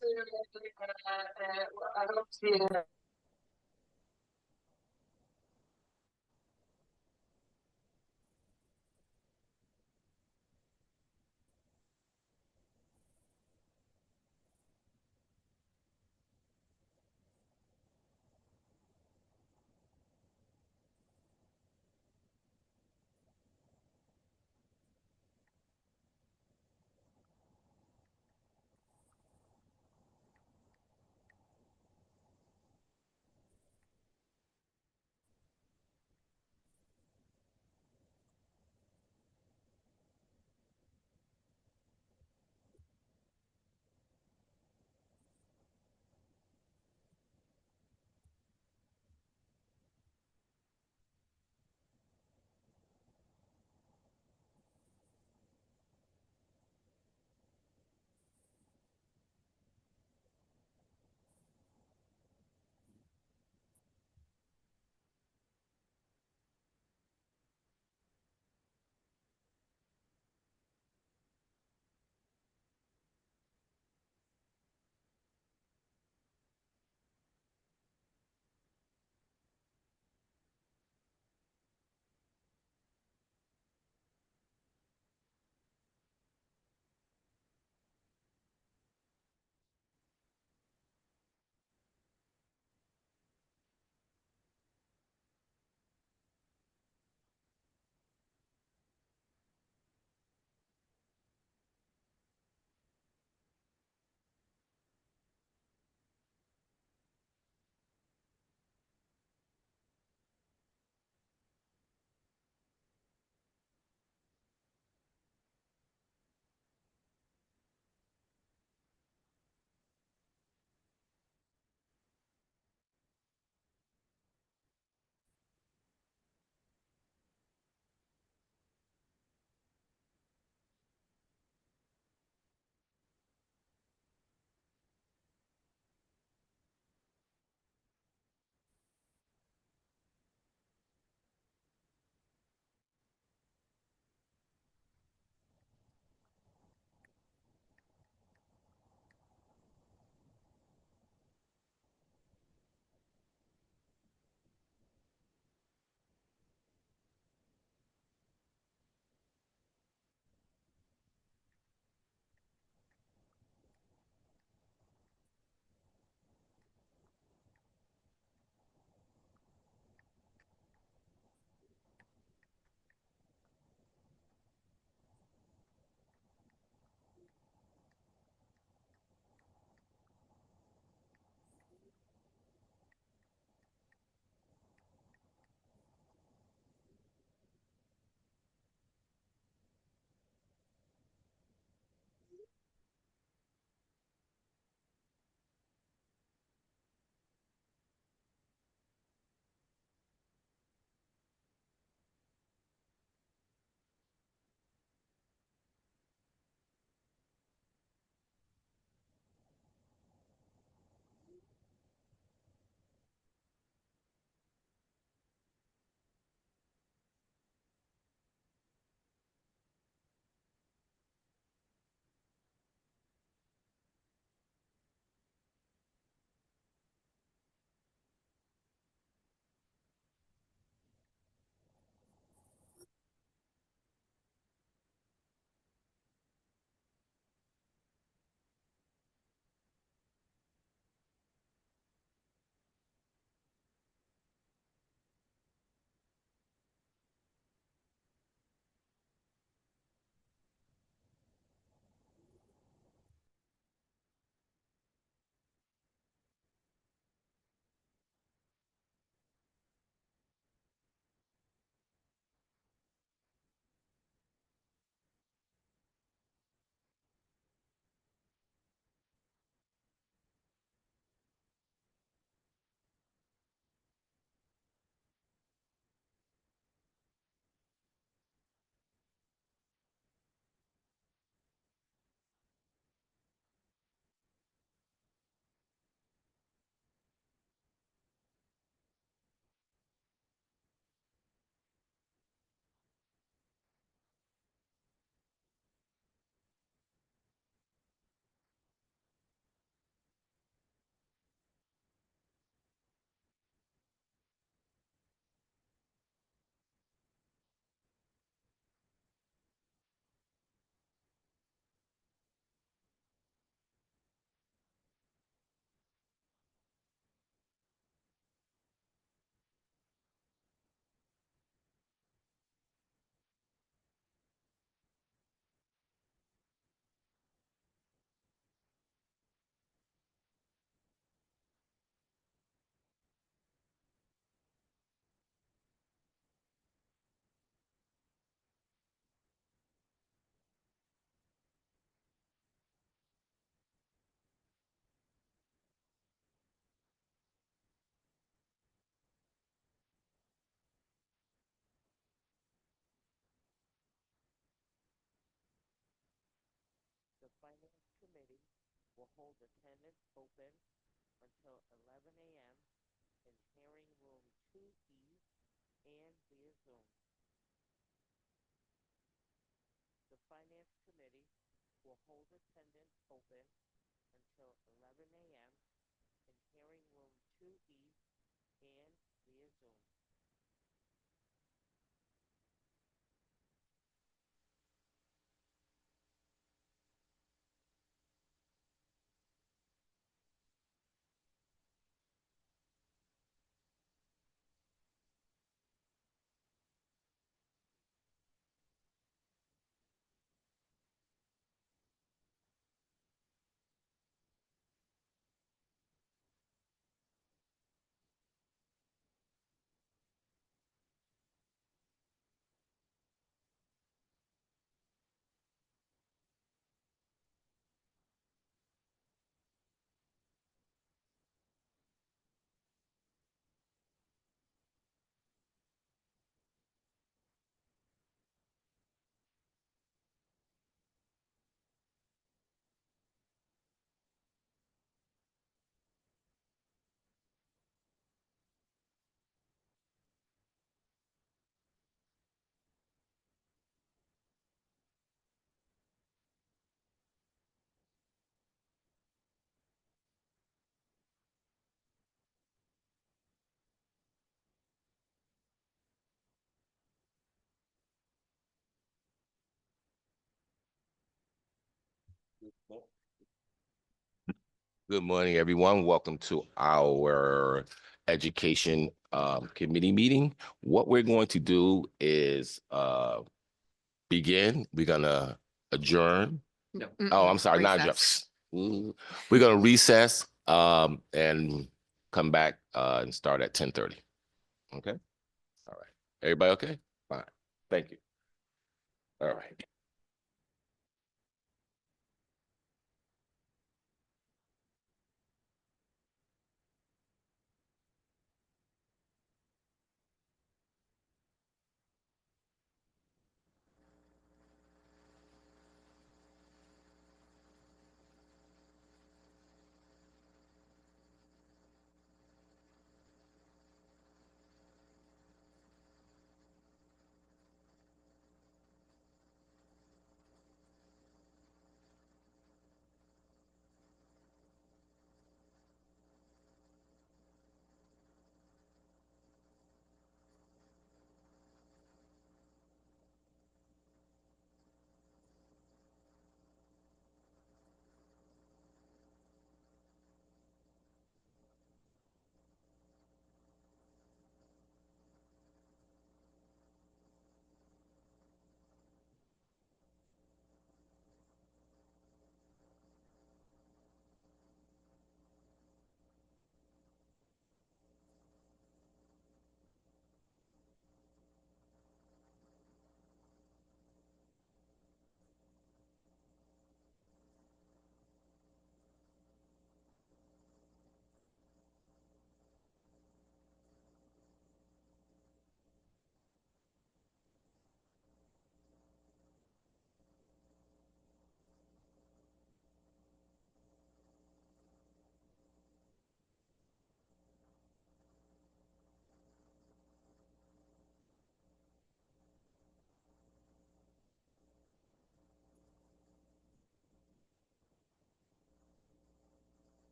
Sì. Finance Committee will hold attendance open until 11 a.m. in hearing room 2E and via Zoom. The Finance Committee will hold attendance open until 11 a.m. in hearing room 2E and via Zoom. Good morning, everyone. Welcome to our Education Committee meeting. What we're going to do is begin. We're gonna adjourn. No. Oh, I'm sorry, not adjourn. We're gonna recess and come back and start at 10:30. Okay. All right. Everybody okay? Fine. Thank you. All right.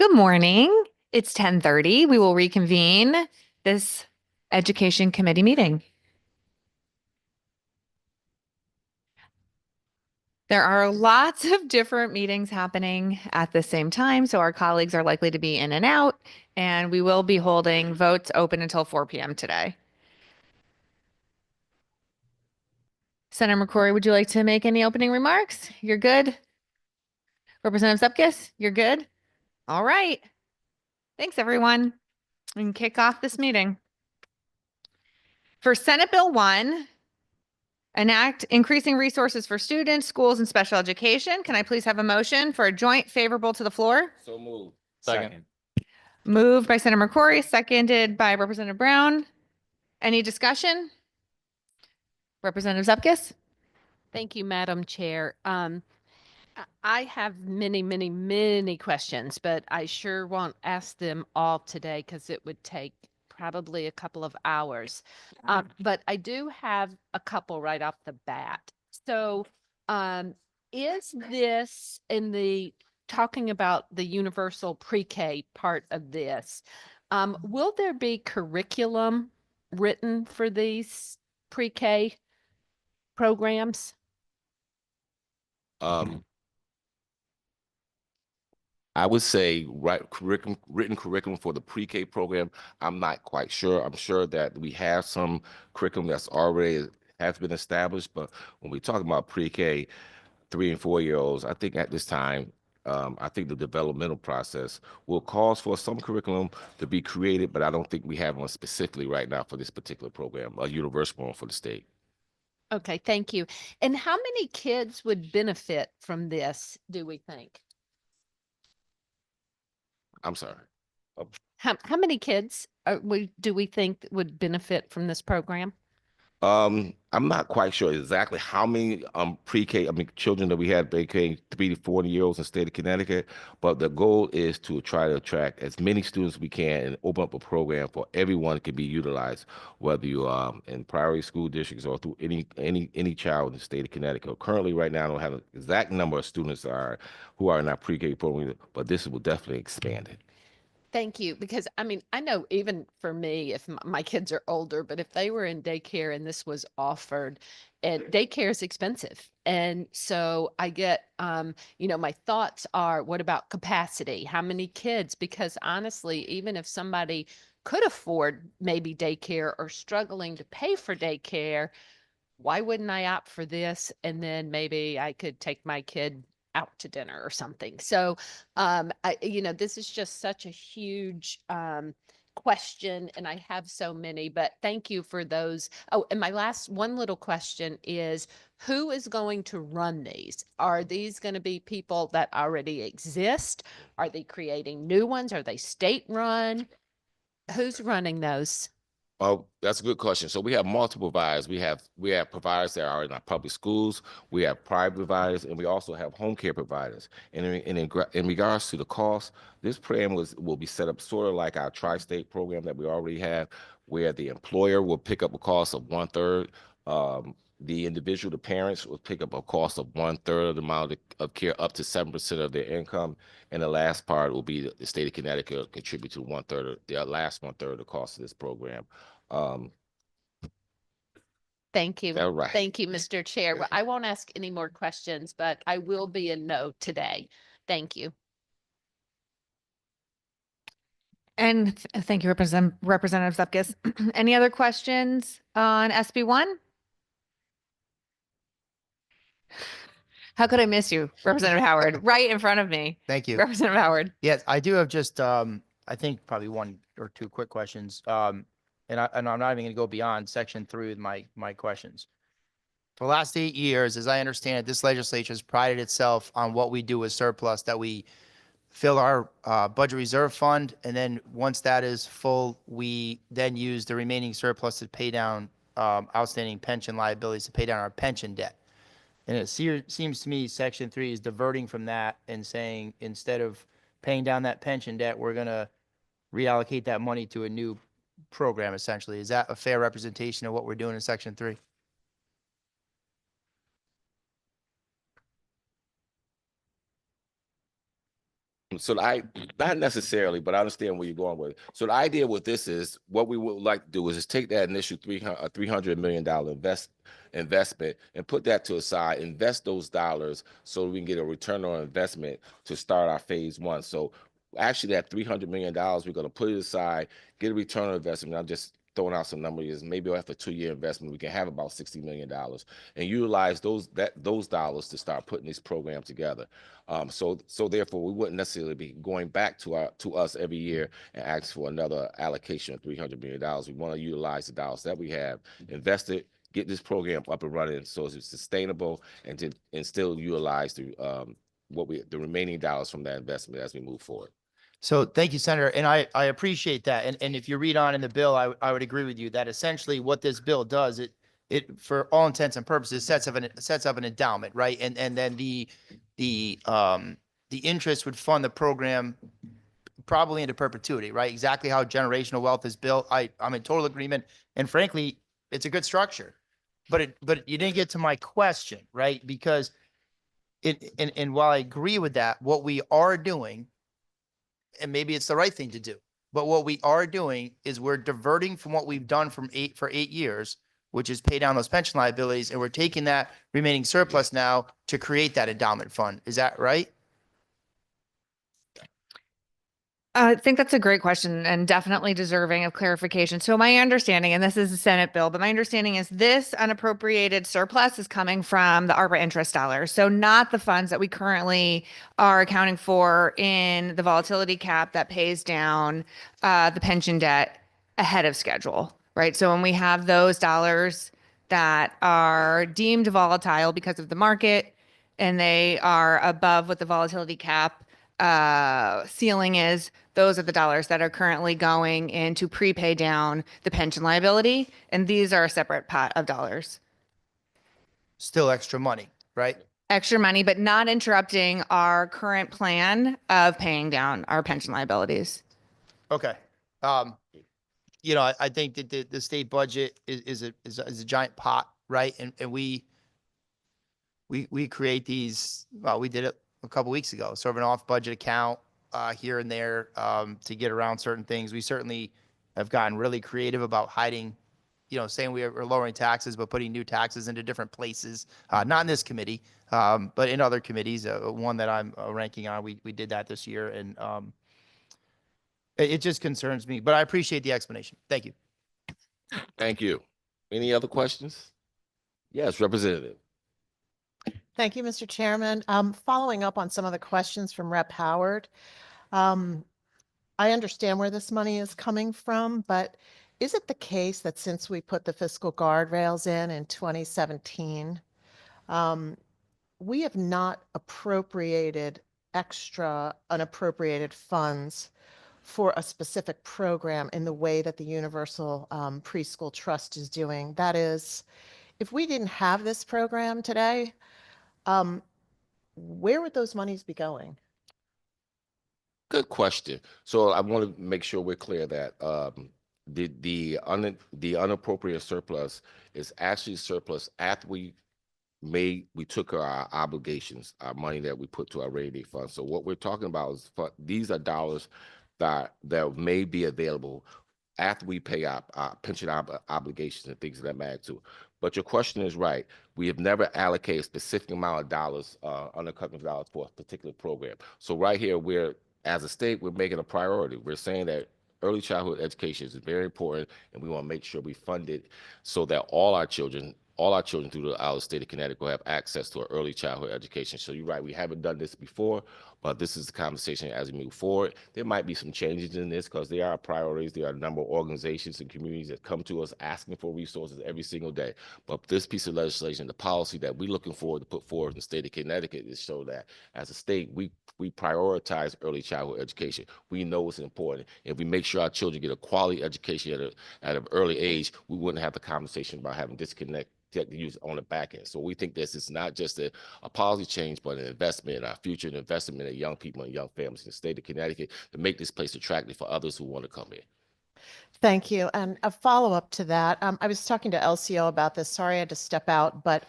Good morning. It's 10:30. We will reconvene this Education Committee meeting. There are lots of different meetings happening at the same time, so our colleagues are likely to be in and out, and we will be holding votes open until 4 p.m. today. Senator McCrory, would you like to make any opening remarks? You're good? Representative Zupkis, you're good? All right. Thanks, everyone. We can kick off this meeting. For Senate Bill 1, an act increasing resources for students, schools, and special education. Can I please have a motion for a joint favorable to the floor? So moved. Second. Moved by Senator McCrory, seconded by Representative Brown. Any discussion? Representative Zupkis? Thank you, Madam Chair. I have many questions, but I sure won't ask them all today because it would take probably a couple of hours. But I do have a couple right off the bat. So is this in the talking about the universal pre-K part of this, will there be curriculum written for these pre-K programs? I would say written curriculum for the pre-K program. I'm not quite sure. I'm sure that we have some curriculum that's already has been established, but when we talk about pre-K, 3 and 4 year olds, I think at this time, I think the developmental process will cause for some curriculum to be created, but I don't think we have one specifically right now for this particular program, a universal one for the state. Okay, thank you. And how many kids would benefit from this, do we think? I'm sorry. How many kids do we think would benefit from this program? I'm not quite sure exactly how many pre-K, children that we had pre-K 3 to 4 year olds in the state of Connecticut, but the goal is to try to attract as many students as we can and open up a program for everyone that can be utilized, whether you in priority school districts or through any child in the state of Connecticut. Currently, right now, I don't have an exact number of students who are in our pre-K program, but this will definitely expand it. Thank you, because I know even for me, if my kids are older, but if they were in daycare and this was offered, and daycare is expensive. And so I get, my thoughts are, what about capacity? How many kids? Because honestly, even if somebody could afford maybe daycare or struggling to pay for daycare, why wouldn't I opt for this? And then maybe I could take my kid out to dinner or something. So, this is just such a huge question, and I have so many, but thank you for those. Oh, and my last one little question is, who is going to run these? Are these going to be people that already exist? Are they creating new ones? Are they state run? Who's running those? Oh, that's a good question. So we have multiple providers. We have providers that are in our public schools. We have private providers, and we also have home care providers. And in regards to the cost, this program will be set up sort of like our tri-state program that we already have, where the employer will pick up a cost of 1/3. The individual, the parents, will pick up a cost of 1/3 of the amount of care, up to 7% of their income. And the last part will be the state of Connecticut will contribute to 1/3, the last 1/3 of the cost of this program. Thank you. All right. Thank you, Mr. Chair. Well, I won't ask any more questions, but I will be a no today. Thank you. And thank you, Representative Zupkis. Any other questions on SB 1? How could I miss you, Representative Howard, right in front of me? Thank you. Representative Howard. Yes, I do have just, I think probably 1 or 2 quick questions. And I'm not even going to go beyond section 3 with my questions. For the last 8 years, as I understand it, this legislature has prided itself on what we do with surplus, that we fill our budget reserve fund, and then once that is full, we then use the remaining surplus to pay down outstanding pension liabilities, to pay down our pension debt. And it seems to me section 3 is diverting from that and saying, instead of paying down that pension debt, we're going to reallocate that money to a new program, essentially. Is that a fair representation of what we're doing in section 3? So not necessarily, but I understand where you're going with it. So the idea with this is what we would like to do is just take that initial $300 million investment and put that to a side, invest those dollars so we can get a return on investment to start our phase one. So actually that $300 million, we're going to put it aside, get a return on investment. I'm just throwing out some numbers. Maybe after a 2-year investment, we can have about $60 million and utilize those dollars to start putting this program together. So therefore, we wouldn't necessarily be going back to us every year and ask for another allocation of $300 million. We want to utilize the dollars that we have, invest it, get this program up and running so it's sustainable, and still utilize the remaining dollars from that investment as we move forward. So thank you, Senator. And I appreciate that. And if you read on in the bill, I would agree with you that essentially what this bill does, it for all intents and purposes sets up an endowment, right? And then the interest would fund the program probably into perpetuity, right? Exactly how generational wealth is built. I'm in total agreement. And frankly, it's a good structure. But you didn't get to my question, right? Because and while I agree with that, what we are doing, and maybe it's the right thing to do, but what we are doing is we're diverting from what we've done for 8 years, which is pay down those pension liabilities, and we're taking that remaining surplus now to create that endowment fund. Is that right? I think that's a great question and definitely deserving of clarification. So my understanding, and this is a Senate bill, but my understanding is this unappropriated surplus is coming from the ARPA interest dollars. So not the funds that we currently are accounting for in the volatility cap that pays down the pension debt ahead of schedule, right? So when we have those dollars that are deemed volatile because of the market and they are above what the volatility cap ceiling is, those are the dollars that are currently going in to prepay down the pension liability. And these are a separate pot of dollars. Still extra money, right? Extra money, but not interrupting our current plan of paying down our pension liabilities. Okay. I think that the state budget is a giant pot, right? And we create these, well, we did it a couple weeks ago, sort of an off budget account here and there to get around certain things. We certainly have gotten really creative about hiding, saying we're lowering taxes, but putting new taxes into different places. Not in this committee, but in other committees. One that I'm ranking on, we did that this year, and it just concerns me. But I appreciate the explanation. Thank you. Thank you. Any other questions? Yes, Representative. Thank you, Mr. Chairman. Following up on some of the questions from Rep. Howard, I understand where this money is coming from, but is it the case that since we put the fiscal guardrails in 2017, we have not appropriated extra unappropriated funds for a specific program in the way that the Universal Preschool Trust is doing? That is, if we didn't have this program today, where would those monies be going? Good question. So I want to make sure we're clear that the unappropriated surplus is actually surplus after we took our obligations, our money that we put to our rainy day fund. So what we're talking about is these are dollars that may be available after we pay our pension obligations and things of that magnitude. But your question is right. We have never allocated a specific amount of dollars, unaccounted dollars for a particular program. So right here, as a state, we're making a priority. We're saying that early childhood education is very important, and we want to make sure we fund it so that all our children through the state of Connecticut will have access to an early childhood education. So you're right, we haven't done this before, but this is the conversation as we move forward. There might be some changes in this because there are priorities. There are a number of organizations and communities that come to us asking for resources every single day. But this piece of legislation, the policy that we're looking forward to put forward in the state of Connecticut is so that as a state, we prioritize early childhood education. We know it's important. If we make sure our children get a quality education at an early age, we wouldn't have the conversation about having disconnect to use on the back end. So we think this is not just a policy change, but an investment in our future, an investment in young people and young families in the state of Connecticut to make this place attractive for others who want to come here. Thank you. And a follow-up to that, I was talking to LCO about this. Sorry I had to step out, but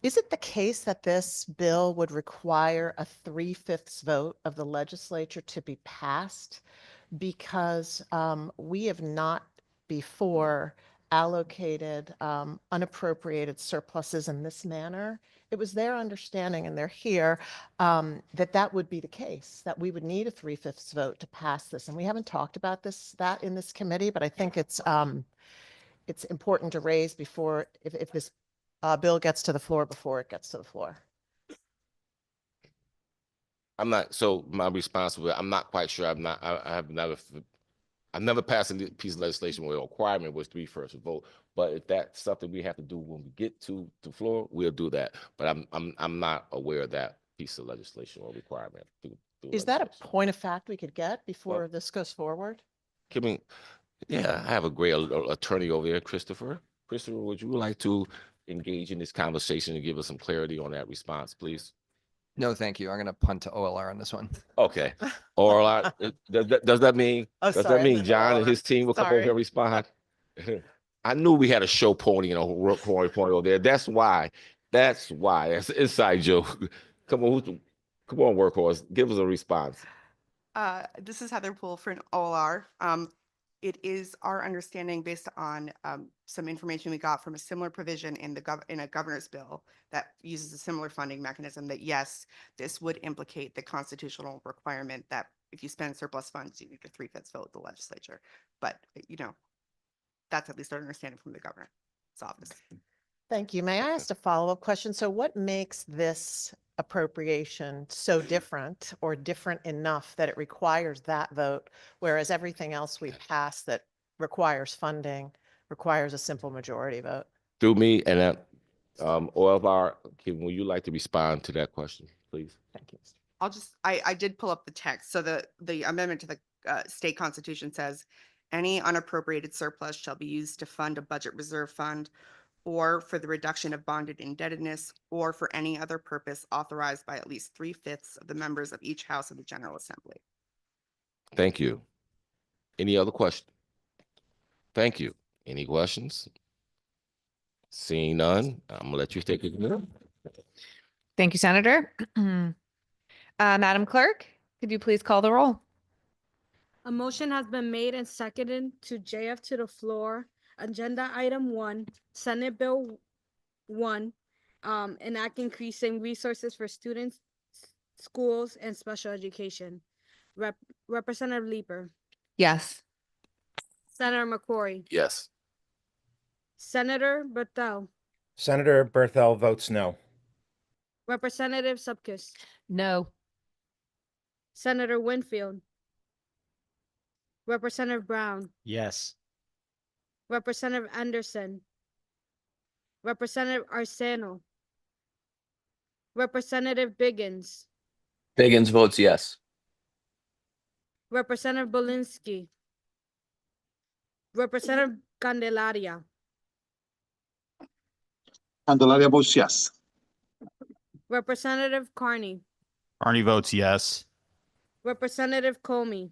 Is it the case that this bill would require a 3/5 vote of the legislature to be passed? Because we have not before allocated unappropriated surpluses in this manner. It was their understanding, and they're here, that that would be the case, that we would need a 3/5 vote to pass this. And we haven't talked about that in this committee, but I think it's important to raise before, if this bill gets to the floor, before it gets to the floor. I'm not, so my response was, I'm not quite sure. I've never passed a piece of legislation where the requirement was 3/5 vote. But if that's something we have to do when we get to the floor, we'll do that. But I'm not aware of that piece of legislation or requirement. through Is that a legislation. point of fact we could get before this goes forward? Yeah, I have a great attorney over there, Christopher. Christopher, would you like to engage in this conversation and give us some clarity on that response, please? No, thank you. I'm going to punt to OLR on this one. Okay. Or does that mean, Oh, does sorry, that I mean meant John and OLR. his team will come over here Sorry. and respond? I knew we had a show pony and a point over there. That's why. That's an inside joke. Come on, workhorse. Give us a response. This is Heather Poole for an OLR. It is our understanding, based on some information we got from a similar provision in a governor's bill that uses a similar funding mechanism, that yes, this would implicate the constitutional requirement that if you spend surplus funds, you need a 3/5 vote of the legislature. But that's at least our understanding from the governor's office. Thank you. May I ask a follow-up question? So what makes this appropriation so different, or different enough that it requires that vote, whereas everything else we pass that requires funding requires a simple majority vote? Through me and OLR, Kim, would you like to respond to that question, please? Thank you. I did pull up the text. So the amendment to the state constitution says, any unappropriated surplus shall be used to fund a budget reserve fund, or for the reduction of bonded indebtedness, or for any other purpose authorized by at least 3/5 of the members of each house of the General Assembly. Thank you. Any other question? Thank you. Any questions? Seeing none, I'm gonna let you take it. Thank you, Senator. Madam Clerk, could you please call the roll? A motion has been made and seconded to JF to the floor. Agenda item 1, Senate Bill 1, enact increasing resources for students, schools, and special education. Representative Leeper, Yes. Senator McCrory, Yes. Senator Berthel, Senator Berthel votes no. Representative Supkis, No. Senator Winfield, Representative Brown, Yes. Representative Anderson, Representative Arceno, Representative Biggins, Biggins votes yes. Representative Belinsky, Representative Candelaria, Candelaria votes yes. Representative Carney, Carney votes yes. Representative Comey,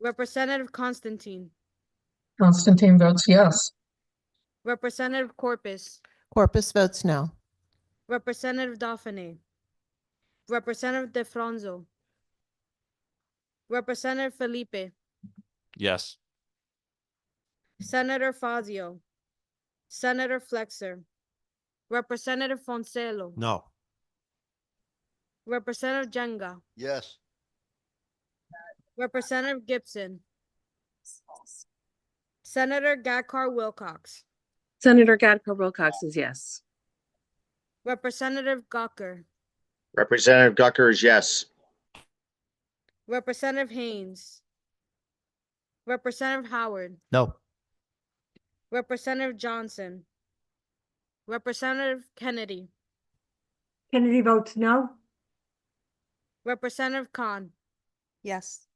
Representative Constantine, Constantine votes yes. Representative Corpus, Corpus votes no. Representative Dauphiné, Representative DeFranzo, Representative Felipe, Yes. Senator Fazio, Senator Flexer, Representative Foncelo, No. Representative Jenga, Yes. Representative Gibson, Senator Gadkar Wilcox, Senator Gadkar Wilcox is yes. Representative Gawker, Representative Gucker is yes. Representative Haynes, Representative Howard, No. Representative Johnson, Representative Kennedy, Kennedy votes no. Representative Khan, Yes.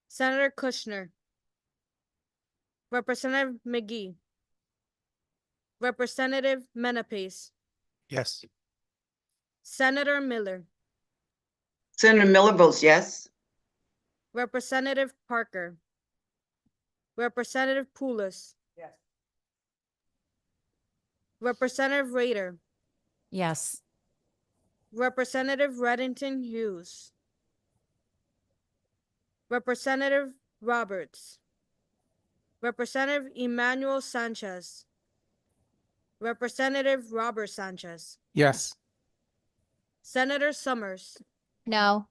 Senator Kushner, Representative McGee, Representative Menapace, Yes. Senator Miller, Senator Miller votes yes. Representative Parker, Representative Poulos, Representative Rader, Yes. Representative Reddington Hughes, Representative Roberts, Representative Emmanuel Sanchez, Representative Robert Sanchez, Yes. Senator Summers, No.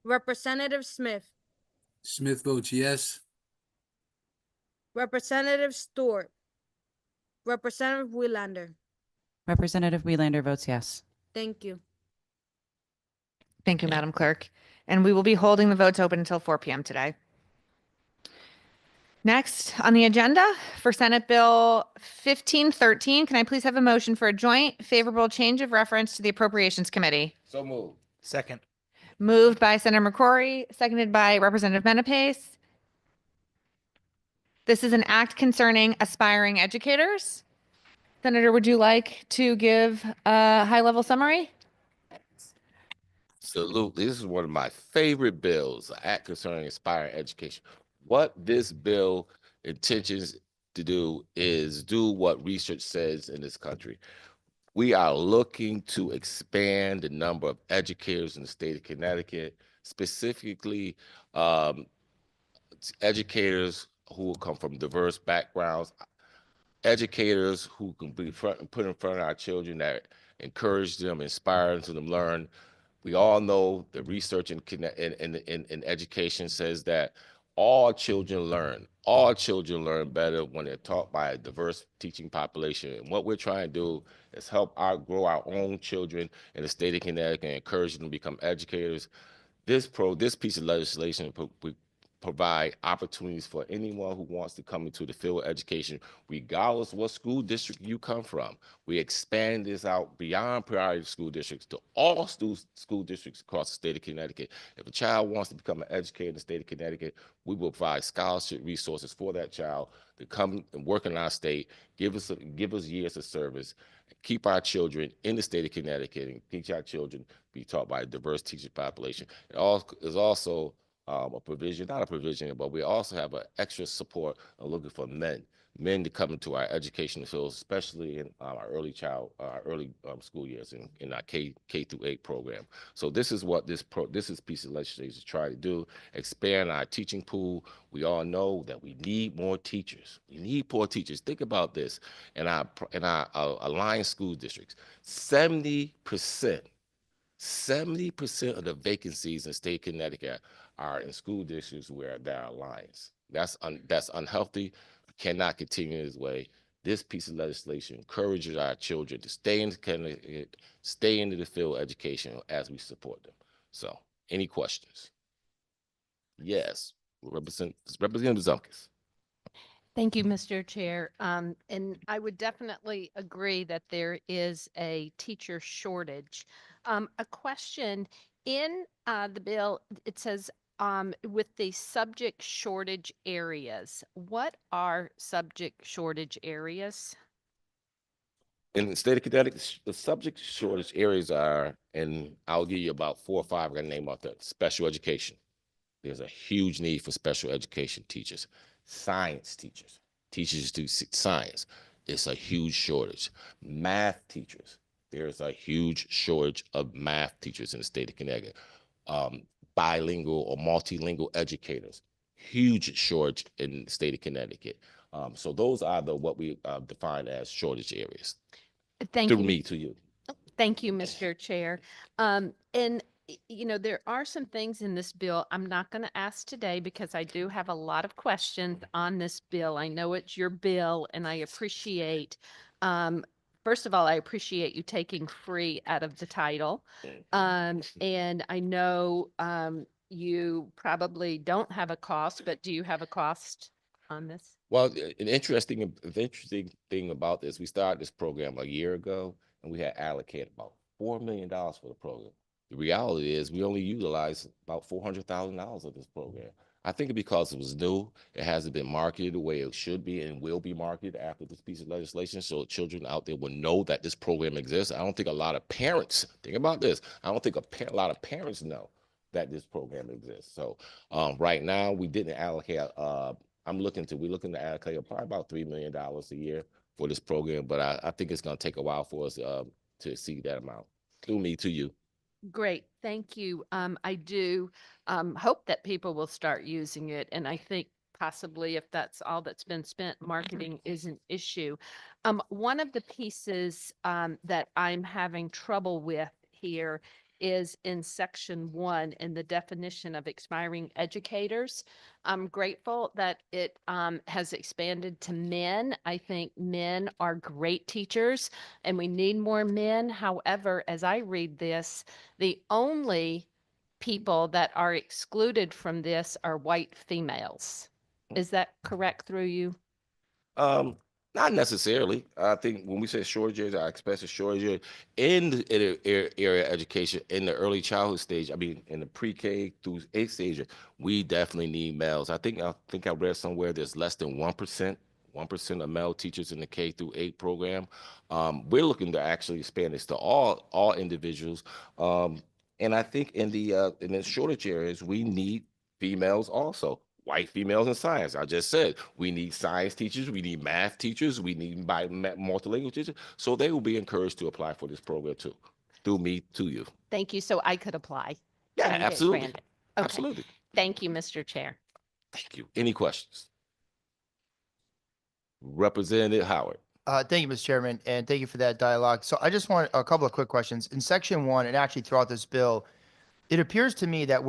Representative Smith, Smith votes yes. Representative Stewart, Representative Willander. Representative Welander votes yes. Thank you. Thank you, Madam Clerk. And we will be holding the votes open until 4 p.m. today. Next on the agenda for Senate Bill 1513, can I please have a motion for a joint favorable change of reference to the Appropriations Committee? So moved. Second. Moved by Senator McCrory, seconded by Representative Menapace. This is an act concerning aspiring educators. Senator, would you like to give a high-level summary? Absolutely. This is one of my favorite bills, the Act Concerning Aspiring Education. What this bill intentions to do is do what research says in this country. We are looking to expand the number of educators in the state of Connecticut, specifically educators who will come from diverse backgrounds, educators who can be put in front of our children that encourage them, inspire them to learn. We all know the research in education says that all children learn. All children learn better when they're taught by a diverse teaching population. And what we're trying to do is help grow our own children in the state of Connecticut and encourage them to become educators. This piece of legislation provide opportunities for anyone who wants to come into the field of education, regardless of what school district you come from. We expand this out beyond priority school districts to all school districts across the state of Connecticut. If a child wants to become an educator in the state of Connecticut, we will provide scholarship resources for that child to come and work in our state, give us years of service, keep our children in the state of Connecticut, and teach our children be taught by a diverse teaching population. It is also a provision, not a provision, but we also have an extra support looking for men to come into our educational fields, especially in our early school years in our K through 8 program. So this is what this piece of legislation is trying to do: expand our teaching pool. We all know that we need more teachers. We need more teachers. Think about this: in our aligned school districts, 70% of the vacancies in the state of Connecticut are in school districts where there are lines. That's unhealthy. We cannot continue this way. This piece of legislation encourages our children to stay in Connecticut, stay into the field of education as we support them. So, any questions? Yes, Representative Zumpkis. Thank you, Mr. Chair. And I would definitely agree that there is a teacher shortage. A question in the bill, it says with the subject shortage areas, what are subject shortage areas? In the state of Connecticut, the subject shortage areas are, and I'll give you about 4 or 5 I'm going to name off that. Special education. There's a huge need for special education teachers. Science teachers do science. It's a huge shortage. Math teachers. There's a huge shortage of math teachers in the state of Connecticut. Bilingual or multilingual educators. Huge shortage in the state of Connecticut. So those are what we define as shortage areas. Thank To you. me, to you. Thank you, Mr. Chair. You know, there are some things in this bill I'm not going to ask today because I do have a lot of questions on this bill. I know it's your bill, and I appreciate, first of all, I appreciate you taking free out of the title. And I know you probably don't have a cost, but do you have a cost on this? Well, an interesting thing about this, we started this program a year ago, and we had allocated about $4 million for the program. The reality is we only utilized about $400,000 of this program. I think because it was new, it hasn't been marketed the way it should be and will be marketed after this piece of legislation, so children out there will know that this program exists. I don't think a lot of parents, think about this, I don't think a lot of parents know that this program exists. So right now, we didn't allocate, we're looking to allocate probably about $3 million a year for this program, but I think it's gonna take a while for us to exceed that amount. Through me to you. Great, thank you. I do hope that people will start using it, and I think possibly if that's all that's been spent, marketing is an issue. One of the pieces that I'm having trouble with here is in section 1 in the definition of expiring educators. I'm grateful that it has expanded to men. I think men are great teachers and we need more men. However, as I read this, the only people that are excluded from this are white females. Is that correct through you? Not necessarily. I think when we say shortage, I expect a shortage in the area education in the early childhood stage. I mean, in the pre-K through 8th stage, we definitely need males. I think I read somewhere there's less than 1% of male teachers in the K through 8 program. We're looking to actually expand this to all individuals. And I think in the shortage areas, we need females also. White females in science. I just said we need science teachers, we need math teachers, we need multilingual teachers. So they will be encouraged to apply for this program too, through me to you. Thank you. So I could apply. Yeah, and get absolutely. granted. Okay. Absolutely. Thank you, Mr. Chair. Thank you. Any questions? Representative Howard. Thank you, Mr. Chairman, and thank you for that dialogue. So I just want a couple of quick questions. In section 1, and actually throughout this bill, it appears to me that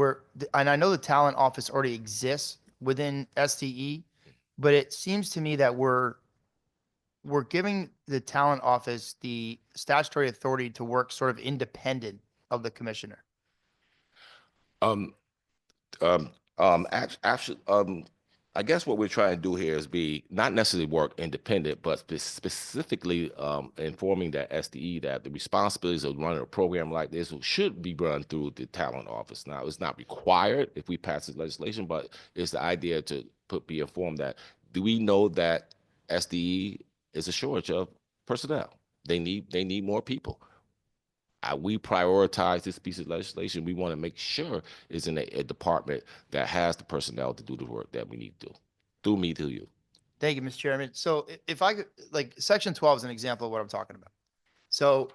and I know the talent office already exists within STE, but it seems to me that we're giving the talent office the statutory authority to work sort of independent of the commissioner. Actually, I guess what we're trying to do here is be not necessarily work independent, but specifically informing that SDE that the responsibilities of running a program like this should be run through the talent office. Now, it's not required if we pass this legislation, but it's the idea to be informed that do we know that SDE is a shortage of personnel? They need more people. We prioritize this piece of legislation. We want to make sure it's in a department that has the personnel to do the work that we need to do. Through me to you. Thank you, Mr. Chairman. So if I could, like, section 12 is an example of what I'm talking about. So,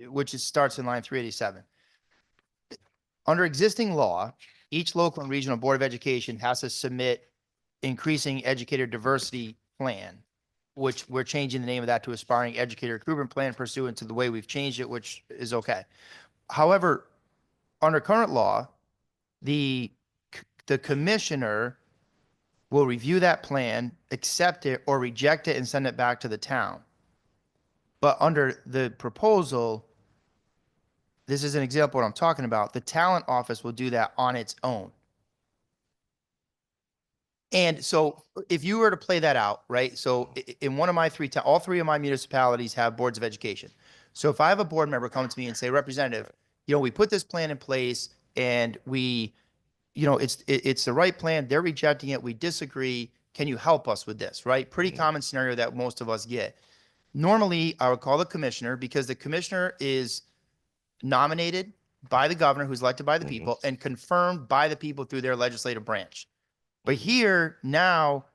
which starts in line 387. Under existing law, each local and regional board of education has to submit increasing educator diversity plan, which we're changing the name of that to aspiring educator recruitment plan pursuant to the way we've changed it, which is okay. However, under current law, the commissioner will review that plan, accept it or reject it and send it back to the town. But under the proposal, this is an example of what I'm talking about. The talent office will do that on its own. And so if you were to play that out, right? So in one of my all 3 of my municipalities have boards of education. So if I have a board member come to me and say, Representative, we put this plan in place and we, it's the right plan. They're rejecting it. We disagree. Can you help us with this, right? Pretty common scenario that most of us get. Normally, I would call the commissioner because the commissioner is nominated by the governor who's elected by the people and confirmed by the people through their legislative branch. But here now,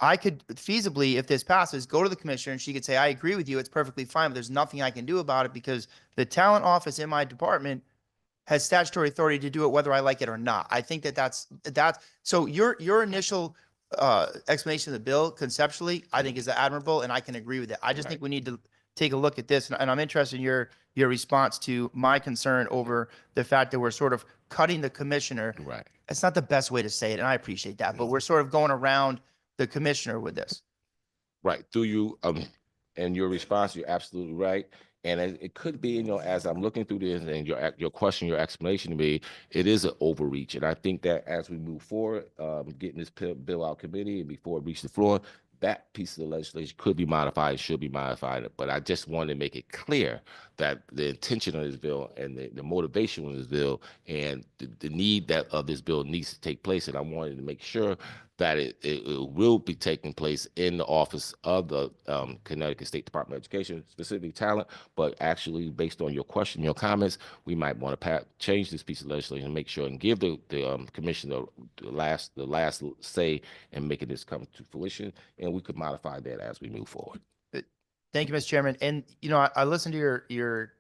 I could feasibly, if this passes, go to the commissioner and she could say, I agree with you. It's perfectly fine, but there's nothing I can do about it because the talent office in my department has statutory authority to do it whether I like it or not. I think that's so your initial explanation of the bill conceptually, I think is admirable and I can agree with it. I just think we need to take a look at this. And I'm interested in your response to my concern over the fact that we're sort of cutting the commissioner. Right. It's not the best way to say it, and I appreciate that, but we're sort of going around the commissioner with this. Right. Through you, and your response, you're absolutely right. And it could be, as I'm looking through this and your question, your explanation to me, it is an overreach. And I think that as we move forward, getting this bill out committee and before it reaches the floor, that piece of the legislation could be modified, should be modified. But I just wanted to make it clear that the intention of this bill and the motivation of this bill and the need of this bill needs to take place. And I wanted to make sure that it will be taking place in the office of the Connecticut State Department of Education, specifically talent, but actually based on your question, your comments, we might want to change this piece of legislation and make sure and give the commission the last say in making this come to fruition, and we could modify that as we move forward. Thank you, Mr. Chairman. And, I listened to your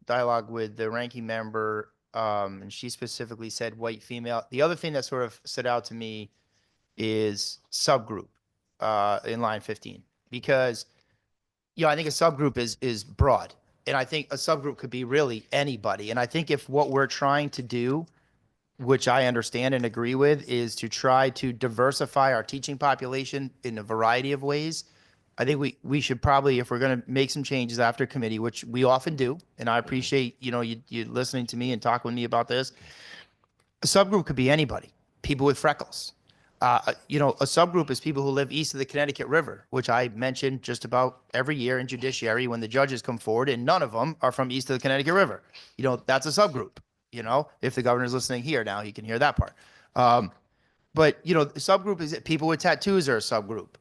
dialogue with the ranking member, and she specifically said white female. The other thing that sort of stood out to me is subgroup in line 15, because, I think a subgroup is broad. And I think a subgroup could be really anybody. And I think if what we're trying to do, which I understand and agree with, is to try to diversify our teaching population in a variety of ways, I think we should probably, if we're going to make some changes after committee, which we often do, and I appreciate, you listening to me and talking with me about this, a subgroup could be anybody, people with freckles. A subgroup is people who live east of the Connecticut River, which I mention just about every year in judiciary when the judges come forward, and none of them are from east of the Connecticut River. That's a subgroup. If the governor's listening here now, he can hear that part. But the subgroup is people with tattoos are a subgroup.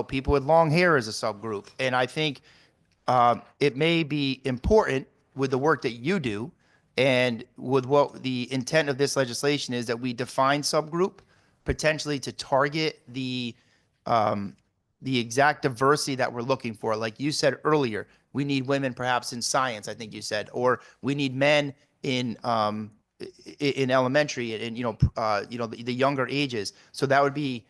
People with long hair is a subgroup. And I think it may be important with the work that you do and with what the intent of this legislation is, that we define subgroup potentially to target the exact diversity that we're looking for. Like you said earlier, we need women perhaps in science, I think you said, or we need men in elementary and the younger ages. So that would be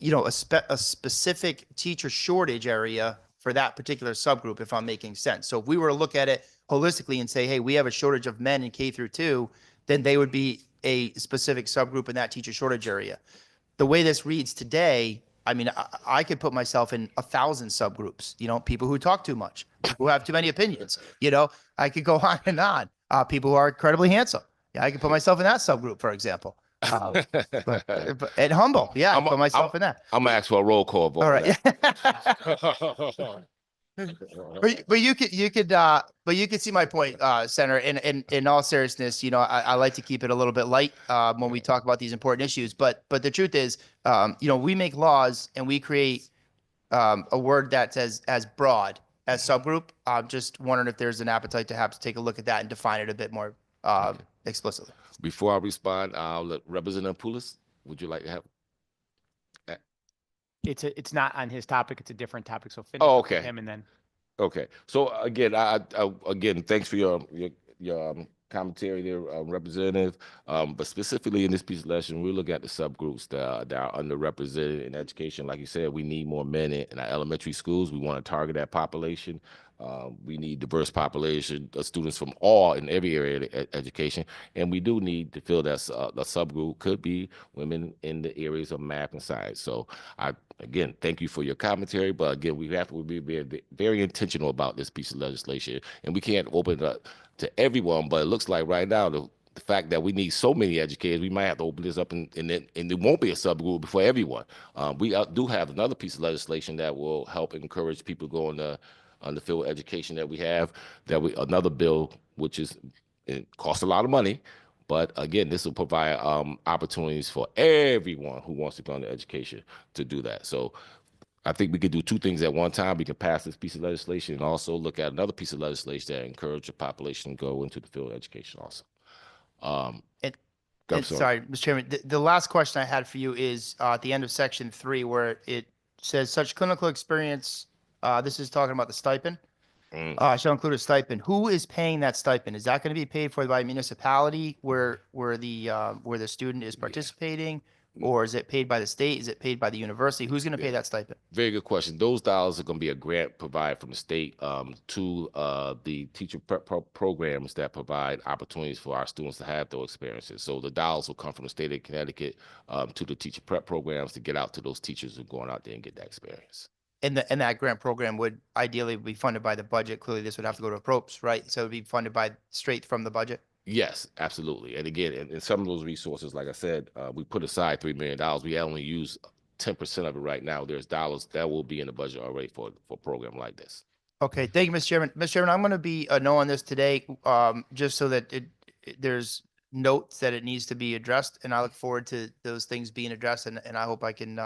a specific teacher shortage area for that particular subgroup, if I'm making sense. So if we were to look at it holistically and say, hey, we have a shortage of men in K through 2, then they would be a specific subgroup in that teacher shortage area. The way this reads today, I could put myself in 1,000 subgroups, people who talk too much, who have too many opinions, I could go on and on. People who are incredibly handsome. Yeah, I could put myself in that subgroup, for example. And humble. Yeah, I put myself in that. I'm gonna ask for a roll call vote. All right. But you could see my point, Senator. And in all seriousness, I like to keep it a little bit light when we talk about these important issues. But the truth is, we make laws and we create a word that's as broad as subgroup. I'm just wondering if there's an appetite to have to take a look at that and define it a bit more explicitly. Before I respond, I'll let Representative Poulos, would you like to have? It's not on his topic. It's a different topic. So finish Oh, up with okay. him and then. Okay. So again, I again, thanks for your commentary there, Representative. But specifically in this piece of legislation, we look at the subgroups that are underrepresented in education. Like you said, we need more men in our elementary schools. We want to target that population. We need diverse population of students from all and every area of education. And we do need to feel that the subgroup could be women in the areas of math and science. So again, thank you for your commentary. But again, we have to be very, very intentional about this piece of legislation. And we can't open it up to everyone, but it looks like right now, the fact that we need so many educators, we might have to open this up and it won't be a subgroup for everyone. We do have another piece of legislation that will help encourage people going to on the field education that we have, another bill, which it costs a lot of money, but again, this will provide opportunities for everyone who wants to go into education to do that. So I think we could do two things at one time. We can pass this piece of legislation and also look at another piece of legislation that encourage the population to go into the field of education also. Sorry, Mr. Chairman, the last question I had for you is at the end of section 3, where it says such clinical experience, this is talking about the stipend, shall include a stipend. Who is paying that stipend? Is that going to be paid for by a municipality where the student is participating? Or is it paid by the state? Is it paid by the university? Who's going to pay that stipend? Very good question. Those dollars are going to be a grant provided from the state to the teacher prep programs that provide opportunities for our students to have those experiences. So the dollars will come from the state of Connecticut to the teacher prep programs to get out to those teachers who are going out there and get that experience. And that grant program would ideally be funded by the budget. Clearly, this would have to go to approps, right? So it would be funded by straight from the budget? Yes, absolutely. And again, in some of those resources, like I said, we put aside $3 million. We only use 10% of it right now. There's dollars that will be in the budget already for a program like this. Okay, thank you, Mr. Chairman. Mr. Chairman, I'm going to be a no on this today, just so that there's notes that it needs to be addressed, and I look forward to those things being addressed, and I hope I can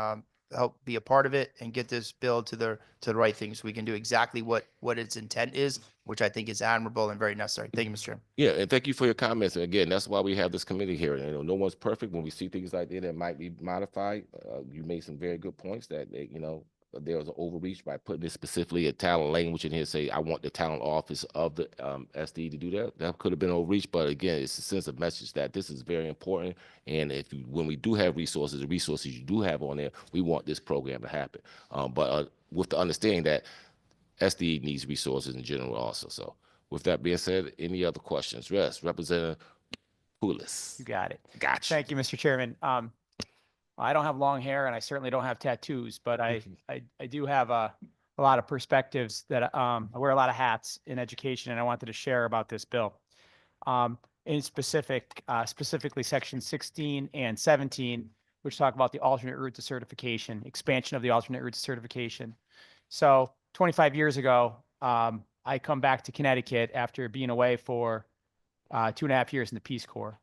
help be a part of it and get this bill to the right things. We can do exactly what its intent is, which I think is admirable and very necessary. Thank you, Mr. Chairman. Yeah, and thank you for your comments. And again, that's why we have this committee here. You know, no one's perfect. When we see things like that might be modified, you made some very good points that, you know, there was an overreach by putting this specifically a talent language in here, say, I want the talent office of the SD to do that. That could have been overreach, but again, it's a sense of message that this is very important. And if you, when we do have resources, the resources you do have on there, we want this program to happen. But with the understanding that SD needs resources in general also. So with that being said, any other questions? Yes, Representative Poulos. You got it. Gotcha. Thank you, Mr. Chairman. I don't have long hair and I certainly don't have tattoos, but I do have a lot of perspectives that I wear a lot of hats in education, and I wanted to share about this bill. In specifically section 16 and 17, which talk about the alternate route to certification, expansion of the alternate route to certification. So 25 years ago, I come back to Connecticut after being away for 2.5 years in the Peace Corps.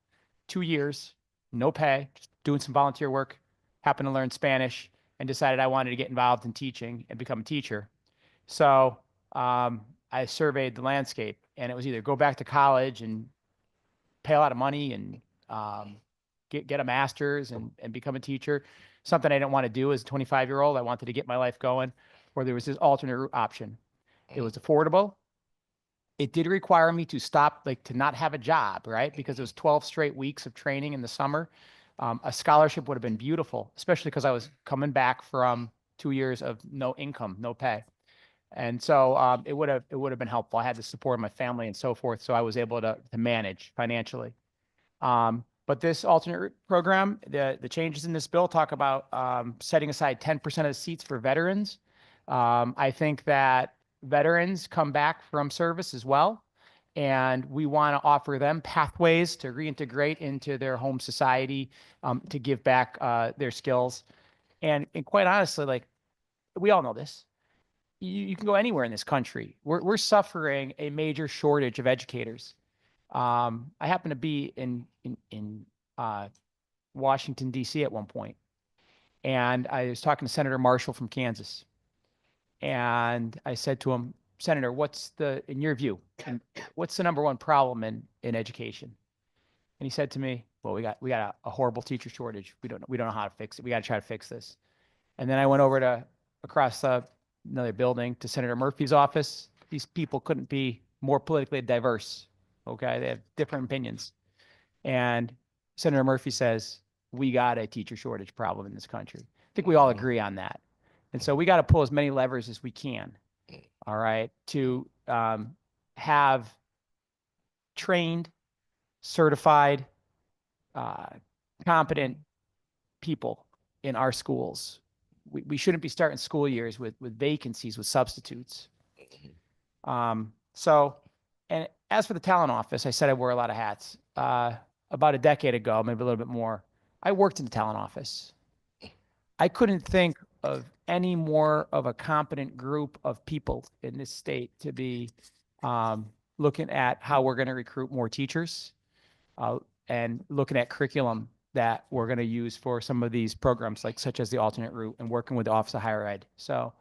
2 years, no pay, just doing some volunteer work, happened to learn Spanish, and decided I wanted to get involved in teaching and become a teacher. So I surveyed the landscape, and it was either go back to college and pay a lot of money and get a master's and become a teacher, something I didn't want to do as a 25-year-old. I wanted to get my life going, or there was this alternate route option. It was affordable. It did require me to stop, like to not have a job, right? Because it was 12 straight weeks of training in the summer. A scholarship would have been beautiful, especially because I was coming back from 2 years of no income, no pay. And so it would have been helpful. I had the support of my family and so forth, so I was able to manage financially. But this alternate program, the changes in this bill talk about setting aside 10% of the seats for veterans. I think that veterans come back from service as well, and we want to offer them pathways to reintegrate into their home society, to give back their skills. And quite honestly, like, we all know this. You can go anywhere in this country. We're suffering a major shortage of educators. I happen to be in Washington, D.C. at one point, and I was talking to Senator Marshall from Kansas. And I said to him, Senator, in your view, what's the #1 problem in education? And he said to me, well, we got a horrible teacher shortage. We don't know how to fix it. We got to try to fix this. And then I went over across another building to Senator Murphy's office. These people couldn't be more politically diverse. Okay. They have different opinions. And Senator Murphy says, we got a teacher shortage problem in this country. I think we all agree on that. And so we got to pull as many levers as we can, all right, to have trained, certified, competent people in our schools. We shouldn't be starting school years with vacancies, with substitutes. So, and as for the talent office, I said I wore a lot of hats. About a decade ago, maybe a little bit more, I worked in the talent office. I couldn't think of any more of a competent group of people in this state to be looking at how we're going to recruit more teachers and looking at curriculum that we're going to use for some of these programs, like such as the alternate route, and working with the Office of Higher Ed. So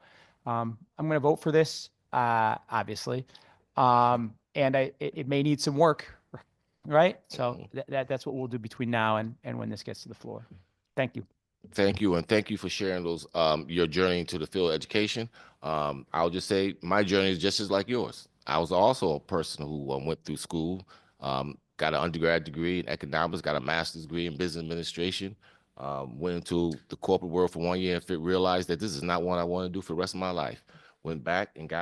I'm going to vote for this, obviously, and it may need some work, right? So that's what we'll do between now and when this gets to the floor. Thank you. Thank you, and thank you for sharing those your journey into the field of education. I'll just say my journey is just as like yours. I was also a person who went through school, got an undergrad degree in economics, got a master's degree in business administration, went into the corporate world for 1 year and realized that this is not what I want to do for the rest of my life. Went back and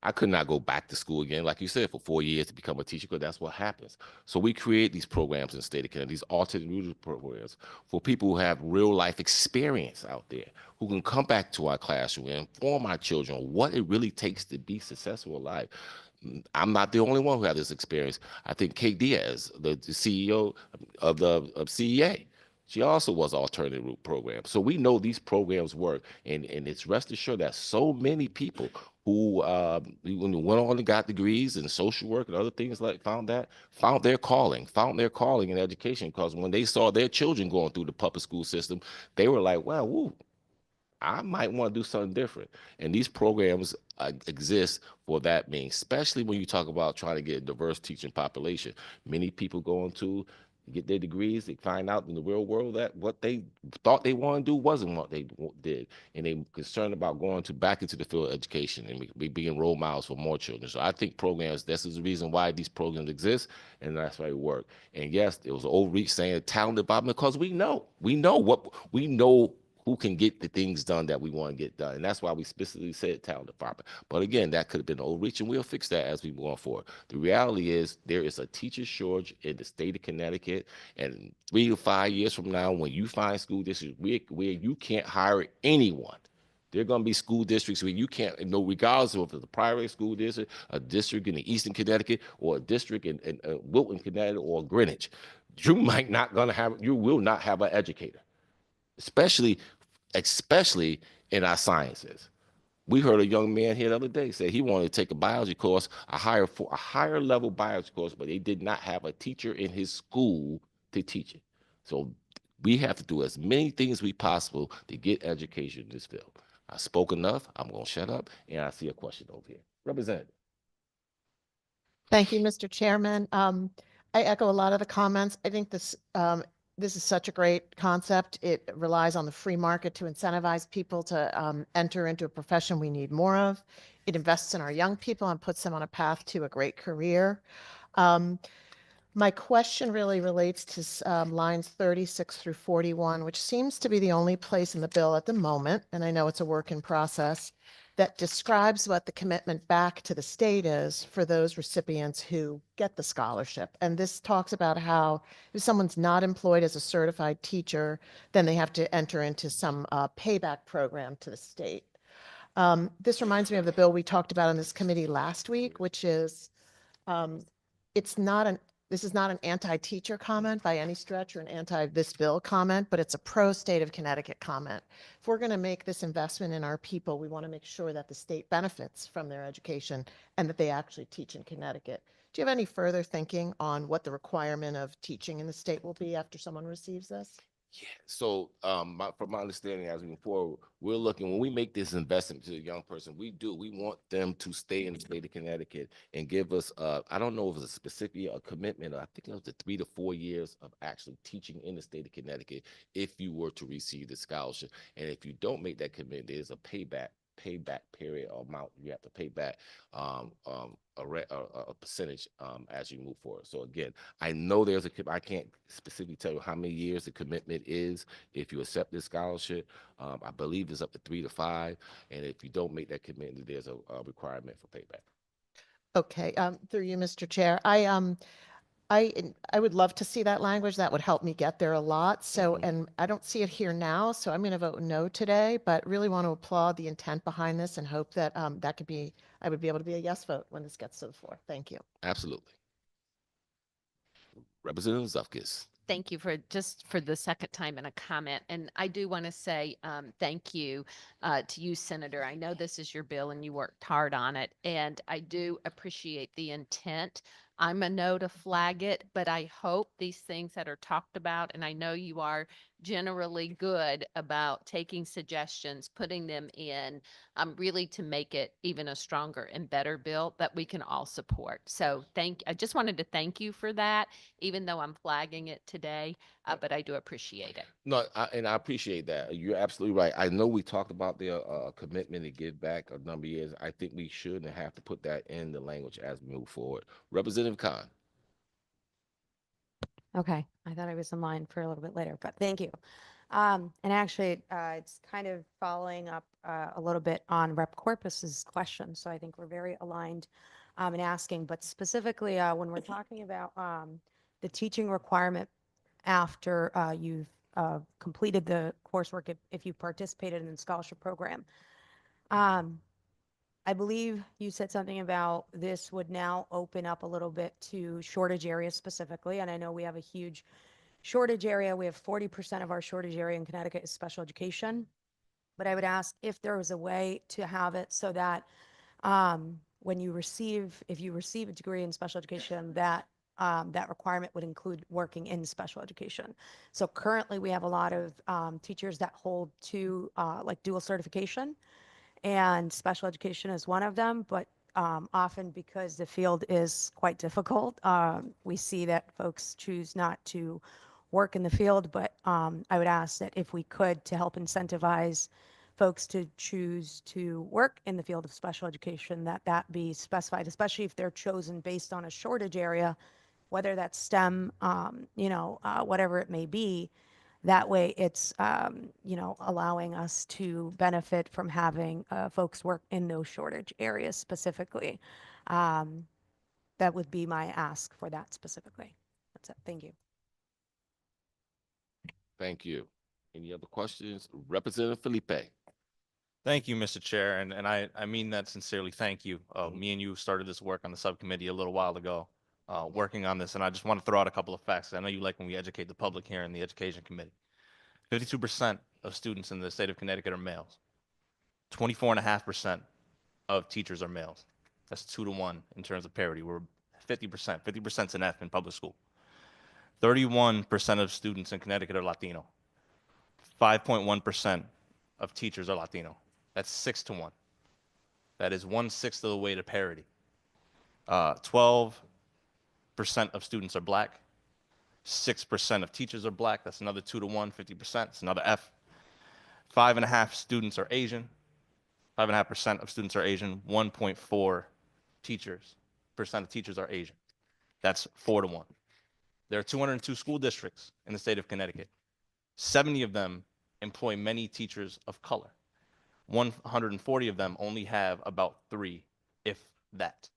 I could not go back to school again, like you said, for 4 years to become a teacher, because that's what happens. So we create these programs in the state of Connecticut, these alternate route programs for people who have real life experience out there, who can come back to our classroom and inform our children what it really takes to be successful in life. I'm not the only one who has this experience. I think Kate Diaz, the CEO of CEA, She also was alternative route program. So we know these programs work, and it's rest assured that so many people who when they went on and got degrees in social work and other things like found their calling in education, because when they saw their children going through the public school system, they were like, well, woo, I might want to do something different. And these programs exist for that mean, especially when you talk about trying to get a diverse teaching population. Many people go into get their degrees, they find out in the real world that what they thought they wanted to do wasn't what they did. And they're concerned about going back into the field of education and being role models for more children. So I think programs, this is the reason why these programs exist, and that's why they work. And yes, it was an overreach saying talented Bob, because we know who can get the things done that we want to get done. And that's why we specifically said talent department. But again, that could have been overreach, and we'll fix that as we move on forward. The reality is there is a teacher shortage in the state of Connecticut, and 3 to 5 years from now, when you find school districts where you can't hire anyone, there are going to be school districts where you can't, regardless of if it's a private school district, a district in the Eastern Connecticut, or a district in Wilton, Connecticut, or Greenwich, you will not have an educator, especially in our sciences. We heard a young man here the other day say he wanted to take a biology course, a higher level biology course, but they did not have a teacher in his school to teach it. So we have to do as many things as we possible to get education in this field. I spoke enough. I'm going to shut up, and I see a question over here. Representative. Thank you, Mr. Chairman. I echo a lot of the comments. I think this is such a great concept. It relies on the free market to incentivize people to enter into a profession we need more of. It invests in our young people and puts them on a path to a great career. My question really relates to lines 36 through 41, which seems to be the only place in the bill at the moment, and I know it's a work in process, that describes what the commitment back to the state is for those recipients who get the scholarship. And this talks about how if someone's not employed as a certified teacher, then they have to enter into some payback program to the state. This reminds me of the bill we talked about in this committee last week, which is this is not an anti-teacher comment by any stretch or an anti-this bill comment, but it's a pro-state of Connecticut comment. If we're going to make this investment in our people, we want to make sure that the state benefits from their education and that they actually teach in Connecticut. Do you have any further thinking on what the requirement of teaching in the state will be after someone receives this? Yeah. So from my understanding as we move forward, we're looking, when we make this investment to a young person, we want them to stay in the state of Connecticut and give us, I don't know if it's a specific commitment, I think it was the 3 to 4 years of actually teaching in the state of Connecticut if you were to receive the scholarship. And if you don't make that commitment, there's a payback period or amount you have to pay back a percentage as you move forward. So again, I know I can't specifically tell you how many years the commitment is if you accept this scholarship. I believe it's up to 3 to 5, and if you don't make that commitment, there's a requirement for payback. Okay, through you, Mr. Chair. I would love to see that language. That would help me get there a lot. So, and I don't see it here now, so I'm going to vote no today, but really want to applaud the intent behind this and hope that I would be able to be a yes vote when this gets to the floor. Thank you. Absolutely. Representative Zufkis. Thank you for the second time in a comment. And I do want to say thank you to you, Senator. I know this is your bill and you worked hard on it. And I do appreciate the intent. I'm a no to flag it, but I hope these things that are talked about, and I know you are generally good about taking suggestions, putting them in, really to make it even a stronger and better bill that we can all support. So I just wanted to thank you for that, even though I'm flagging it today, but I do appreciate it. No, and I appreciate that. You're absolutely right. I know we talked about the commitment to give back a number of years. I think we should and have to put that in the language as we move forward. Representative Khan. Okay, I thought I was in line for a little bit later, but thank you. And actually, it's kind of following up a little bit on Rep. Corpus's question. So I think we're very aligned in asking, but specifically when we're talking about the teaching requirement after you've completed the coursework, if you participated in the scholarship program. I believe you said something about this would now open up a little bit to shortage areas specifically, and I know we have a huge shortage area. We have 40% of our shortage area in Connecticut is special education. But I would ask if there was a way to have it so that when you receive, if you receive a degree in special education, that that requirement would include working in special education. So currently we have a lot of teachers that hold two like dual certification, and special education is one of them, but often because the field is quite difficult, we see that folks choose not to work in the field, but I would ask that if we could, to help incentivize folks to choose to work in the field of special education, that that be specified, especially if they're chosen based on a shortage area, whether that's STEM, whatever it may be. That way it's, allowing us to benefit from having folks work in those shortage areas specifically. That would be my ask for that specifically. That's it. Thank you. Thank you. Any other questions? Representative Felipe. Thank you, Mr. Chair, and I mean that sincerely. Thank you. Me and you started this work on the subcommittee a little while ago, working on this, and I just want to throw out a couple of facts. I know you like when we educate the public here in the Education Committee. 52% of students in the state of Connecticut are males. 24.5% of teachers are males. That's 2-to-1 in terms of parity. We're 50%. 50% is an F in public school. 31% of students in Connecticut are Latino. 5.1% of teachers are Latino. That's 6-to-1. That is 1/6 of the way to parity. 12% of students are Black. 6% of teachers are Black. That's another 2-to-1, 50%. It's another F. 5.5% students are Asian. 5.5% of students are Asian. 1.4% of teachers are Asian. That's 4-to-1. There are 202 school districts in the state of Connecticut. 70 of them employ many teachers of color. 140 of them only have about 3, if that.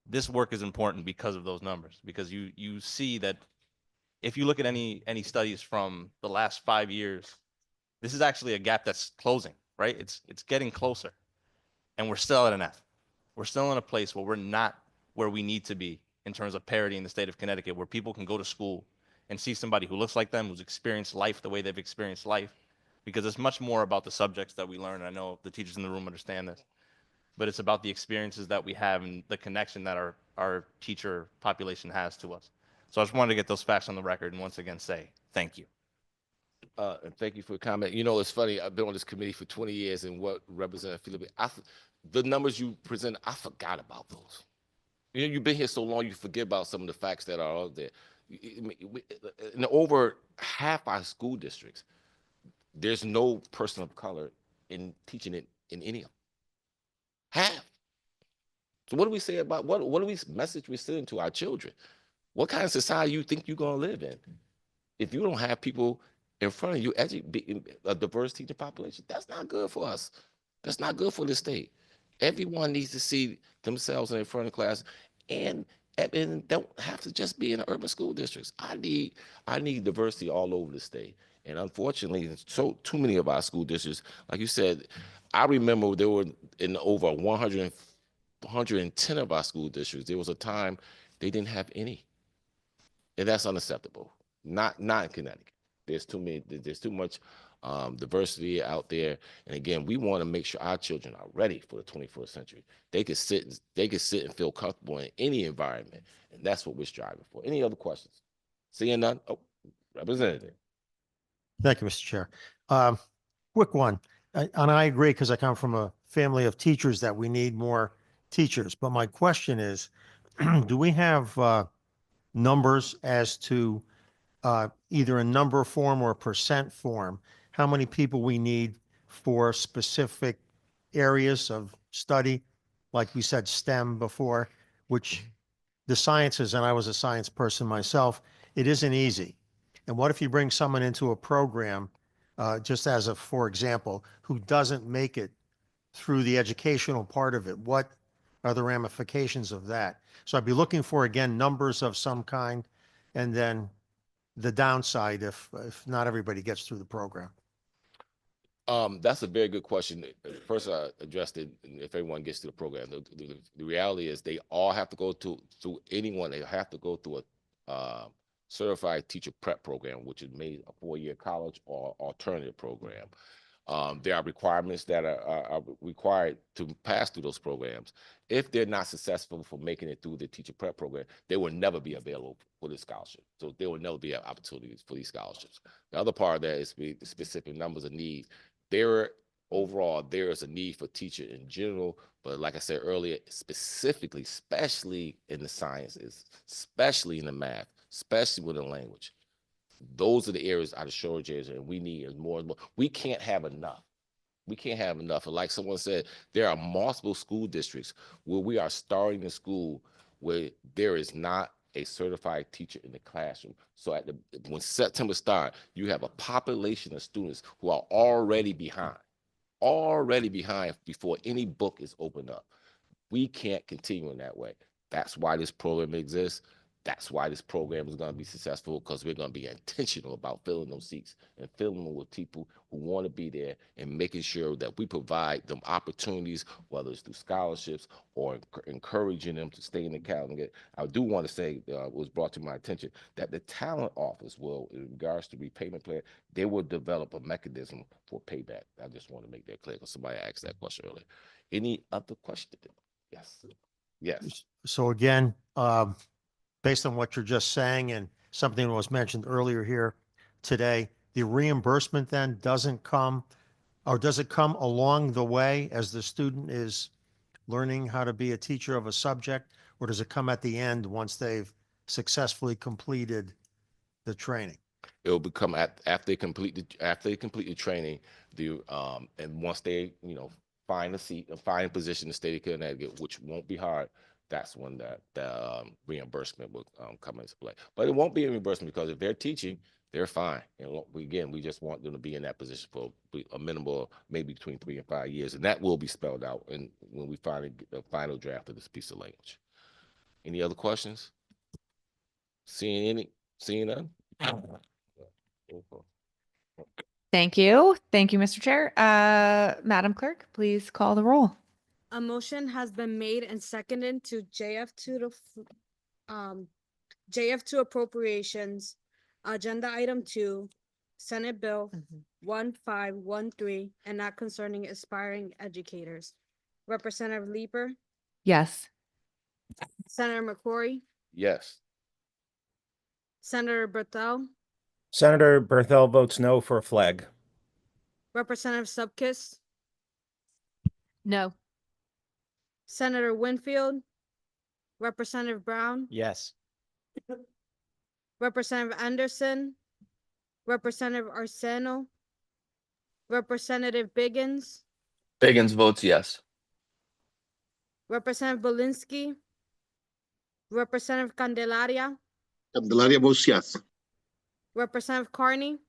This work is important because of those numbers, because you see that if you look at any studies from the last 5 years, this is actually a gap that's closing, right? It's getting closer, and we're still at an F. We're still in a place where we're not where we need to be in terms of parity in the state of Connecticut, where people can go to school and see somebody who looks like them, who's experienced life the way they've experienced life, because it's much more about the subjects that we learn. I know the teachers in the room understand this, but it's about the experiences that we have and the connection that our teacher population has to us. So I just wanted to get those facts on the record and once again say thank you. And thank you for your comment. You know, it's funny, I've been on this committee for 20 years, and what Representative Felipe, the numbers you present, I forgot about those. You know, you've been here so long, you forget about some of the facts that are out there. In over half our school districts, there's no person of color in teaching it in any of them. Half. So what do we say about, what do we message we're sending to our children? What kind of society you think you're gonna live in? If you don't have people in front of you, a diverse teaching population, that's not good for us. That's not good for the state. Everyone needs to see themselves in front of class, and don't have to just be in the urban school districts. I need diversity all over the state. And unfortunately, too many of our school districts, like you said, I remember there were in over 110 of our school districts, there was a time they didn't have any. And that's unacceptable. Not in Connecticut. There's too much diversity out there. And again, we want to make sure our children are ready for the 21st century. They could sit and feel comfortable in any environment. And that's what we're striving for. Any other questions? Seeing none? Oh, Representative. Thank you, Mr. Chair. Quick one, and I agree because I come from a family of teachers that we need more teachers. But my question is, do we have numbers as to either a number form or a percent form, how many people we need for specific areas of study? Like we said, STEM before, which the sciences, and I was a science person myself, it isn't easy. And what if you bring someone into a program, just as a, for example, who doesn't make it through the educational part of it? What are the ramifications of that? So I'd be looking for, again, numbers of some kind, and then the downside if not everybody gets through the program. That's a very good question. First, I addressed it. If everyone gets to the program, the reality is they all have to go through anyone. They have to go through a certified teacher prep program, which is made a 4-year college or alternative program. There are requirements that are required to pass through those programs. If they're not successful for making it through the teacher prep program, they will never be available for this scholarship. So there will never be opportunities for these scholarships. The other part of that is the specific numbers of need. Overall, there is a need for teacher in general, but like I said earlier, specifically, especially in the sciences, especially in the math, especially with the language. Those are the areas out of shortages, and we need more and more. We can't have enough. We can't have enough. And like someone said, there are multiple school districts where we are starting a school where there is not a certified teacher in the classroom. So when September starts, you have a population of students who are already behind before any book is opened up. We can't continue in that way. That's why this program exists. That's why this program is going to be successful, because we're going to be intentional about filling those seats and filling them with people who want to be there, and making sure that we provide them opportunities, whether it's through scholarships or encouraging them to stay in the calendar. I do want to say, it was brought to my attention that the talent office will, in regards to repayment plan, they will develop a mechanism for payback. I just want to make that clear because somebody asked that question earlier. Any other question? Yes. Yes. So again, based on what you're just saying and something that was mentioned earlier here today, the reimbursement then doesn't come, or does it come along the way as the student is learning how to be a teacher of a subject, or does it come at the end once they've successfully completed the training? It will become after they complete the training, and once they find a seat, find a position in the state of Connecticut, which won't be hard. That's when the reimbursement will come into play. But it won't be a reimbursement, because if they're teaching, they're fine. And again, we just want them to be in that position for a minimal, maybe between 3 and 5 years, and that will be spelled out when we finally get the final draft of this piece of language. Any other questions? Seeing none? Thank you. Thank you, Mr. Chair. Madam Clerk, please call the roll. A motion has been made and seconded to JF2 appropriations, agenda item 2, Senate Bill 1513, and not concerning aspiring educators. Representative Leeper, Yes. Senator McCrory, Yes. Senator Berthel, Senator Berthel votes no for a flag. Representative Subkis, No. Senator Winfield, Representative Brown, Yes. Representative Anderson, Representative Arceno, Representative Biggins, Biggins votes yes. Representative Belinsky, Representative Candelaria, Candelaria votes yes. Representative Carney,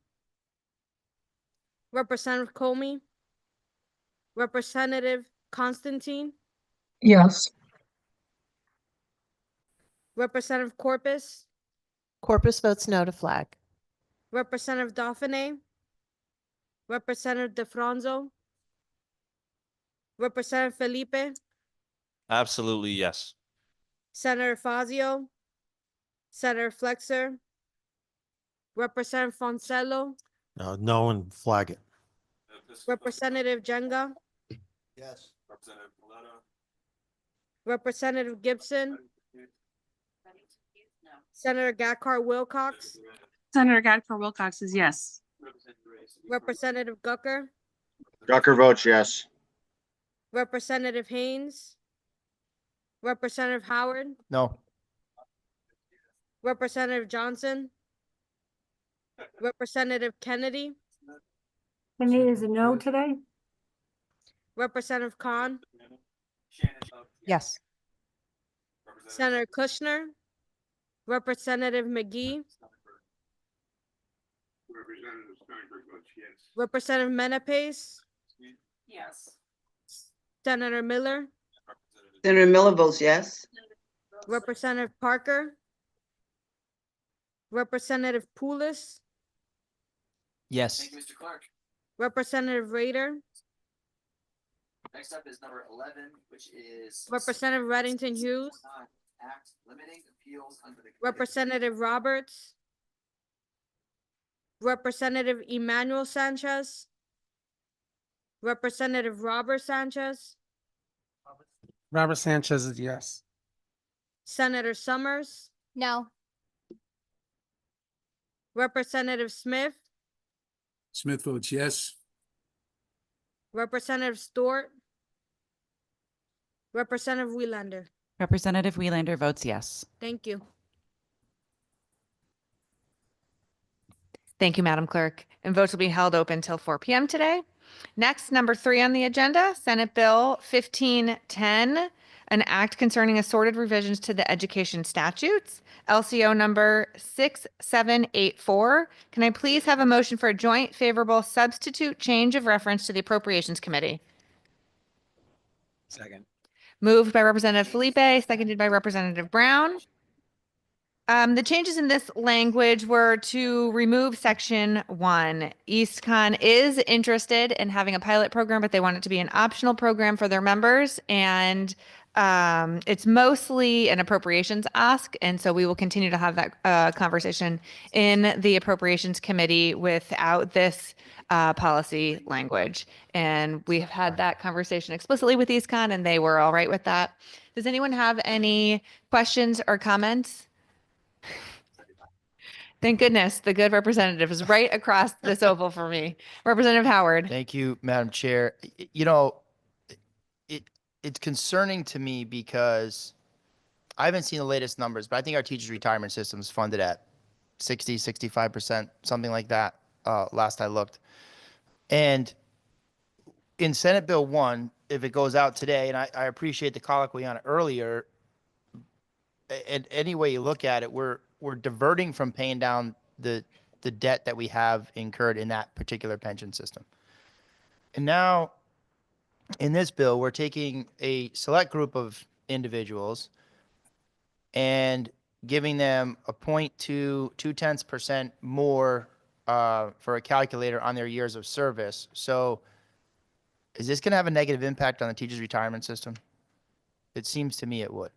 Representative Comey, Representative Constantine, Yes. Representative Corpus, Corpus votes no to flag. Representative Dauphiné, Representative DeFranzo, Representative Felipe, Absolutely yes. Senator Fazio, Senator Flexer, Representative Foncello, No, and flag it. Representative Jenga, Yes. Representative Gibson, Senator Gacard Wilcox, Senator Gacard Wilcox is yes. Representative Gucker, Gucker votes yes. Representative Haynes, Representative Howard, No. Representative Johnson, Representative Kennedy, Kennedy is a no today? Representative Khan, Yes. Senator Kushner, Representative McGee, Representative Menapace, Yes. Senator Miller, Senator Miller votes yes. Representative Parker, Representative Poulos, Yes. Mr. Clark. Representative Rader, Next up is number 11, which is Representative Reddington Hughes, Act limiting appeals under the Representative Roberts, Representative Emmanuel Sanchez, Representative Robert Sanchez, Robert Sanchez is yes. Senator Summers, No. Representative Smith, Smith votes yes. Representative Stewart, Representative Welander. Representative Welander votes yes. Thank you. Thank you, Madam Clerk. And votes will be held open till 4 p.m. today. Next, number 3 on the agenda, Senate Bill 1510, an act concerning assorted revisions to the education statutes, LCO number 6784. Can I please have a motion for a joint favorable substitute change of reference to the Appropriations Committee? Second. Moved by Representative Felipe, seconded by Representative Brown. The changes in this language were to remove section 1. EastCon is interested in having a pilot program, but they want it to be an optional program for their members. And it's mostly an appropriations ask. And so we will continue to have that conversation in the Appropriations Committee without this policy language. And we have had that conversation explicitly with EastCon, and they were all right with that. Does anyone have any questions or comments? Thank goodness the good representative is right across this oval for me. Representative Howard. Thank you, Madam Chair. It's concerning to me because I haven't seen the latest numbers, but I think our teachers' retirement system is funded at 60, 65%, something like that, last I looked. And in Senate Bill 1, if it goes out today, and I appreciate the colloquy on it earlier, and any way you look at it, we're diverting from paying down the debt that we have incurred in that particular pension system. And now, in this bill, we're taking a select group of individuals and giving them a 0.2% more for a calculator on their years of service. So is this going to have a negative impact on the teachers' retirement system? It seems to me it would.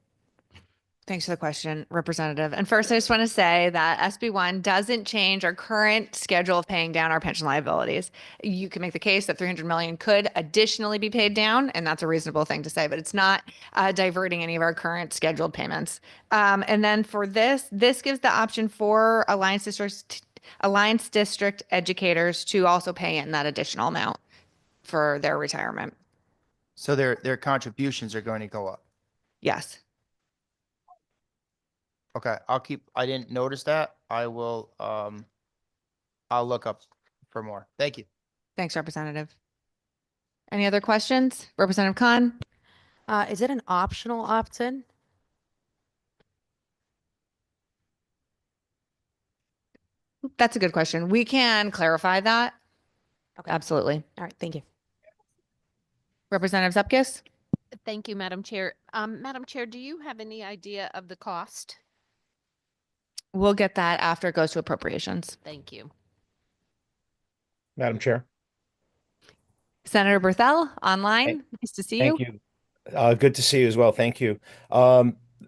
Thanks for the question, Representative. And first, I just want to say that SB1 doesn't change our current schedule of paying down our pension liabilities. You can make the case that $300 million could additionally be paid down, and that's a reasonable thing to say, but it's not diverting any of our current scheduled payments. And then for this gives the option for Alliance District educators to also pay in that additional amount for their retirement. So their contributions are going to go up. Yes. Okay, I didn't notice that. I'll look up for more. Thank you. Thanks, Representative. Any other questions? Representative Khan? Is it an optional opt-in? That's a good question. We can clarify that. Okay. Absolutely. All right, thank you. Representative Zupkis? Thank you, Madam Chair. Madam Chair, do you have any idea of the cost? We'll get that after it goes to appropriations. Thank you. Madam Chair. Senator Berthel, online. Nice to see you. Thank you. Good to see you as well. Thank you.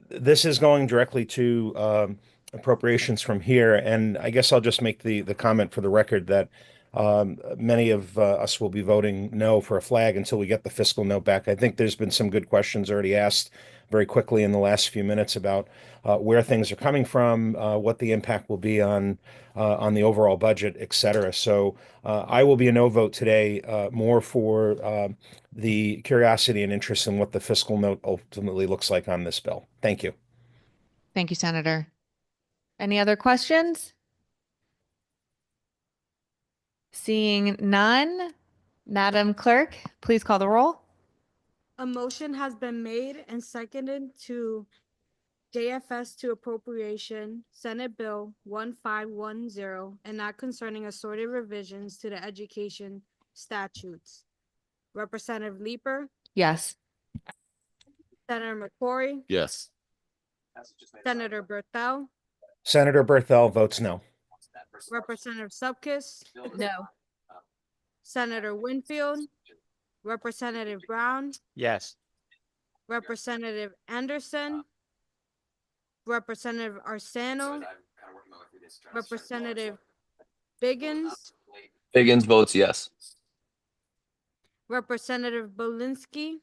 This is going directly to appropriations from here, and I guess I'll just make the comment for the record that many of us will be voting no for a flag until we get the fiscal note back. I think there's been some good questions already asked very quickly in the last few minutes about where things are coming from, what the impact will be on the overall budget, et cetera. So I will be a no vote today, more for the curiosity and interest in what the fiscal note ultimately looks like on this bill. Thank you. Thank you, Senator. Any other questions? Seeing none, Madam Clerk, please call the roll. A motion has been made and seconded to JFS to appropriation Senate Bill 1510 and not concerning assorted revisions to the education statutes. Representative Leeper, Yes. Senator McCrory, Yes. Senator Berthel, Senator Berthel votes no. Representative Zupkis, No. Senator Winfield, Representative Brown, Yes. Representative Anderson, Representative Arsano, Representative Biggins, Biggins votes yes. Representative Belinsky,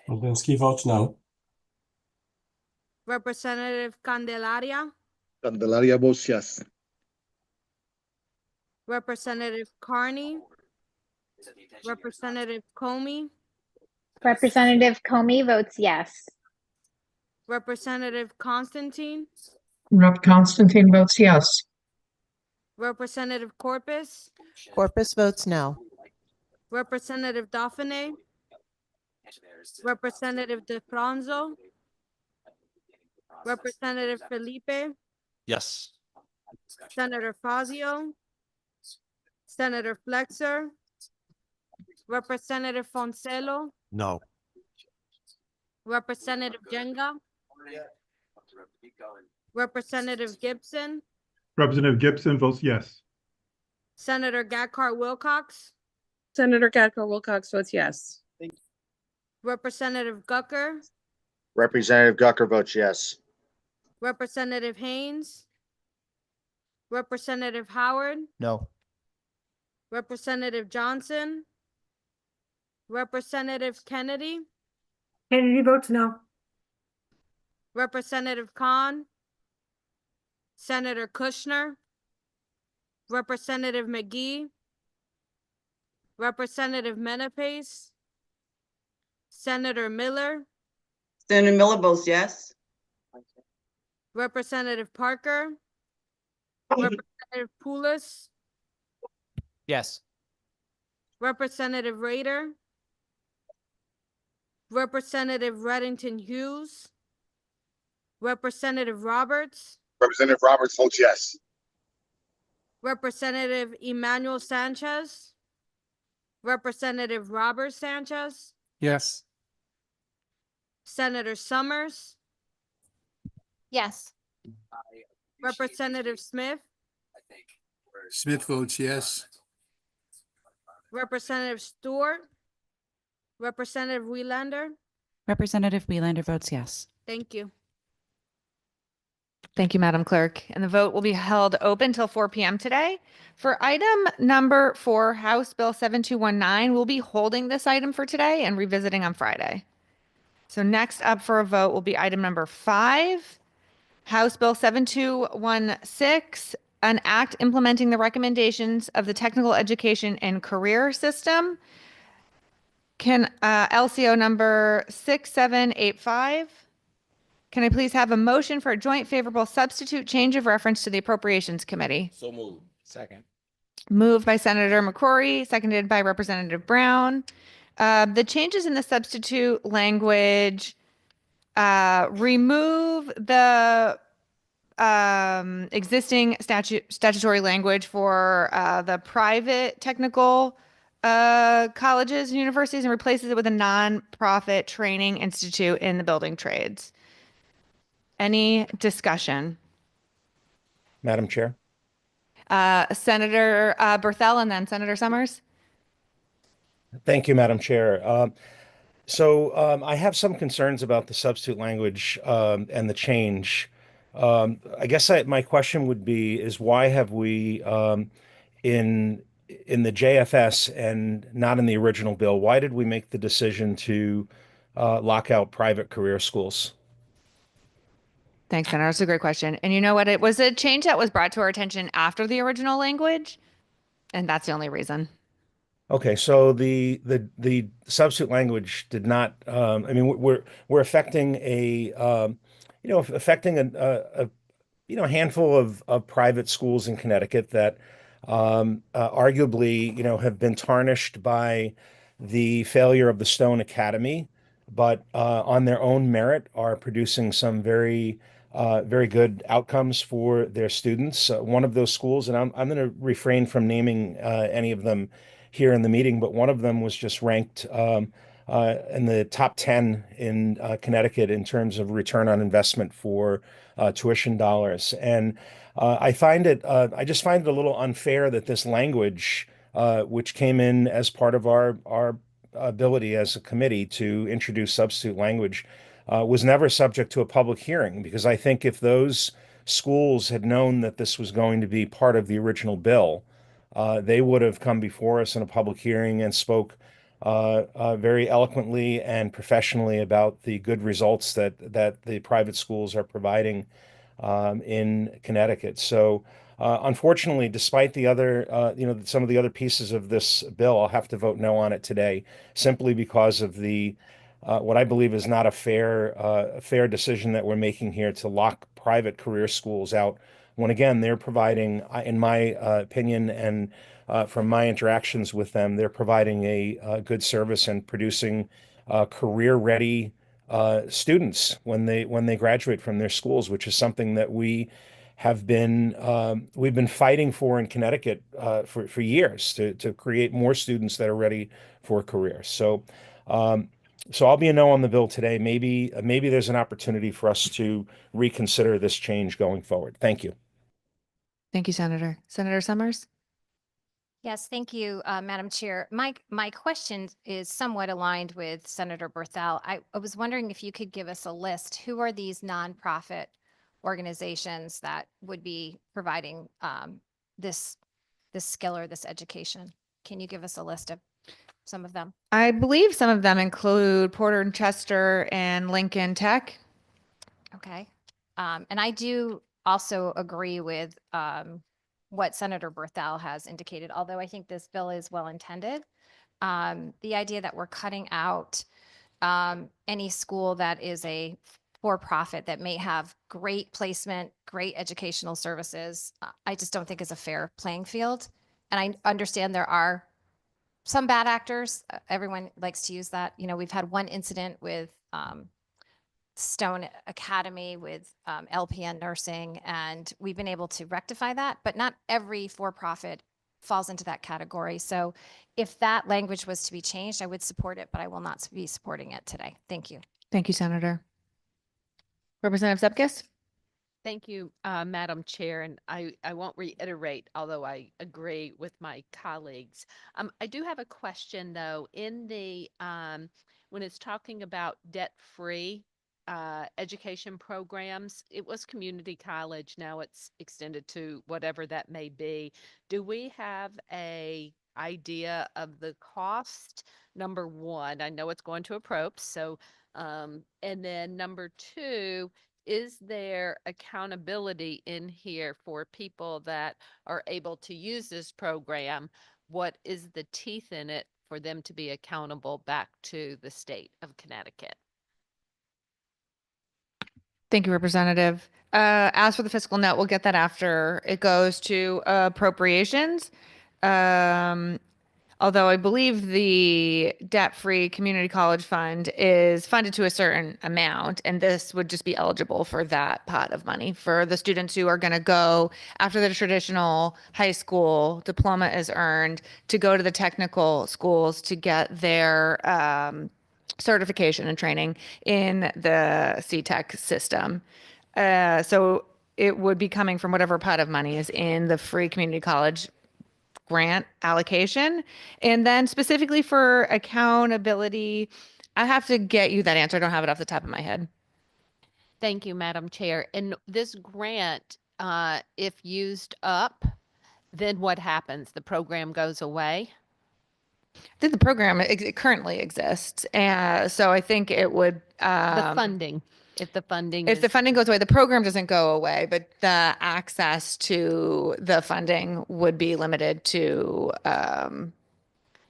Obinski votes no. Representative Candelaria, Candelaria votes yes. Representative Carney, Representative Comey, Representative Comey votes yes. Representative Constantine, Rep. Constantine votes yes. Representative Corpus, Corpus votes no. Representative Dauphiné, Representative DeFranzo, Representative Felipe, Yes. Senator Fazio, Senator Flexer, Representative Foncelo, No. Representative Jenga, Representative Gibson, Representative Gibson votes yes. Senator Gacart Wilcox, Senator Gadkar Wilcox votes yes. Representative Gucker, Representative Gucker votes yes. Representative Haynes, Representative Howard, No. Representative Johnson, Representative Kennedy, Kennedy votes no. Representative Khan, Senator Kushner, Representative McGee, Representative Menapace, Senator Miller, Senator Miller votes yes. Representative Parker, Representative Poulos, Yes. Representative Rader, Representative Reddington Hughes, Representative Roberts, Representative Roberts votes yes. Representative Emmanuel Sanchez, Representative Robert Sanchez, Yes. Senator Summers, Yes. Representative Smith, Smith votes yes. Representative Stewart, Representative Welander. Representative Welander votes yes. Thank you. Thank you, Madam Clerk. And the vote will be held open till 4 p.m. today. For item number 4, House Bill 7219, we'll be holding this item for today and revisiting on Friday. So next up for a vote will be item number 5, House Bill 7216, an act implementing the recommendations of the Technical Education and Career System. Can LCO number 6785. Can I please have a motion for a joint favorable substitute change of reference to the Appropriations Committee? So moved. Second. Moved by Senator McCrory, seconded by Representative Brown. The changes in the substitute language remove the existing statutory language for the private technical colleges and universities and replaces it with a nonprofit training institute in the building trades. Any discussion? Madam Chair. Senator Berthel and then Senator Summers. Thank you, Madam Chair. I have some concerns about the substitute language and the change. I guess my question would be is why have we in the JFS and not in the original bill, why did we make the decision to lock out private career schools? Thanks, Senator. That's a great question. And you know what? It was a change that was brought to our attention after the original language, and that's the only reason. Okay, so the substitute language did not. I mean, we're affecting a handful of private schools in Connecticut that arguably have been tarnished by the failure of the Stone Academy, but on their own merit are producing some very good outcomes for their students. One of those schools, and I'm going to refrain from naming any of them here in the meeting, but one of them was just ranked in the top 10 in Connecticut in terms of return on investment for tuition dollars. And I just find it a little unfair that this language, which came in as part of our ability as a committee to introduce substitute language, was never subject to a public hearing, because I think if those schools had known that this was going to be part of the original bill, they would have come before us in a public hearing and spoke very eloquently and professionally about the good results that the private schools are providing in Connecticut. So unfortunately, despite the other, some of the other pieces of this bill, I'll have to vote no on it today, simply because of the what I believe is not a fair decision that we're making here to lock private career schools out, when again they're providing, in my opinion, and from my interactions with them, they're providing a good service and producing career-ready students when they graduate from their schools, which is something that we've been fighting for in Connecticut for years, to create more students that are ready for a career. So I'll be a no on the bill today. Maybe there's an opportunity for us to reconsider this change going forward. Thank you. Thank you, Senator. Senator Summers? Yes, thank you, Madam Chair. My question is somewhat aligned with Senator Berthel. I was wondering if you could give us a list. Who are these nonprofit organizations that would be providing this skill or this education? Can you give us a list of some of them? I believe some of them include Porter and Chester and Lincoln Tech. Okay. And I do also agree with what Senator Berthel has indicated, although I think this bill is well intended. The idea that we're cutting out any school that is a for-profit that may have great placement, great educational services, I just don't think is a fair playing field. And I understand there are some bad actors. Everyone likes to use that. You know, we've had one incident with Stone Academy with LPN nursing, and we've been able to rectify that, but not every for-profit falls into that category. So if that language was to be changed, I would support it, but I will not be supporting it today. Thank you. Thank you, Senator. Representative Zepkis? Thank you, Madam Chair, and I won't reiterate, although I agree with my colleagues. I do have a question, though. In the when it's talking about debt-free education programs, it was community college. Now it's extended to whatever that may be. Do we have a idea of the cost? Number one, I know it's going to approach. So, and then number two, is there accountability in here for people that are able to use this program? What is the teeth in it for them to be accountable back to the state of Connecticut? Thank you, Representative. As for the fiscal note, we'll get that after it goes to appropriations. Although I believe the debt-free community college fund is funded to a certain amount, and this would just be eligible for that pot of money for the students who are going to go after the traditional high school diploma is earned to go to the technical schools to get their certification and training in the CTEC system. So it would be coming from whatever pot of money is in the free community college grant allocation. And then specifically for accountability, I have to get you that answer. I don't have it off the top of my head. Thank you, Madam Chair. And this grant, if used up, then what happens? The program goes away? I think the program it currently exists. So I think it would The funding, if the funding if is. the funding goes away, the program doesn't go away, but the access to the funding would be limited to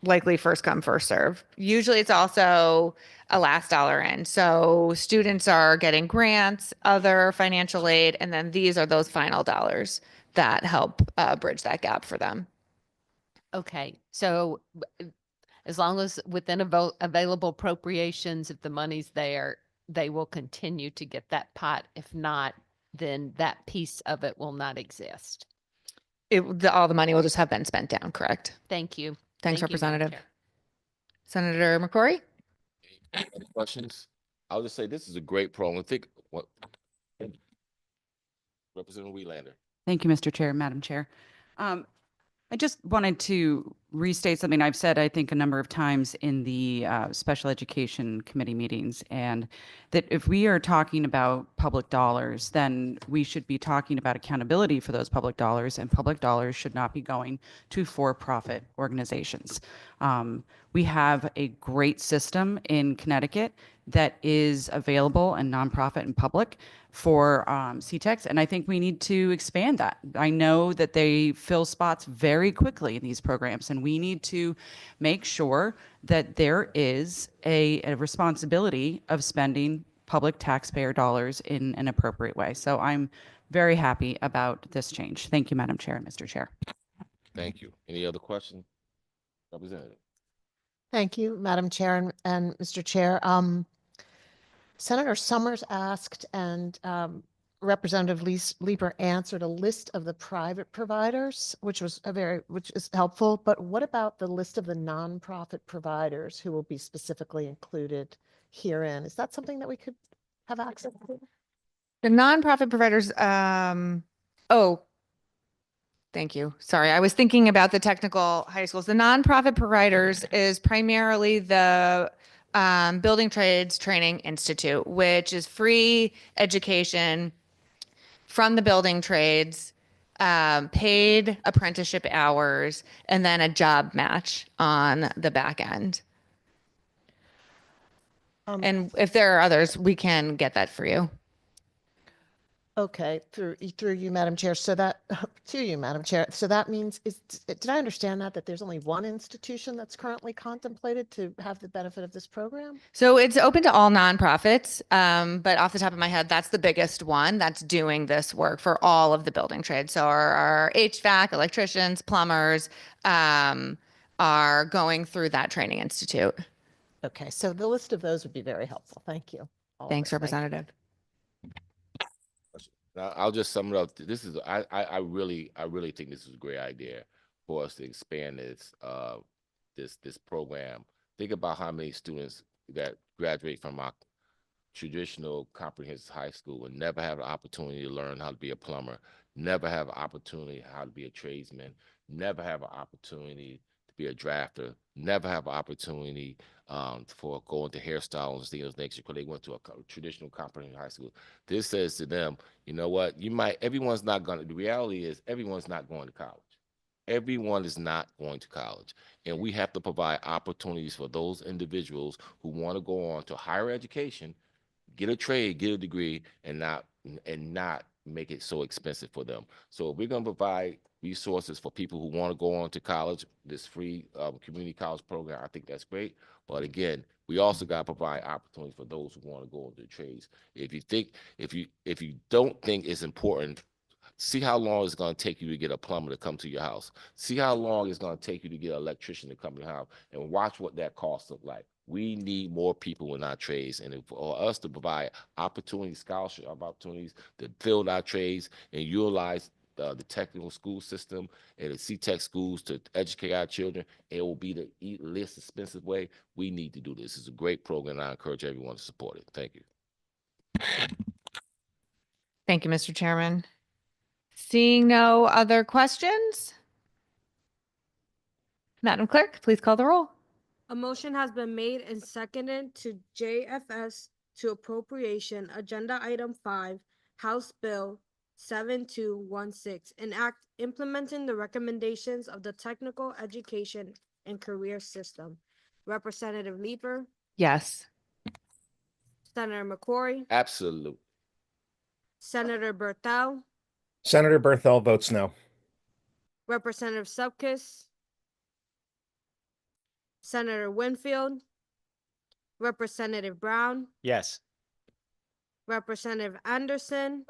likely first come, first serve. Usually it's also a last dollar in. So students are getting grants, other financial aid, and then these are those final dollars that help bridge that gap for them. Okay, so as long as within available appropriations, if the money's there, they will continue to get that pot. If not, then that piece of it will not exist. All the money will just have been spent down, correct? Thank you. Thanks, Thank you, Madam Representative. Chair. Senator McCrory? Any questions? I'll just say this is a great program. I think what Representative Wielander. Thank you, Mr. Chair, Madam Chair. I just wanted to restate something I've said, I think, a number of times in the special education committee meetings, and that if we are talking about public dollars, then we should be talking about accountability for those public dollars, and public dollars should not be going to for-profit organizations. We have a great system in Connecticut that is available and nonprofit and public for CTEX, and I think we need to expand that. I know that they fill spots very quickly in these programs, and we need to make sure that there is a responsibility of spending public taxpayer dollars in an appropriate way. So I'm very happy about this change. Thank you, Madam Chair and Mr. Chair. Thank you. Any other questions? Representative. Thank you, Madam Chair and Mr. Chair. Senator Summers asked and Representative Leeper answered a list of the private providers, which is helpful. But what about the list of the nonprofit providers who will be specifically included herein? Is that something that we could have access to? The nonprofit providers, oh, thank you. Sorry, I was thinking about the technical high schools. The nonprofit providers is primarily the Building Trades Training Institute, which is free education from the building trades, paid apprenticeship hours, and then a job match on the back end. And if there are others, we can get that for you. Okay, through you, Madam Chair. So that to you, Madam Chair. So that means did I understand that there's only one institution that's currently contemplated to have the benefit of this program? So it's open to all nonprofits, but off the top of my head, that's the biggest one that's doing this work for all of the building trades. So our HVAC, electricians, plumbers are going through that training institute. Okay, so the list of those would be very helpful. Thank you. Thanks, Representative. Now, I'll just sum it up. This is I really think this is a great idea for us to expand this program. Think about how many students that graduate from our traditional comprehensive high school and never have the opportunity to learn how to be a plumber, never have an opportunity how to be a tradesman, never have an opportunity to be a drafter, never have an opportunity for going to hairstyles and things next year because they went to a traditional comprehensive high school. This says to them, you know what, everyone's not going to, the reality is everyone's not going to college. Everyone is not going to college. And we have to provide opportunities for those individuals who want to go on to higher education, get a trade, get a degree, and not make it so expensive for them. So if we're going to provide resources for people who want to go on to college, this free community college program, I think that's great. But again, we also got to provide opportunities for those who want to go into trades. If you don't think it's important, see how long it's going to take you to get a plumber to come to your house. See how long it's going to take you to get an electrician to come to your house, and watch what that cost look like. We need more people in our trades, and for us to provide opportunities, scholarship opportunities to build our trades and utilize the technical school system and the CTEX schools to educate our children, it will be the least expensive way. We need to do this. It's a great program, and I encourage everyone to support it. Thank you. Thank you, Mr. Chairman. Seeing no other questions, Madam Clerk, please call the roll. A motion has been made and seconded to JFS to appropriation agenda item 5, House Bill 7216, an act implementing the recommendations of the Technical Education and Career System. Representative Leeper, Yes. Senator McCrory, Absolutely. Senator Berthel, Senator Berthel votes no. Representative Subkis, Senator Winfield, Representative Brown, Yes. Representative Anderson,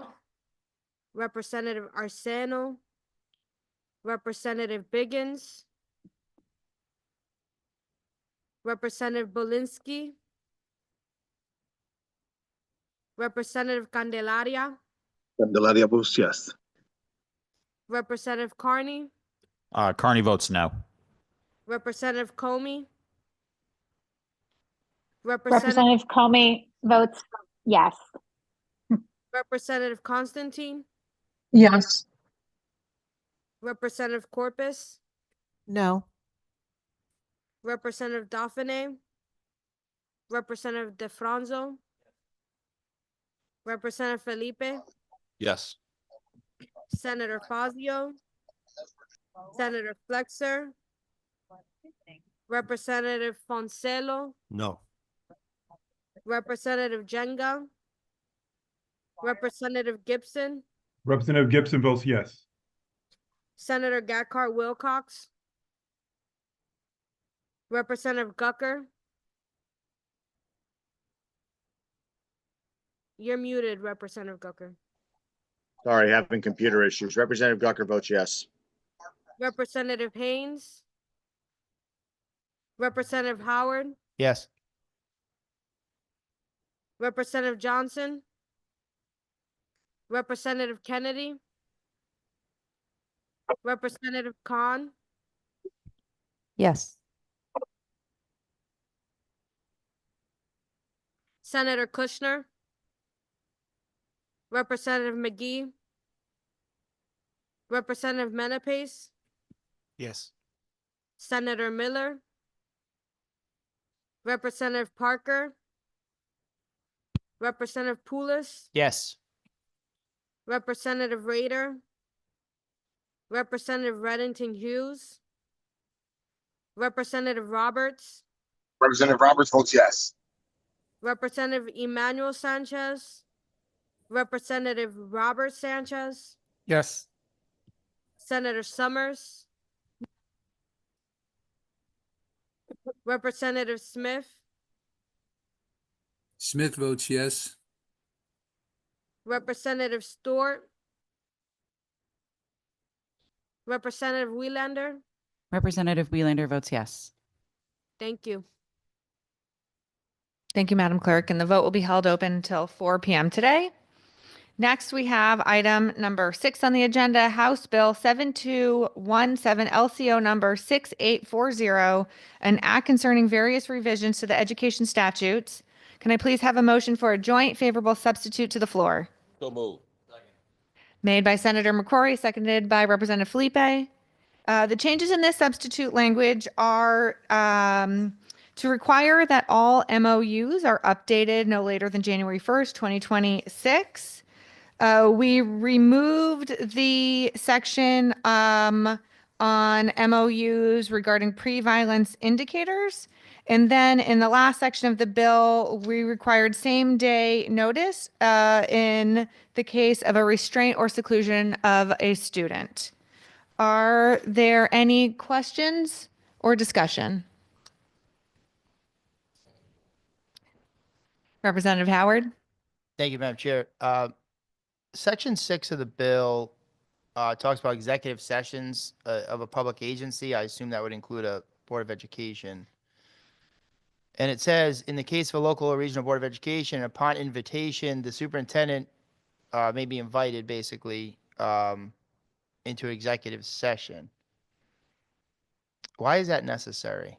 Representative Arseno, Representative Biggins, Representative Bolinsky, Representative Candelaria, Candelaria votes yes. Representative Carney, Carney votes no. Representative Comey, Representative Comey votes yes. Representative Constantine, Yes. Representative Corpus, No. Representative Dauphiné, Representative DeFranzo, Representative Felipe, Yes. Senator Fazio, Senator Flexer, Representative Foncelo, No. Representative Jenga, Representative Gibson, Representative Gibson votes yes. Senator Gacart Wilcox, Representative Gucker. You're muted, Representative Gucker. Sorry, having computer issues. Representative Gucker votes yes. Representative Haynes, Representative Howard, Yes. Representative Johnson, Representative Kennedy, Representative Khan, Yes. Senator Kushner, Representative McGee, Representative Menapace, Yes. Senator Miller, Representative Parker, Representative Poulos, Yes. Representative Rader, Representative Reddington Hughes, Representative Roberts, Representative Roberts votes yes. Representative Emmanuel Sanchez, Representative Robert Sanchez, Yes. Senator Summers, Representative Smith, Smith votes yes. Representative Stewart, Representative Welander. Representative Welander votes yes. Thank you. Thank you, Madam Clerk, and the vote will be held open until 4 p.m. today. Next, we have item number 6 on the agenda, House Bill 7217, LCO number 6840, an act concerning various revisions to the education statutes. Can I please have a motion for a joint favorable substitute to the floor? So move. Made by Senator McCrory, seconded by Representative Felipe. The changes in this substitute language are to require that all MOUs are updated no later than January 1st, 2026. We removed the section on MOUs regarding pre-violence indicators. And then in the last section of the bill, we required same-day notice in the case of a restraint or seclusion of a student. Are there any questions or discussion? Representative Howard? Thank you, Madam Chair. Section 6 of the bill talks about executive sessions of a public agency. I assume that would include a Board of Education. And it says, in the case of a local or regional Board of Education, upon invitation, the superintendent may be invited, basically, into executive session. Why is that necessary?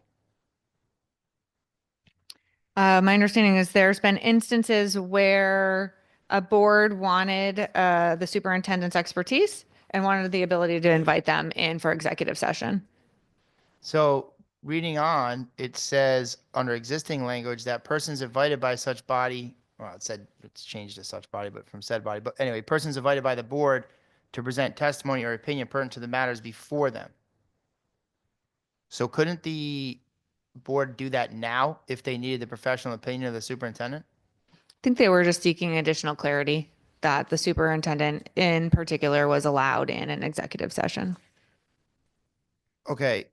My understanding is there's been instances where a board wanted the superintendent's expertise and wanted the ability to invite them in for executive session. So reading on, it says under existing language that persons invited by such body, well, it said it's changed to such body, but from said body. But anyway, persons invited by the board to present testimony or opinion pertinent to the matters before them. So couldn't the board do that now if they needed the professional opinion of the superintendent? I think they were just seeking additional clarity that the superintendent in particular was allowed in an executive session. Okay,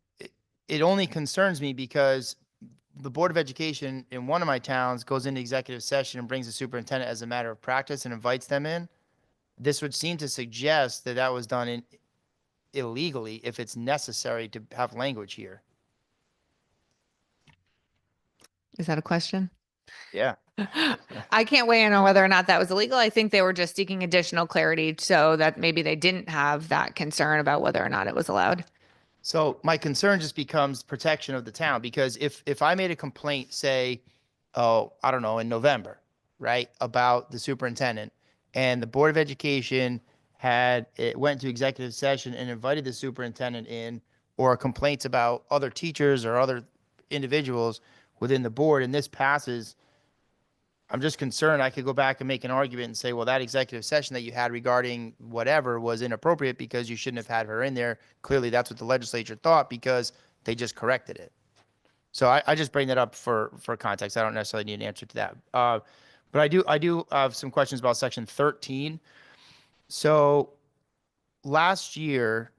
it only concerns me because the Board of Education in one of my towns goes into executive session and brings the superintendent as a matter of practice and invites them in. This would seem to suggest that that was done illegally if it's necessary to have language here. Is that a question? Yeah. I can't weigh in on whether or not that was illegal. I think they were just seeking additional clarity so that maybe they didn't have that concern about whether or not it was allowed. So my concern just becomes protection of the town, because if I made a complaint, say, oh, I don't know, in November, right, about the superintendent, and the Board of Education went to executive session and invited the superintendent in, or complaints about other teachers or other individuals within the board and this passes, I'm just concerned I could go back and make an argument and say, well, that executive session that you had regarding whatever was inappropriate because you shouldn't have had her in there. Clearly, that's what the legislature thought because they just corrected it. So I just bring that up for context. I don't necessarily need an answer to that. But I do have some questions about section 13. So last year,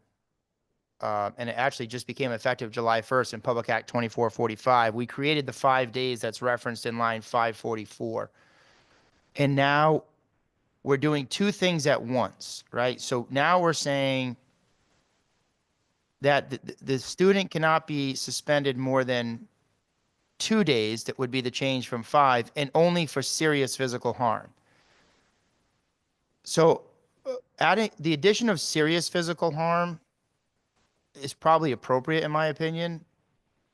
and it actually just became effective July 1st in Public Act 2445, we created the 5 days that's referenced in line 544. And now we're doing two things at once, right? So now we're saying that the student cannot be suspended more than 2 days. That would be the change from 5, and only for serious physical harm. So adding the addition of serious physical harm is probably appropriate in my opinion,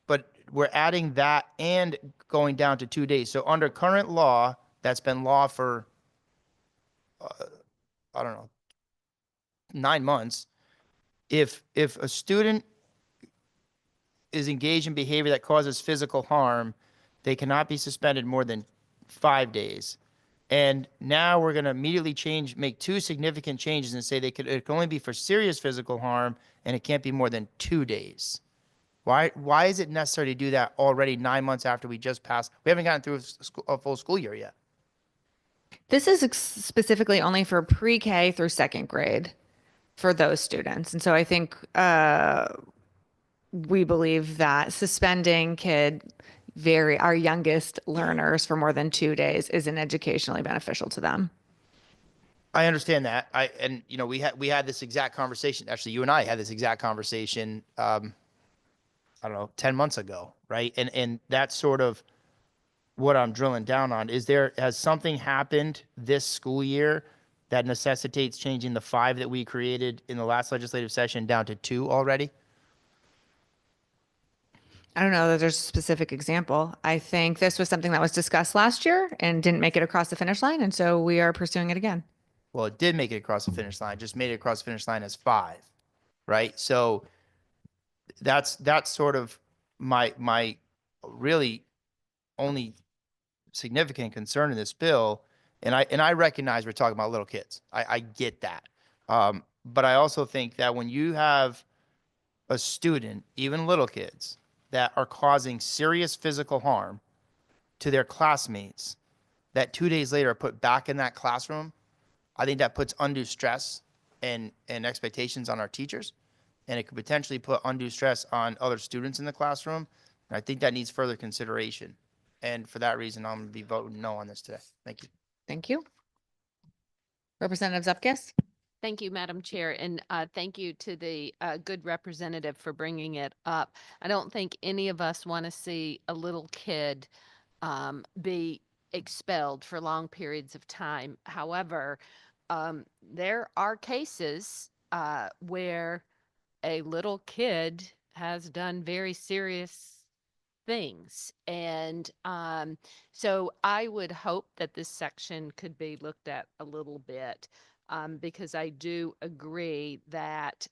but we're adding that and going down to 2 days. So under current law, that's been law for, I don't know, 9 months. If a student is engaged in behavior that causes physical harm, they cannot be suspended more than 5 days. And now we're going to immediately make two significant changes and say it can only be for serious physical harm and it can't be more than 2 days. Why is it necessary to do that already 9 months after we just passed? We haven't gotten through a full school year yet. This is specifically only for pre-K through second grade for those students. And so I think we believe that suspending our youngest learners for more than 2 days isn't educationally beneficial to them. I understand that. We had this exact conversation. Actually, you and I had this exact conversation, I don't know, 10 months ago, right? And that's sort of what I'm drilling down on. Has something happened this school year that necessitates changing the 5 that we created in the last legislative session down to 2 already? I don't know that there's a specific example. I think this was something that was discussed last year and didn't make it across the finish line. And so we are pursuing it again. Well, it did make it across the finish line, just made it across the finish line as 5, right? So that's sort of my really only significant concern in this bill. And I recognize we're talking about little kids. I get that. But I also think that when you have a student, even little kids, that are causing serious physical harm to their classmates that 2 days later are put back in that classroom, I think that puts undue stress and expectations on our teachers. And it could potentially put undue stress on other students in the classroom. And I think that needs further consideration. And for that reason, I'm going to be voting no on this today. Thank you. Thank you. Representative Zupkis? Thank you, Madam Chair, and thank you to the good representative for bringing it up. I don't think any of us want to see a little kid be expelled for long periods of time. However, there are cases where a little kid has done very serious things. And so I would hope that this section could be looked at a little bit. Because I do agree that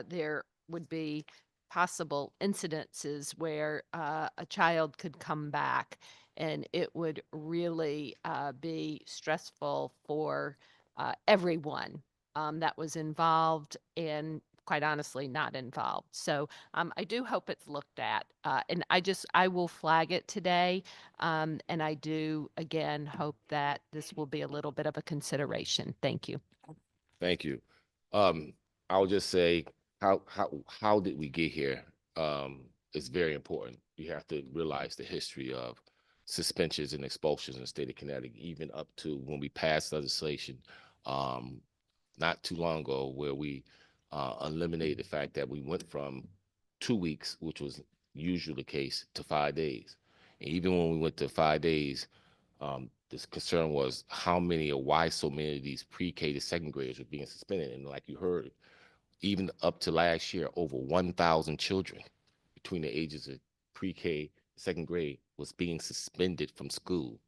there would be possible incidences where a child could come back and it would really be stressful for everyone that was involved and quite honestly not involved. So I do hope it's looked at and I will flag it today. And I do again hope that this will be a little bit of a consideration. Thank you. Thank you. I'll just say how did we get here? It's very important. You have to realize the history of suspensions and expulsions in the state of Connecticut, even up to when we passed legislation not too long ago, where we eliminated the fact that we went from 2 weeks, which was usually the case, to 5 days. And even when we went to 5 days, this concern was why so many of these pre-K to second graders were being suspended. And like you heard, even up to last year, over 1,000 children between the ages of pre-K, second grade was being suspended from school.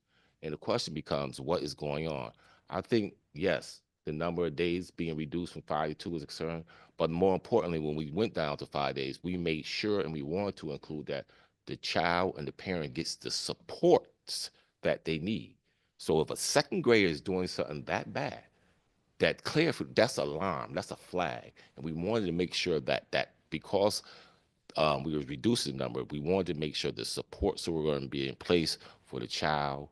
And the question becomes, what is going on? I think, yes, the number of days being reduced from 5 to 2 is a concern. But more importantly, when we went down to 5 days, we made sure and we wanted to include that the child and the parent gets the supports that they need. So if a second grader is doing something that bad, that's alarm, that's a flag. And we wanted to make sure that because we were reducing the number, we wanted to make sure the supports were going to be in place for the child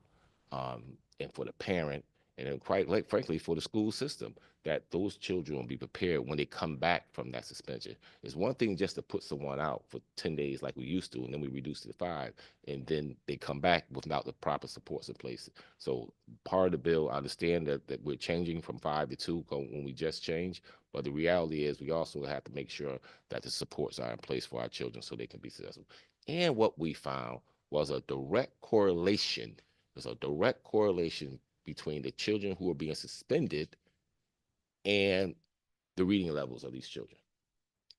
and for the parent, and then frankly, for the school system, that those children will be prepared when they come back from that suspension. It's one thing just to put someone out for 10 days like we used to, and then we reduce it to 5, and then they come back without the proper supports in place. So part of the bill, I understand that we're changing from 5 to 2 when we just changed, but the reality is we also have to make sure that the supports are in place for our children so they can be successful. And what we found was a direct correlation. There's a direct correlation between the children who are being suspended and the reading levels of these children.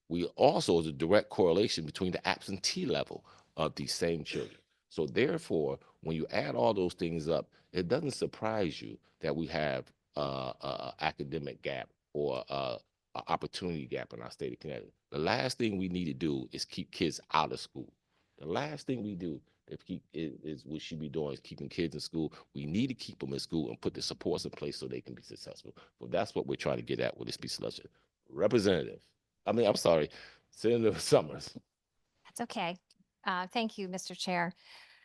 We also, there's a direct correlation between the absentee level of these same children. So therefore, when you add all those things up, it doesn't surprise you that we have a academic gap or a opportunity gap in our state of Connecticut. The last thing we need to do is keep kids out of school. The last thing we do is we should be doing is keeping kids in school. We need to keep them in school and put the supports in place so they can be successful. So that's what we're trying to get at with this piece of legislation. Senator Summers. That's okay. Thank you, Mr. Chair.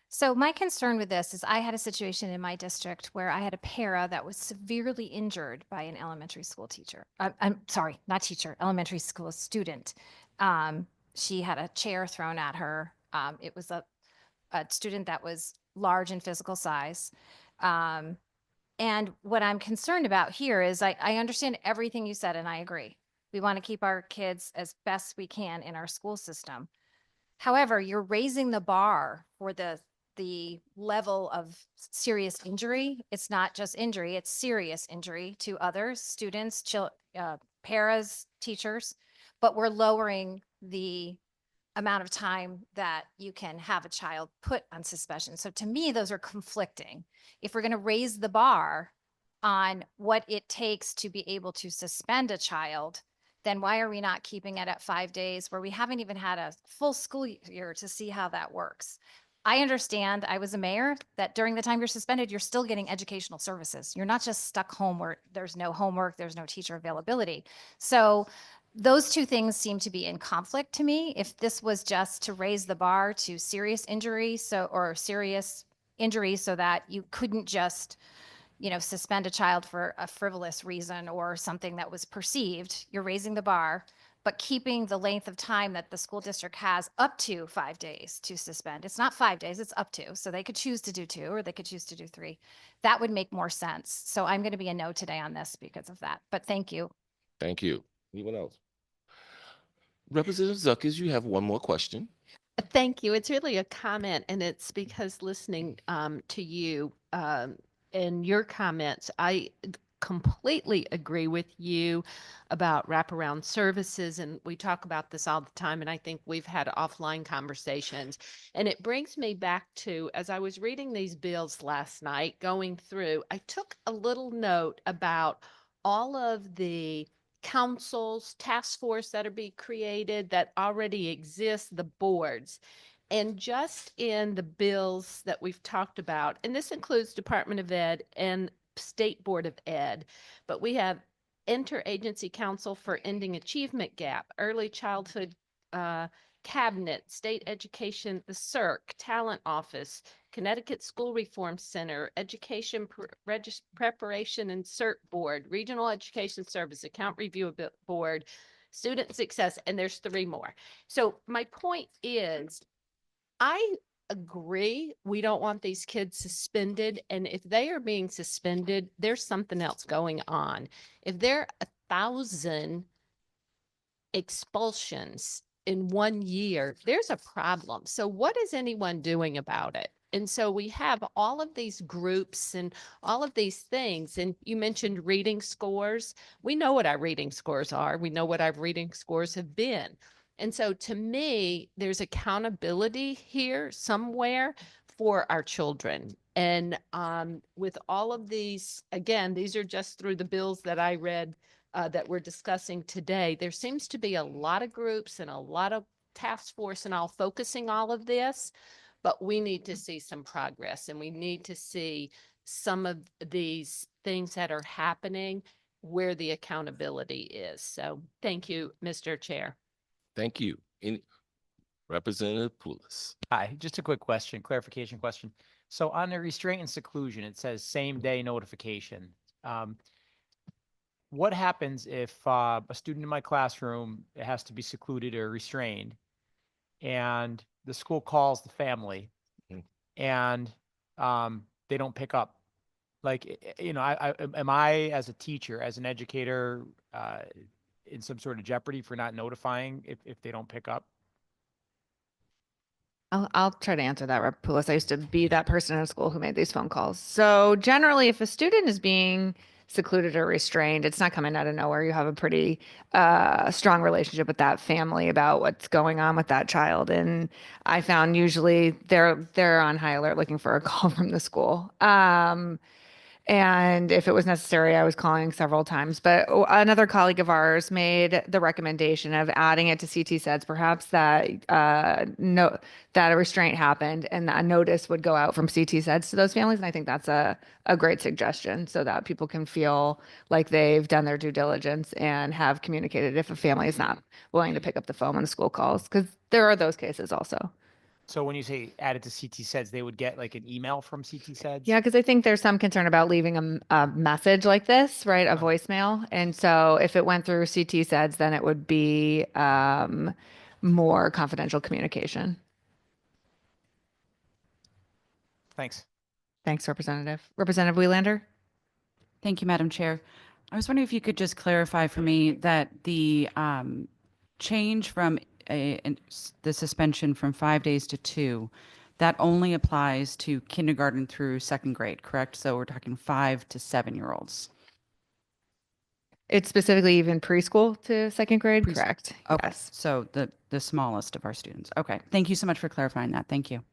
So my concern with this is I had a situation in my district where I had a para that was severely injured by an elementary school teacher. I'm sorry, not teacher, elementary school student. She had a chair thrown at her. It was a student that was large in physical size. And what I'm concerned about here is I understand everything you said, and I agree. We want to keep our kids as best we can in our school system. However, you're raising the bar for the level of serious injury. It's not just injury, it's serious injury to others, students, paras, teachers, but we're lowering the amount of time that you can have a child put on suspension. So to me, those are conflicting. If we're going to raise the bar on what it takes to be able to suspend a child, then why are we not keeping it at 5 days where we haven't even had a full school year to see how that works? I understand, I was a mayor, that during the time you're suspended, you're still getting educational services. You're not just stuck home where there's no homework, there's no teacher availability. So those two things seem to be in conflict to me. If this was just to raise the bar to serious injury, or serious injury so that you couldn't just, suspend a child for a frivolous reason or something that was perceived, you're raising the bar, but keeping the length of time that the school district has up to 5 days to suspend. It's not 5 days, it's up to. So they could choose to do 2 or they could choose to do 3. That would make more sense. So I'm going to be a no today on this because of that. But thank you. Thank you. Anyone else? Representative Zuckes, you have one more question. Thank you. It's really a comment, and it's because listening to you and your comments, I completely agree with you about wraparound services. And we talk about this all the time. And I think we've had offline conversations. And it brings me back to, as I was reading these bills last night, going through, I took a little note about all of the councils, task force that are being created that already exist, the boards. And just in the bills that we've talked about, and this includes Department of Ed and State Board of Ed, but we have Interagency Council for Ending Achievement Gap, Early Childhood Cabinet, State Education, the CERC, Talent Office, Connecticut School Reform Center, Education Preparation and Cert Board, Regional Education Service, Account Review Board, Student Success, and there's 3 more. So my point is, I agree we don't want these kids suspended, and if they are being suspended, there's something else going on. If there are 1,000 expulsions in 1 year, there's a problem. So what is anyone doing about it? And so we have all of these groups and all of these things. And you mentioned reading scores. We know what our reading scores are. We know what our reading scores have been. And so to me, there's accountability here somewhere for our children. And with all of these, again, these are just through the bills that I read that we're discussing today. There seems to be a lot of groups and a lot of task force and all focusing all of this, but we need to see some progress and we need to see some of these things that are happening where the accountability is. So thank you, Mr. Chair. Thank you. Any Representative Poulos. Hi, just a quick question, clarification question. So on the restraint and seclusion, it says same day notification. What happens if a student in my classroom has to be secluded or restrained, and the school calls the family, and they don't pick up? Like, you know, am I as a teacher, as an educator, in some sort of jeopardy for not notifying if they don't pick up? I'll try to answer that, Rep. Poulos. I used to be that person in a school who made these phone calls. So generally, if a student is being secluded or restrained, it's not coming out of nowhere. You have a pretty strong relationship with that family about what's going on with that child. And I found usually they're on high alert looking for a call from the school. And if it was necessary, I was calling several times. But another colleague of ours made the recommendation of adding it to CT SEDS, perhaps that that a restraint happened and that a notice would go out from CT SEDS to those families. And I think that's a great suggestion so that people can feel like they've done their due diligence and have communicated if a family is not willing to pick up the phone when the school calls, because there are those cases also. So when you say added to CT SEDS, they would get like an email from CT SEDS? Yeah, because I think there's some concern about leaving a message like this, right? A voicemail. And so if it went through CT SEDS, then it would be more confidential communication. Thanks. Thanks, Representative. Representative Wieland. Thank you, Madam Chair. I was wondering if you could just clarify for me that the change from the suspension from 5 days to 2, that only applies to kindergarten through 2nd grade, correct? So we're talking 5 to 7-year-olds. It's specifically even preschool to 2nd grade, correct? Okay. Yes. So the smallest of our students. Okay. Thank you so much for clarifying that. Thank you.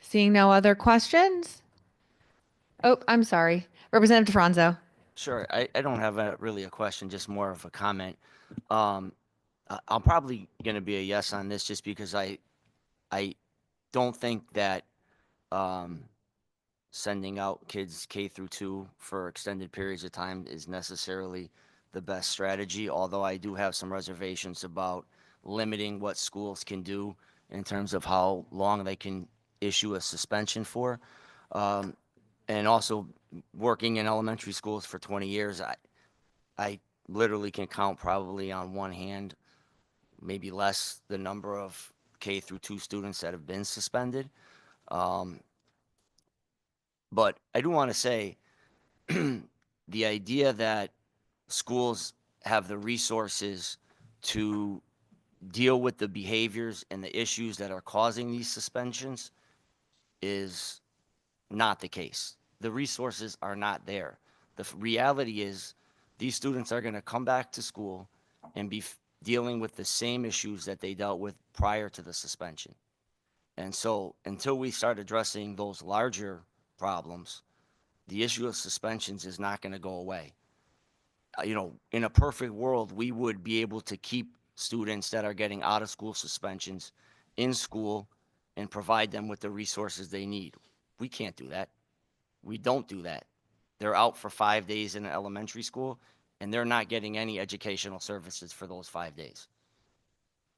Seeing no other questions? Oh, I'm sorry. Representative DeFranzo. Sure. I don't have really a question, just more of a comment. I'm probably going to be a yes on this just because I don't think that sending out kids K through 2 for extended periods of time is necessarily the best strategy, although I do have some reservations about limiting what schools can do in terms of how long they can issue a suspension for. And also working in elementary schools for 20 years, I literally can count probably on one hand, maybe less, the number of K through 2 students that have been suspended. But I do want to say the idea that schools have the resources to deal with the behaviors and the issues that are causing these suspensions is not the case. The resources are not there. The reality is these students are going to come back to school and be dealing with the same issues that they dealt with prior to the suspension. And so until we start addressing those larger problems, the issue of suspensions is not going to go away. You know, in a perfect world, we would be able to keep students that are getting out of school suspensions in school and provide them with the resources they need. We can't do that. We don't do that. They're out for 5 days in an elementary school and they're not getting any educational services for those 5 days.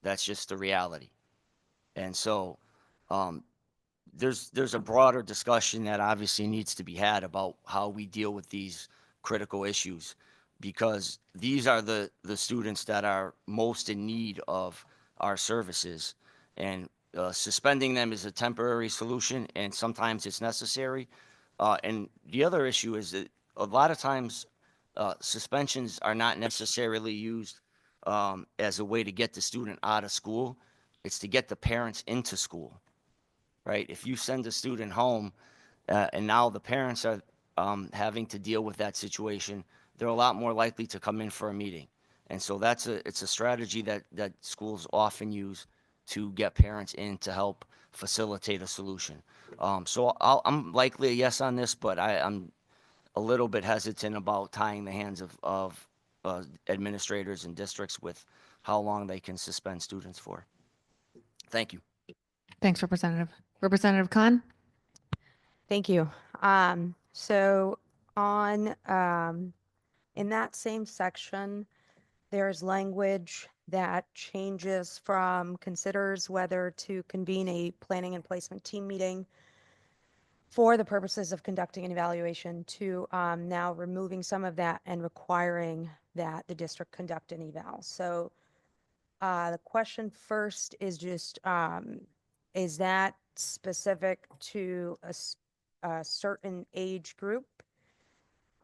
That's just the reality. And so there's a broader discussion that obviously needs to be had about how we deal with these critical issues, because these are the students that are most in need of our services. And suspending them is a temporary solution, and sometimes it's necessary. And the other issue is that a lot of times suspensions are not necessarily used as a way to get the student out of school. It's to get the parents into school, right? If you send a student home and now the parents are having to deal with that situation, they're a lot more likely to come in for a meeting. And so it's a strategy that schools often use to get parents in to help facilitate a solution. So I'm likely a yes on this, but I'm a little bit hesitant about tying the hands of administrators and districts with how long they can suspend students for. Thank you. Thanks, Representative. Representative Khan? Thank you. So on, in that same section, there's language that changes from considers whether to convene a planning and placement team meeting for the purposes of conducting an evaluation to now removing some of that and requiring that the district conduct an eval. So the question first is just, is that specific to a certain age group?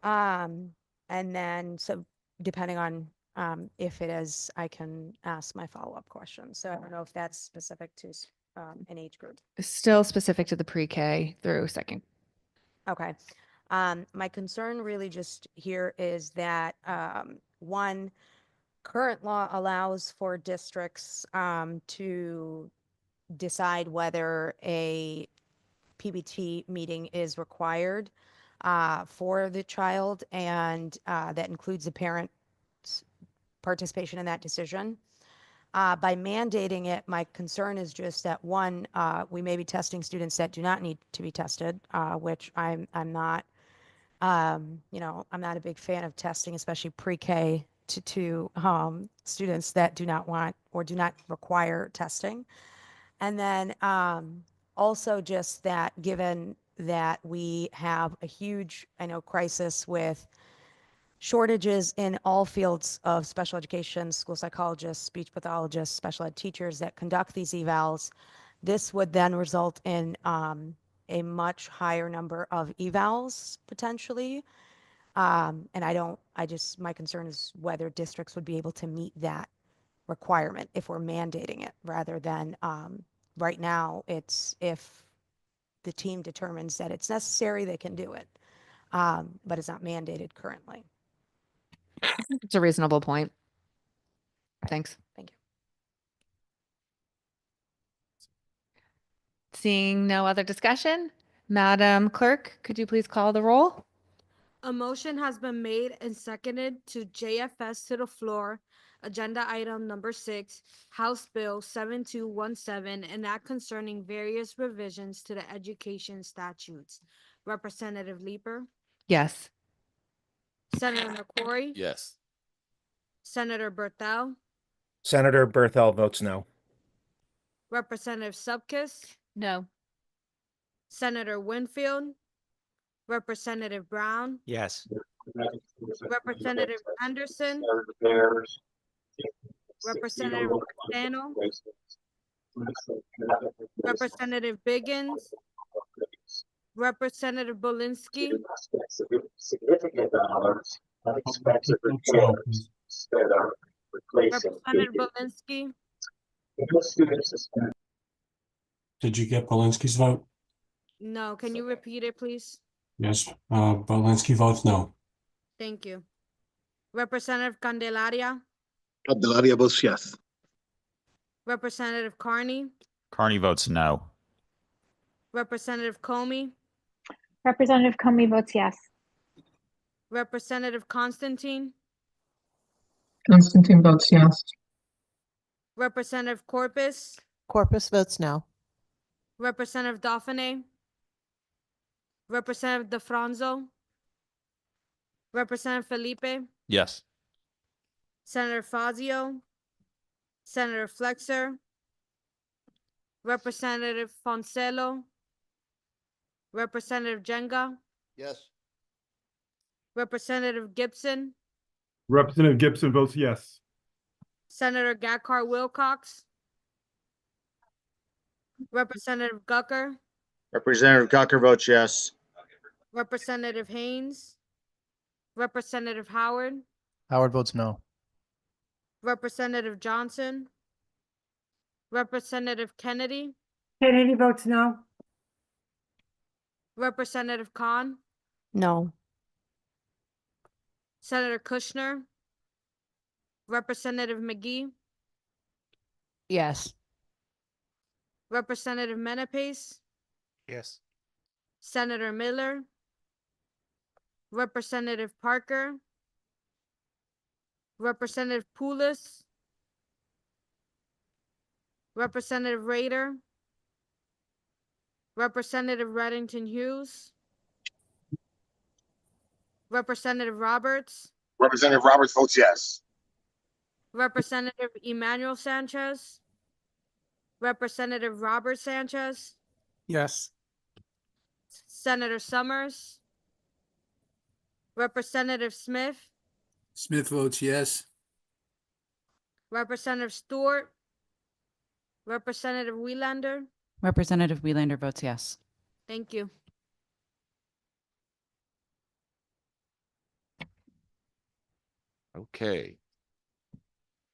And then, so depending on if it is, I can ask my follow-up question. So I don't know if that's specific to an age group. Still specific to the pre-K through second. Okay. My concern really just here is that, one, current law allows for districts to decide whether a PBT meeting is required for the child, and that includes the parent's participation in that decision. By mandating it, my concern is just that, one, we may be testing students that do not need to be tested, which I'm not, I'm not a big fan of testing, especially pre-K to students that do not want or do not require testing. And then also just that, given that we have a huge, crisis with shortages in all fields of special education, school psychologists, speech pathologists, special ed teachers that conduct these evals, this would then result in a much higher number of evals potentially. And my concern is whether districts would be able to meet that requirement if we're mandating it, rather than right now, it's if the team determines that it's necessary, they can do it. But it's not mandated currently. It's a reasonable point. Thanks. Thank you. Seeing no other discussion, Madam Clerk, could you please call the roll? A motion has been made and seconded to JFS to the floor. Agenda item number 6, House Bill 7217, and that concerning various revisions to the education statutes. Representative Leeper, Yes. Senator McCrory, Yes. Senator Berthel, Senator Berthel votes no. Representative Subkis, No. Senator Winfield, Representative Brown, Yes. Representative Henderson, Representative Castano, Representative Biggins, Representative Belinsky, Representative Belinsky, Did you get Polinsky's vote? no, can you repeat it, please? Yes, Polinsky votes no. Thank you. Representative Candelaria, Candelaria votes yes. Representative Carney, Carney votes no. Representative Comey, Representative Comey votes yes. Representative Constantine, Constantine votes yes. Representative Corpus, Corpus votes no. Representative Dauphiné, Representative DeFranzo, Representative Felipe, Yes. Senator Fazio, Senator Flexer, Representative Foncello, Representative Jenga, Yes. Representative Gibson, Representative Gibson votes yes. Senator Gacard Wilcox, Representative Gucker, Representative Gucker votes yes. Representative Haynes, Representative Howard, Howard votes no. Representative Johnson, Representative Kennedy, Kennedy votes no. Representative Khan, No. Senator Kushner, Representative McGee, Yes. Representative Menapace, Yes. Senator Miller, Representative Parker, Representative Poulos, Representative Rader, Representative Reddington Hughes, Representative Roberts, Representative Roberts votes yes. Representative Emmanuel Sanchez, Representative Robert Sanchez, Yes. Senator Summers, Representative Smith, Smith votes yes. Representative Stewart, Representative Welander. Representative Welander votes yes. Thank you. Okay.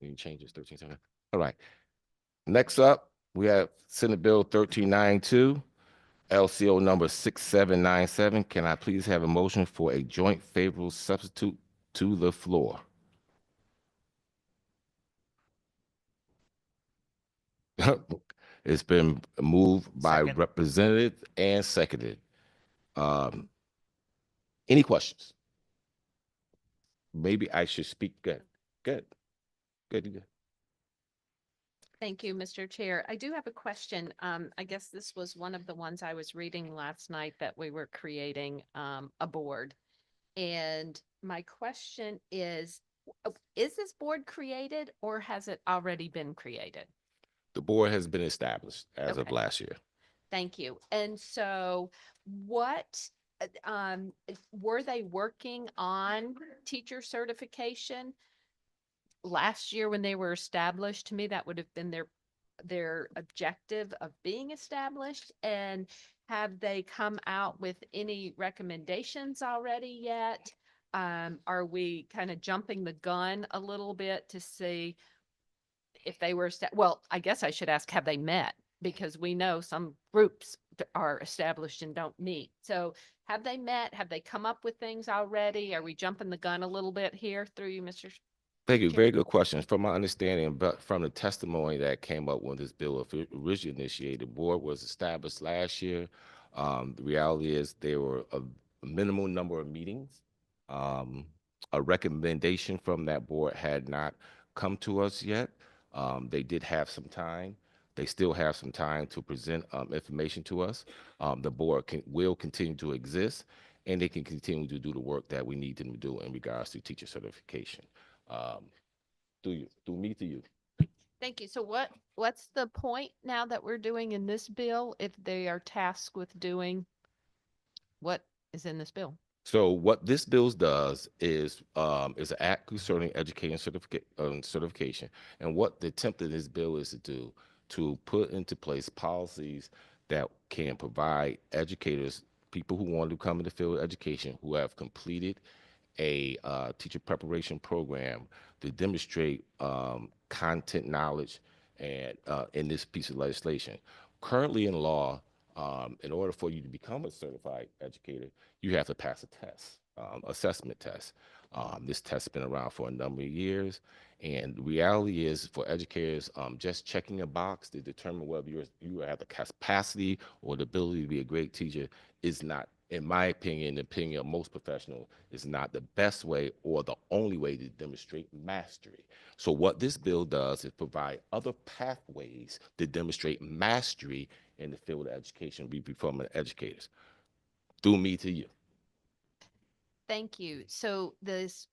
Any changes? 13. All right. Next up, we have Senate Bill 1392, LCO number 6797. Can I please have a motion for a joint favorable substitute to the floor? It's been moved by Second. representative and seconded. Any questions? Maybe I should speak. Good. Good. Good. Thank you, Mr. Chair. I do have a question. I guess this was one of the ones I was reading last night that we were creating a board. And my question is this board created or has it already been created? The board has been established as of Okay. last year. Thank you. And so what were they working on teacher certification last year when they were established? To me, that would have been their objective of being established. And have they come out with any recommendations already yet? Are we kind of jumping the gun a little bit to see if they were, well, I guess I should ask, have they met? Because we know some groups are established and don't meet. So have they met? Have they come up with things already? Are we jumping the gun a little bit here through you, Mr. Thank you. Very good questions. From my understanding, but from the testimony that came up when this bill originally initiated, the board was established last year. The reality is there were a minimal number of meetings. A recommendation from that board had not come to us yet. They did have some time. They still have some time to present information to us. The board will continue to exist, and they can continue to do the work that we need them to do in regards to teacher certification. Through me to you. Thank you. So what's the point now that we're doing in this bill if they are tasked with doing what is in this bill? So what this bill does is an act concerning education certification. And what the attempt of this bill is to do, to put into place policies that can provide educators, people who want to come into the field of education, who have completed a teacher preparation program to demonstrate content knowledge and in this piece of legislation. Currently in law, in order for you to become a certified educator, you have to pass a test, assessment test. This test has been around for a number of years, and the reality is for educators, just checking a box to determine whether you have the capacity or the ability to be a great teacher is not, in my opinion, the opinion of most professionals, is not the best way or the only way to demonstrate mastery. So what this bill does is provide other pathways to demonstrate mastery in the field of education, we become educators. Through me to you. Thank you. So this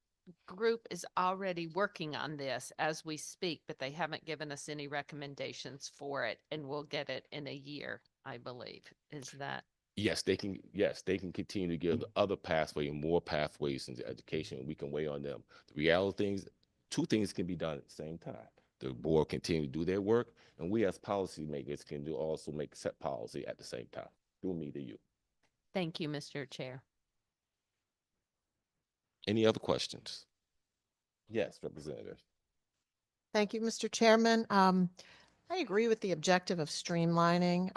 group is already working on this as we speak, but they haven't given us any recommendations for it, and we'll get it in a year, I believe. Is that? Yes, they can. Yes, they can continue to give the other pathway and more pathways into education. We can weigh on them. The reality is, two things can be done at the same time. The board continue to do their work, and we as policymakers can also make set policy at the same time. Through me to you. Thank you, Mr. Chair. Any other questions? Yes, Representative. Thank you, Mr. Chairman. I agree with the objective of streamlining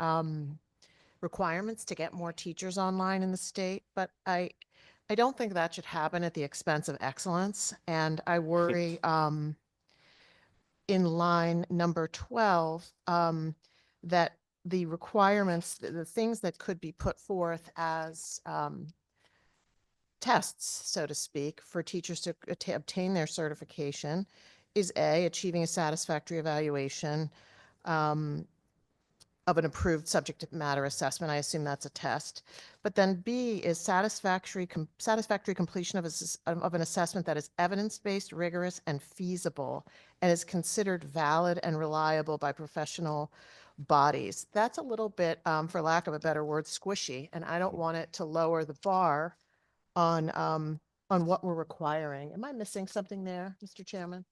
requirements to get more teachers online in the state, but I don't think that should happen at the expense of excellence. And I worry in line number 12 that the requirements, the things that could be put forth as tests, so to speak, for teachers to obtain their certification is A, achieving a satisfactory evaluation, of an approved subject matter assessment. I assume that's a test. But then B is satisfactory completion of an assessment that is evidence-based, rigorous, and feasible, and is considered valid and reliable by professional bodies. That's a little bit, for lack of a better word, squishy, and I don't want it to lower the bar on what we're requiring. Am I missing something there, Mr. Chairman?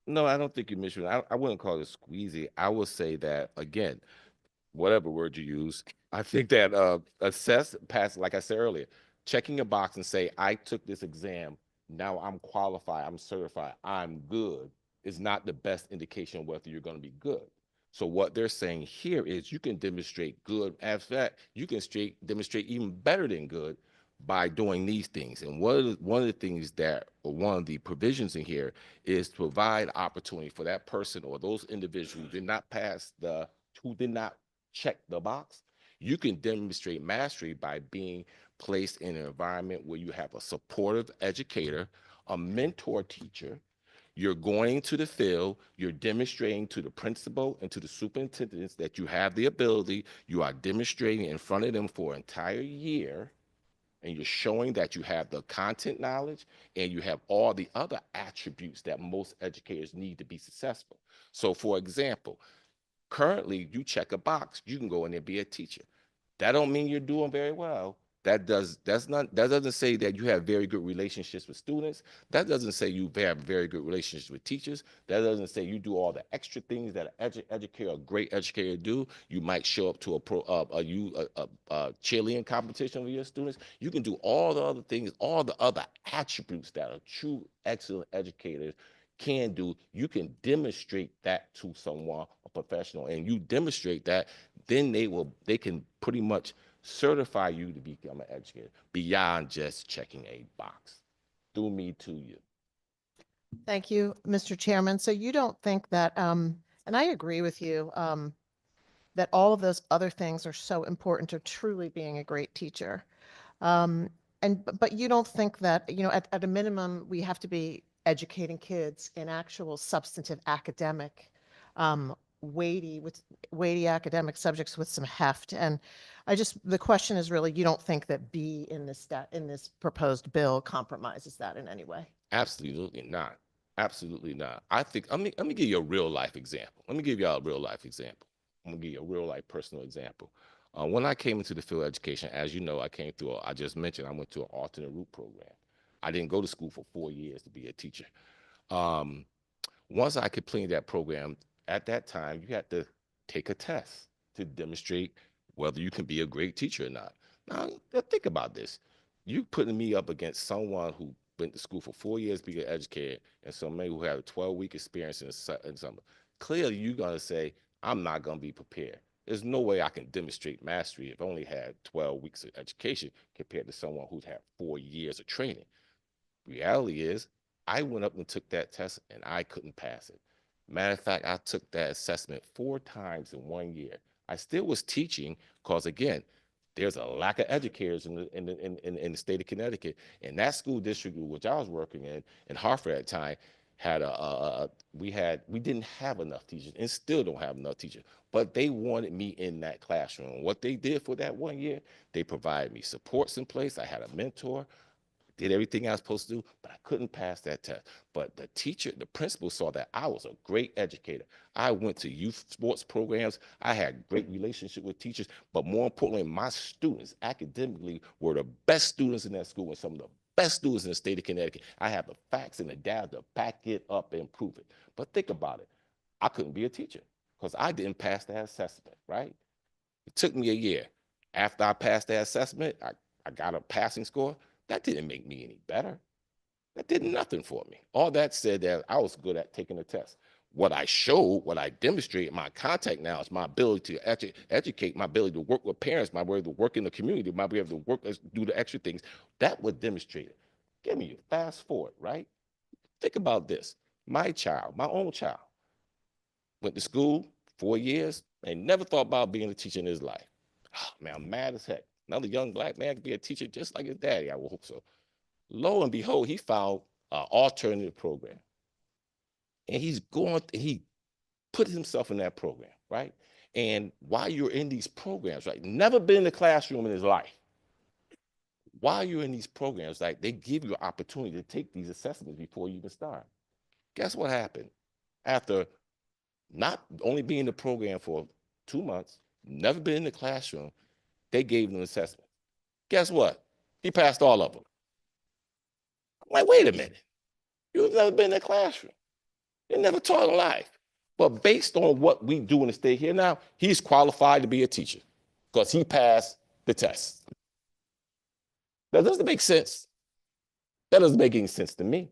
No, I don't think you mentioned. I wouldn't call it squeezy. I would say that again, whatever word you use, I think that assess, pass, like I said earlier, checking a box and say, I took this exam, now I'm qualified, I'm certified, I'm good, is not the best indication of whether you're going to be good. So what they're saying here is you can demonstrate good. In fact, you can demonstrate even better than good by doing these things. And one of the things that, or one of the provisions in here is to provide opportunity for that person or those individuals who did not who did not check the box. You can demonstrate mastery by being placed in an environment where you have a supportive educator, a mentor teacher. You're going to the field, you're demonstrating to the principal and to the superintendents that you have the ability, you are demonstrating in front of them for an entire year, and you're showing that you have the content knowledge and you have all the other attributes that most educators need to be successful. So for example, currently you check a box, you can go in there and be a teacher. That don't mean you're doing very well. That doesn't say that you have very good relationships with students. That doesn't say you have very good relationships with teachers. That doesn't say you do all the extra things that an educator, a great educator, do. You might show up to a cheerleading competition with your students. You can do all the other things, all the other attributes that a true excellent educator can do. You can demonstrate that to someone, a professional, and you demonstrate that, then they can pretty much certify you to become an educator beyond just checking a box. Through me to you. Thank you, Mr. Chairman. So you don't think that, and I agree with you, that all of those other things are so important to truly being a great teacher. But you don't think that, at a minimum, we have to be educating kids in actual substantive academic, weighty academic subjects with some heft. And the question is really, you don't think that B in this proposed bill compromises that in any way? Absolutely not. Absolutely not. I think, let me give you a real life example. Let me give y'all a real life example. I'm gonna give you a real life personal example. When I came into the field of education, as you know, I just mentioned, I went to an alternate route program. I didn't go to school for 4 years to be a teacher. Once I completed that program, at that time, you had to take a test to demonstrate whether you can be a great teacher or not. Now, think about this. You putting me up against someone who went to school for 4 years to be an educator and somebody who had a 12-week experience in summer. Clearly, you're going to say, I'm not going to be prepared. There's no way I can demonstrate mastery if I only had 12 weeks of education compared to someone who's had 4 years of training. Reality is, I went up and took that test and I couldn't pass it. Matter of fact, I took that assessment 4 times in 1 year. I still was teaching because, again, there's a lack of educators in the state of Connecticut. And that school district, which I was working in Hartford at the time, had we didn't have enough teachers and still don't have enough teachers, but they wanted me in that classroom. What they did for that 1 year, they provided me supports in place. I had a mentor, did everything I was supposed to do, but I couldn't pass that test. But the principal saw that I was a great educator. I went to youth sports programs. I had great relationship with teachers, but more importantly, my students academically were the best students in that school and some of the best students in the state of Connecticut. I have the facts and the data to back it up and prove it. But think about it. I couldn't be a teacher because I didn't pass that assessment, right? It took me a year. After I passed that assessment, I got a passing score. That didn't make me any better. That did nothing for me. All that said that I was good at taking the test. What I showed, what I demonstrated, my contact now is my ability to educate, my ability to work with parents, my ability to work in the community, my ability to work, do the extra things. That would demonstrate it. Give me a fast forward, right? Think about this. My child, my own child, went to school 4 years and never thought about being a teacher in his life. Oh, man, I'm mad as heck. Another young Black man could be a teacher just like his daddy, I would hope so. Lo and behold, he found an alternative program. And he put himself in that program, right? And while you're in these programs, right, never been in the classroom in his life. While you're in these programs, like they give you an opportunity to take these assessments before you even start. Guess what happened? After not only being in the program for 2 months, never been in the classroom, they gave him an assessment. Guess what? He passed all of them. I'm like, wait a minute. You've never been in the classroom. You never taught in life. But based on what we do in the state here now, he's qualified to be a teacher because he passed the test. That doesn't make sense. That doesn't make any sense to me.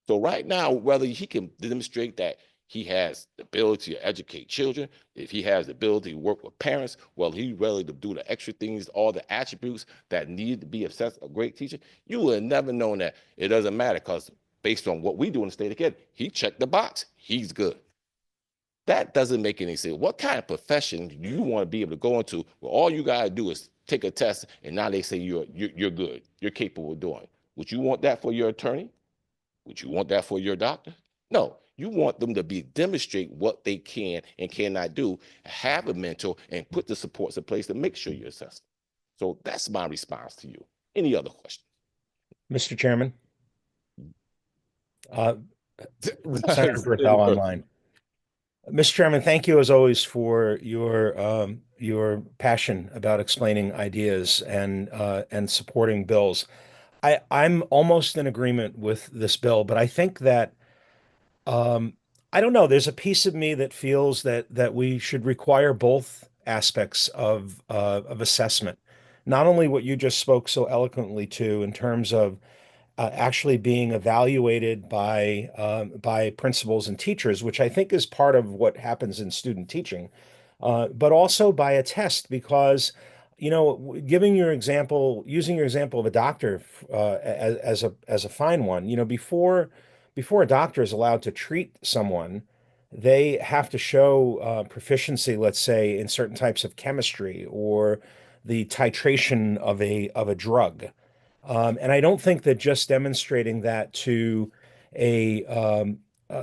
So right now, whether he can demonstrate that he has the ability to educate children, if he has the ability to work with parents, well, he's ready to do the extra things, all the attributes that need to be a great teacher, you would have never known that. It doesn't matter because based on what we do in the state of Connecticut, he checked the box. He's good. That doesn't make any sense. What kind of profession do you want to be able to go into where all you got to do is take a test and now they say you're good, you're capable of doing? Would you want that for your attorney? Would you want that for your doctor? No, you want them to demonstrate what they can and cannot do, have a mentor, and put the supports in place to make sure you're assessed. So that's my response to you. Any other questions? Mr. Chairman. Senator Berthel online. Mr. Chairman, thank you as always for your passion about explaining ideas and supporting bills. I'm almost in agreement with this bill, but I think that I don't know. There's a piece of me that feels that we should require both aspects of assessment, not only what you just spoke so eloquently to in terms of actually being evaluated by principals and teachers, which I think is part of what happens in student teaching, but also by a test because, you know, using your example of a doctor as a fine one, you know, before a doctor is allowed to treat someone, they have to show proficiency, let's say, in certain types of chemistry or the titration of a drug. And I don't think that just demonstrating that to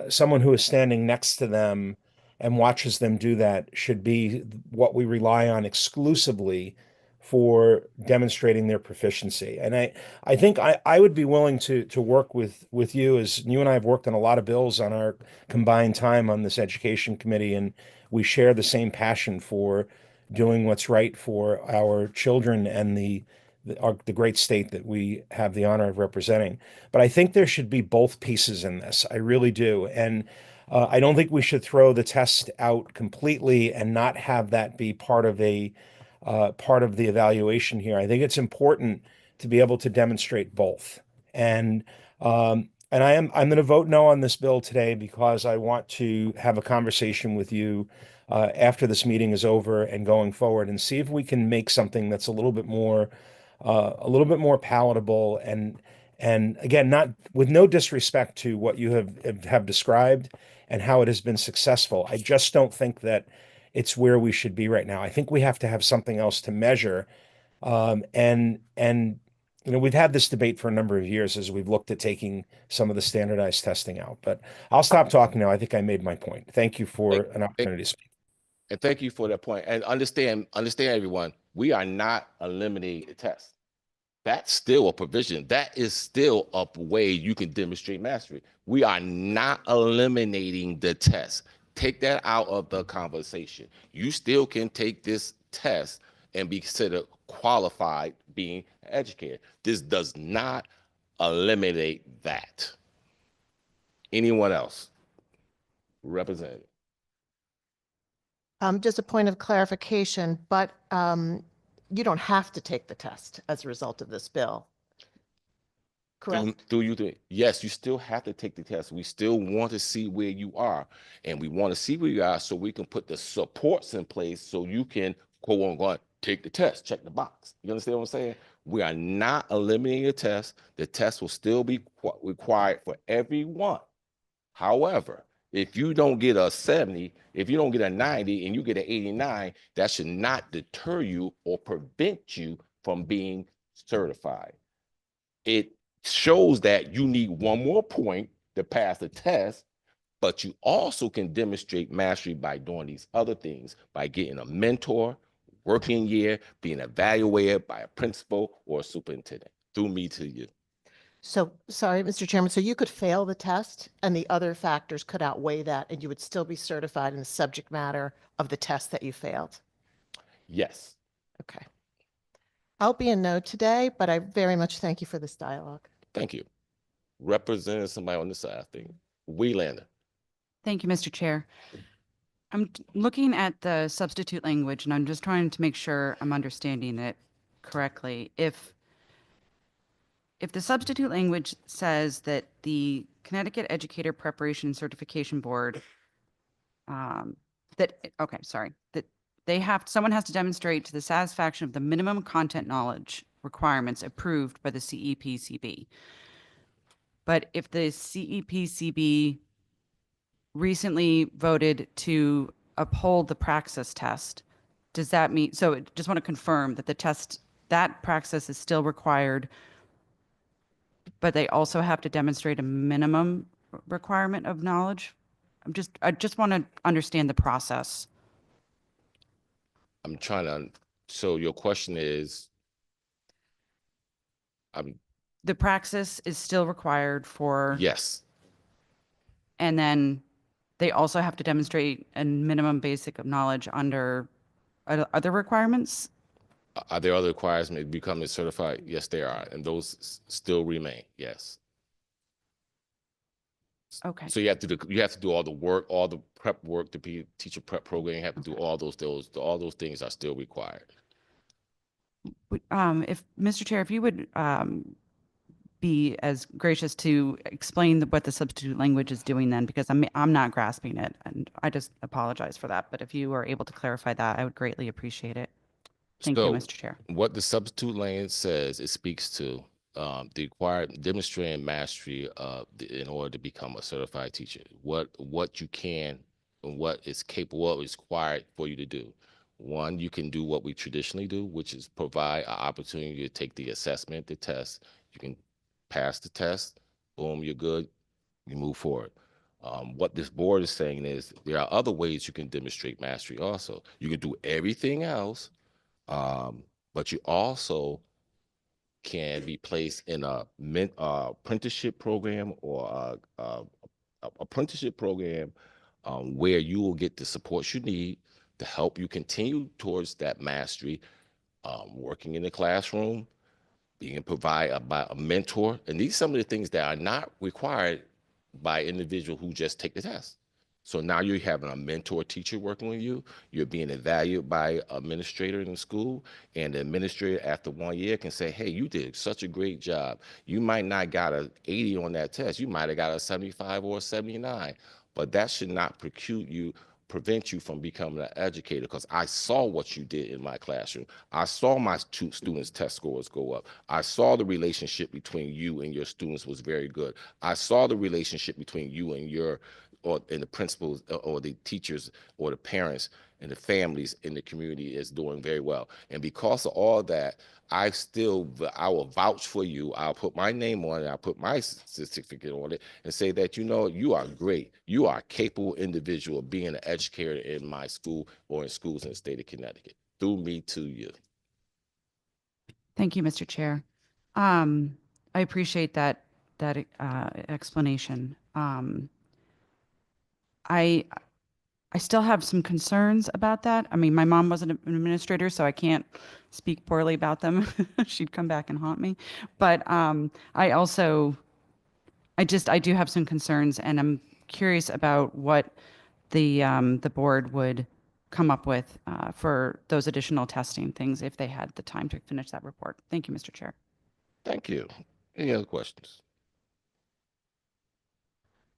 someone who is standing next to them and watches them do that should be what we rely on exclusively for demonstrating their proficiency. And I think I would be willing to work with you, as you and I have worked on a lot of bills on our combined time on this education committee, and we share the same passion for doing what's right for our children and the great state that we have the honor of representing. But I think there should be both pieces in this. I really do. And I don't think we should throw the test out completely and not have that be part of the evaluation here. I think it's important to be able to demonstrate both. And I'm going to vote no on this bill today because I want to have a conversation with you after this meeting is over and going forward and see if we can make something that's a little bit more palatable and again, not with no disrespect to what you have described and how it has been successful. I just don't think that it's where we should be right now. I think we have to have something else to measure. And you know, we've had this debate for a number of years as we've looked at taking some of the standardized testing out. But I'll stop talking now. I think I made my point. Thank you for an opportunity to speak. And thank you for that point. And understand everyone, we are not eliminating the test. That's still a provision. That is still a way you can demonstrate mastery. We are not eliminating the test. Take that out of the conversation. You still can take this test and be considered qualified being educated. This does not eliminate that. Anyone else? Representative. Just a point of clarification, but you don't have to take the test as a result of this bill. Correct? Yes, you still have to take the test. We still want to see where you are, and we want to see where you are so we can put the supports in place so you can quote unquote take the test, check the box. You understand what I'm saying? We are not eliminating the test. The test will still be required for everyone. However, if you don't get a 70, if you don't get a 90 and you get an 89, that should not deter you or prevent you from being certified. It shows that you need one more point to pass the test, But you also can demonstrate mastery by doing these other things, by getting a mentor, working year, being evaluated by a principal or a superintendent. Through me to you. So, sorry, Mr. Chairman, so you could fail the test and the other factors could outweigh that and you would still be certified in the subject matter of the test that you failed? Yes. Okay. I'll be a no today, but I very much thank you for this dialogue. Thank you. Representing somebody on the side thing. Welander. Thank you, Mr. Chair. I'm looking at the substitute language and I'm just trying to make sure I'm understanding it correctly. If the substitute language says that the Connecticut Educator Preparation and Certification Board, that someone has to demonstrate to the satisfaction of the minimum content knowledge requirements approved by the CEPCB. But if the CEPCB recently voted to uphold the praxis test, does that mean, so just want to confirm that the test, that praxis is still required, but they also have to demonstrate a minimum requirement of knowledge? I just want to understand the process. I'm trying to, so your question is, The praxis is still required for, yes, and then they also have to demonstrate a minimum basic of knowledge under other requirements? are there other requirements to become certified? Yes, there are, and those still remain, yes. Okay. So you have to do all the work, all the prep work to be teacher prep program. You have to do all those things are still required. If Mr. Chair, if you would be as gracious to explain what the substitute language is doing then, because I'm not grasping it, and I just apologize for that. But if you are able to clarify that, I would greatly appreciate it. Thank you, Mr. Chair. What the substitute language says, it speaks to the required demonstrating mastery in order to become a certified teacher. What you can and what is capable, what is required for you to do. One, you can do what we traditionally do, which is provide an opportunity to take the assessment, the test. You can pass the test, boom, you're good, you move forward. What this board is saying is there are other ways you can demonstrate mastery also. You can do everything else, but you also can be placed in a apprenticeship program or a apprenticeship program where you will get the support you need to help you continue towards that mastery, working in the classroom, being provided by a mentor. And these are some of the things that are not required by an individual who just take the test. So now you're having a mentor teacher working with you. You're being evaluated by an administrator in the school, and the administrator after 1 year can say, hey, you did such a great job. You might not got an 80 on that test. You might have got a 75 or a 79, but that should not prevent you from becoming an educator, because I saw what you did in my classroom. I saw my students' test scores go up. I saw the relationship between you and your students was very good. I saw the relationship between you and the principals or the teachers or the parents and the families in the community is doing very well. And because of all that, I will vouch for you. I'll put my name on it. I'll put my certificate on it and say that, you are great. You are a capable individual of being an educator in my school or in schools in the state of Connecticut. Through me to you. Thank you, Mr. Chair. I appreciate that explanation. I still have some concerns about that. I mean, my mom wasn't an administrator, so I can't speak poorly about them. She'd come back and haunt me. But I do have some concerns, and I'm curious about what the board would come up with for those additional testing things if they had the time to finish that report. Thank you, Mr. Chair. Thank you. Any other questions?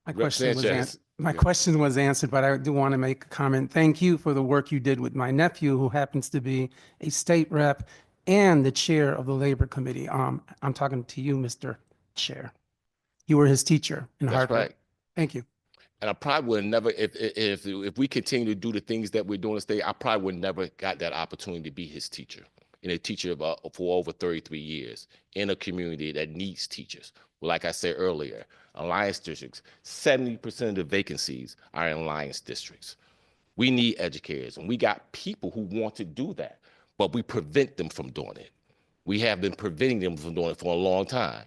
My Rep. question was Sanchez. my question was answered, but I do want to make a comment. Thank you for the work you did with my nephew, who happens to be a state rep and the chair of the Labor Committee. I'm talking to you, Mr. Chair. You were his teacher in That's Hartford. right. Thank you. And I probably would never, if we continue to do the things that we're doing today, I probably would never got that opportunity to be his teacher. and a teacher for over 33 years in a community that needs teachers. Like I said earlier, alliance districts, 70% of the vacancies are in alliance districts. We need educators, and we got people who want to do that, but we prevent them from doing it. We have been preventing them from doing it for a long time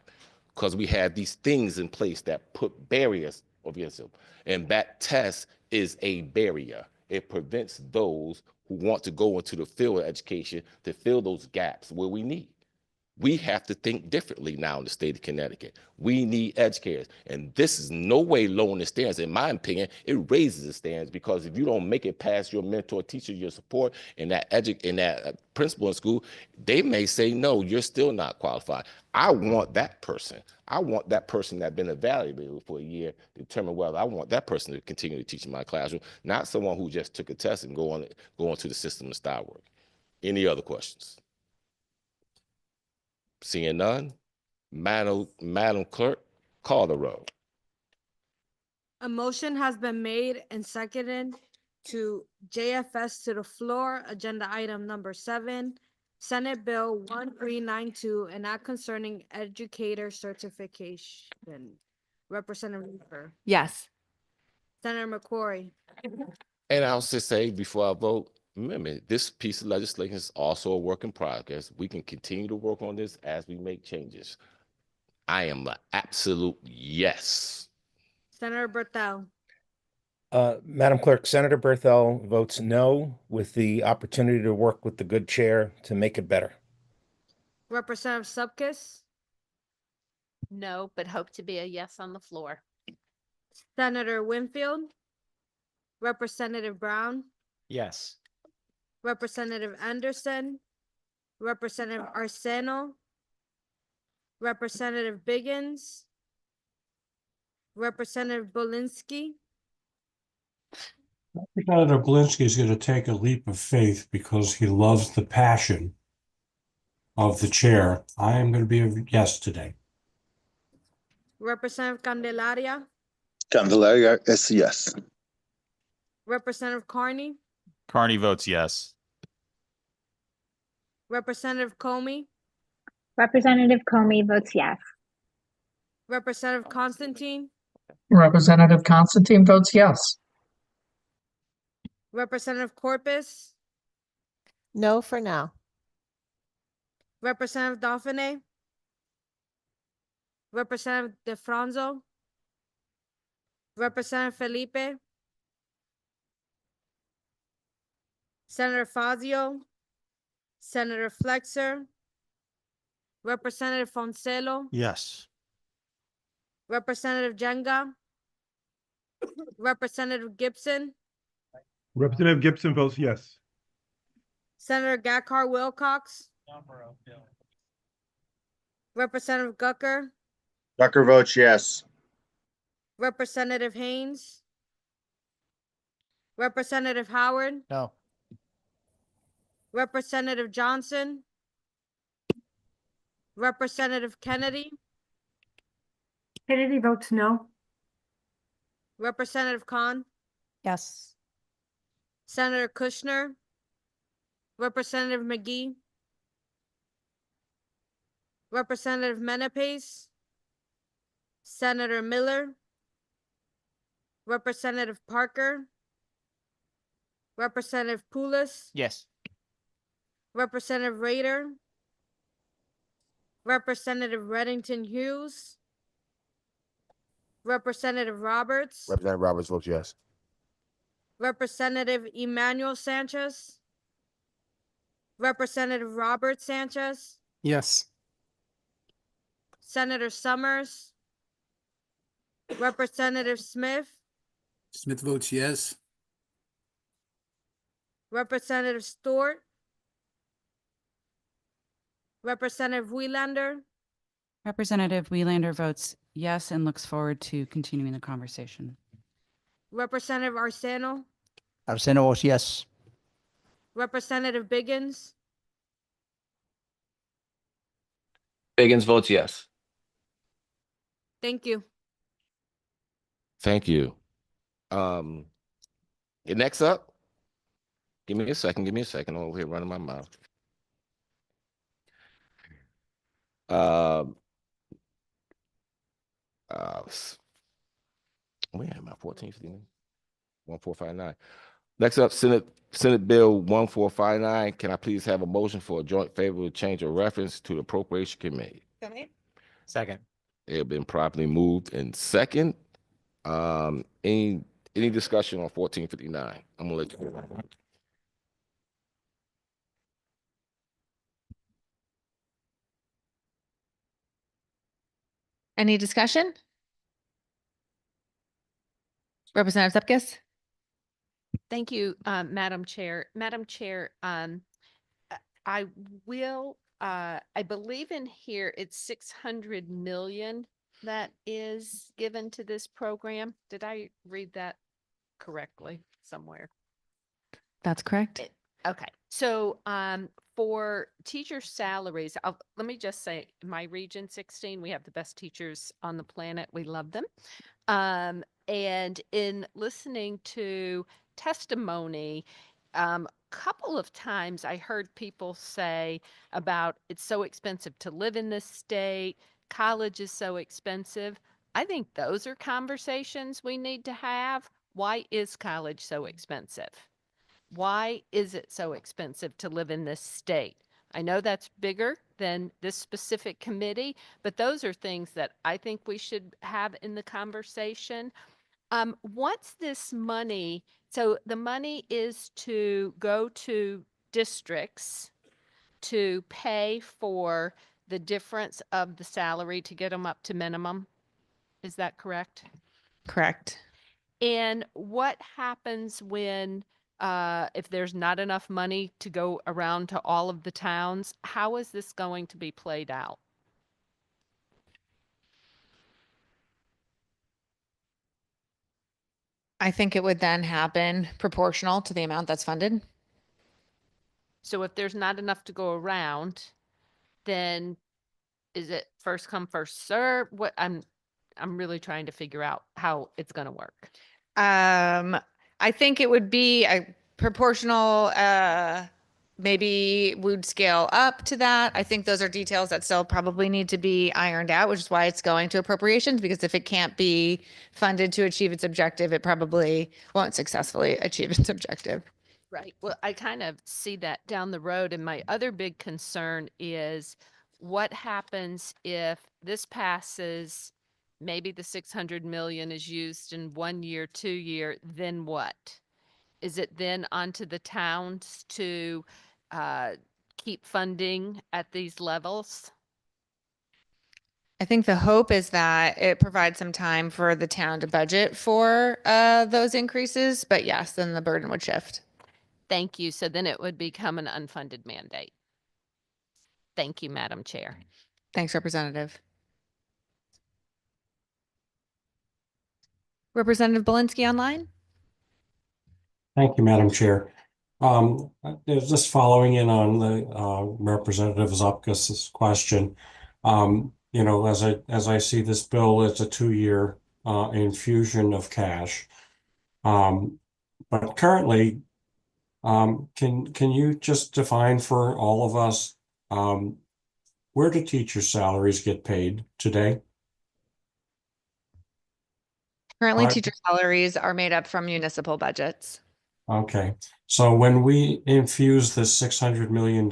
because we have these things in place that put barriers against them. And that test is a barrier. It prevents those who want to go into the field of education to fill those gaps where we need. We have to think differently now in the state of Connecticut. We need educators. And this is no way lowering the standards. In my opinion, it raises the standards, because if you don't make it past your mentor, teacher, your support, and that principal in school, they may say, no, you're still not qualified. I want that person. I want that person that's been evaluated for a year to determine whether I want that person to continue to teach in my classroom, not someone who just took a test and go into the system and start work. Any other questions? Seeing none, Madam Clerk, call the roll. A motion has been made and seconded to JFS to the floor, agenda item number 7, Senate Bill 1392, and not concerning educator certification. Representative Reaper, Yes. Senator McCrory, And I'll just say before I vote, remember, this piece of legislation is also a work in progress. We can continue to work on this as we make changes. I am an absolute yes. Senator Berthel, Madam Clerk, Senator Berthel votes no, with the opportunity to work with the good chair to make it better. Representative Supkis, No, but hope to be a yes on the floor. Senator Winfield, Representative Brown, Yes. Representative Anderson, Representative Arceno, Representative Biggins, Representative Belinsky, Representative Belinsky is going to take a leap of faith because he loves the passion of the chair. I am going to be a yes today. Representative Candelaria, Candelaria is yes. Representative Carney, Carney votes yes. Representative Comey, Representative Comey votes yes. Representative Constantine, Representative Constantine votes yes. Representative Corpus, No for now. Representative Dauphiné, Representative DeFranzo, Representative Felipe, Senator Fazio, Senator Flexer, Representative Foncelo, Yes. Representative Jenga, Representative Gibson, Representative Gibson votes yes. Senator Gakar Wilcox, Representative Gucker, Tucker votes yes. Representative Haynes, Representative Howard, No. Representative Johnson, Representative Kennedy, Kennedy votes no. Representative Khan, Yes. Senator Kushner, Representative McGee, Representative Menapace, Senator Miller, Representative Parker, Representative Poulos, Yes. Representative Rader, Representative Reddington Hughes, Representative Roberts, Representative Roberts votes yes. Representative Emmanuel Sanchez, Representative Robert Sanchez, Yes. Senator Summers, Representative Smith, Smith votes yes. Representative Stewart, Representative Wieland, Representative Wieland votes yes and looks forward to continuing the conversation. Representative Arceno, Arceno votes yes. Representative Biggins, Biggins votes yes. thank you. Thank you. Next up, give me a second. I'm over here running my mouth. Where am I? 1459. Next up, Senate Bill 1459. Can I please have a motion for a joint favorable change of reference to the Appropriation Committee? Second. It has been properly moved and second. Any discussion on 1459? I'm gonna let you. Any discussion? Representative Zepkis? Thank you, Madam Chair. Madam Chair, I will, I believe in here, it's 600 million that is given to this program. Did I read that correctly somewhere? That's correct. Okay, so for teacher salaries, let me just say, my region 16, we have the best teachers on the planet. We love them. And in listening to testimony, couple of times I heard people say about it's so expensive to live in this state, college is so expensive. I think those are conversations we need to have. Why is college so expensive? Why is it so expensive to live in this state? I know that's bigger than this specific committee, but those are things that I think we should have in the conversation. Once this money, so the money is to go to districts to pay for the difference of the salary to get them up to minimum. Is that correct? Correct. And what happens when, if there's not enough money to go around to all of the towns? How is this going to be played out? I think it would then happen proportional to the amount that's funded. So if there's not enough to go around, then is it first come, first serve? What I'm really trying to figure out how it's going to work. I think it would be a proportional, maybe would scale up to that. I think those are details that still probably need to be ironed out, which is why it's going to appropriations, because if it can't be funded to achieve its objective, it probably won't successfully achieve its objective. Right. Well, I kind of see that down the road. And my other big concern is what happens if this passes, maybe the 600 million is used in 1 year, 2 year, then what? Is it then onto the towns to keep funding at these levels? I think the hope is that it provides some time for the town to budget for those increases, but yes, then the burden would shift. Thank you. So then it would become an unfunded mandate. Thank you, Madam Chair. Thanks, Representative. Representative Belinsky online? Thank you, Madam Chair. Just following in on the Representative Zupkis's question. You know, as I see this bill, it's a 2-year infusion of cash. But currently, can you just define for all of us where do teacher salaries get paid today? Currently, teacher salaries are made up from municipal budgets. Okay, so when we infuse this $600 million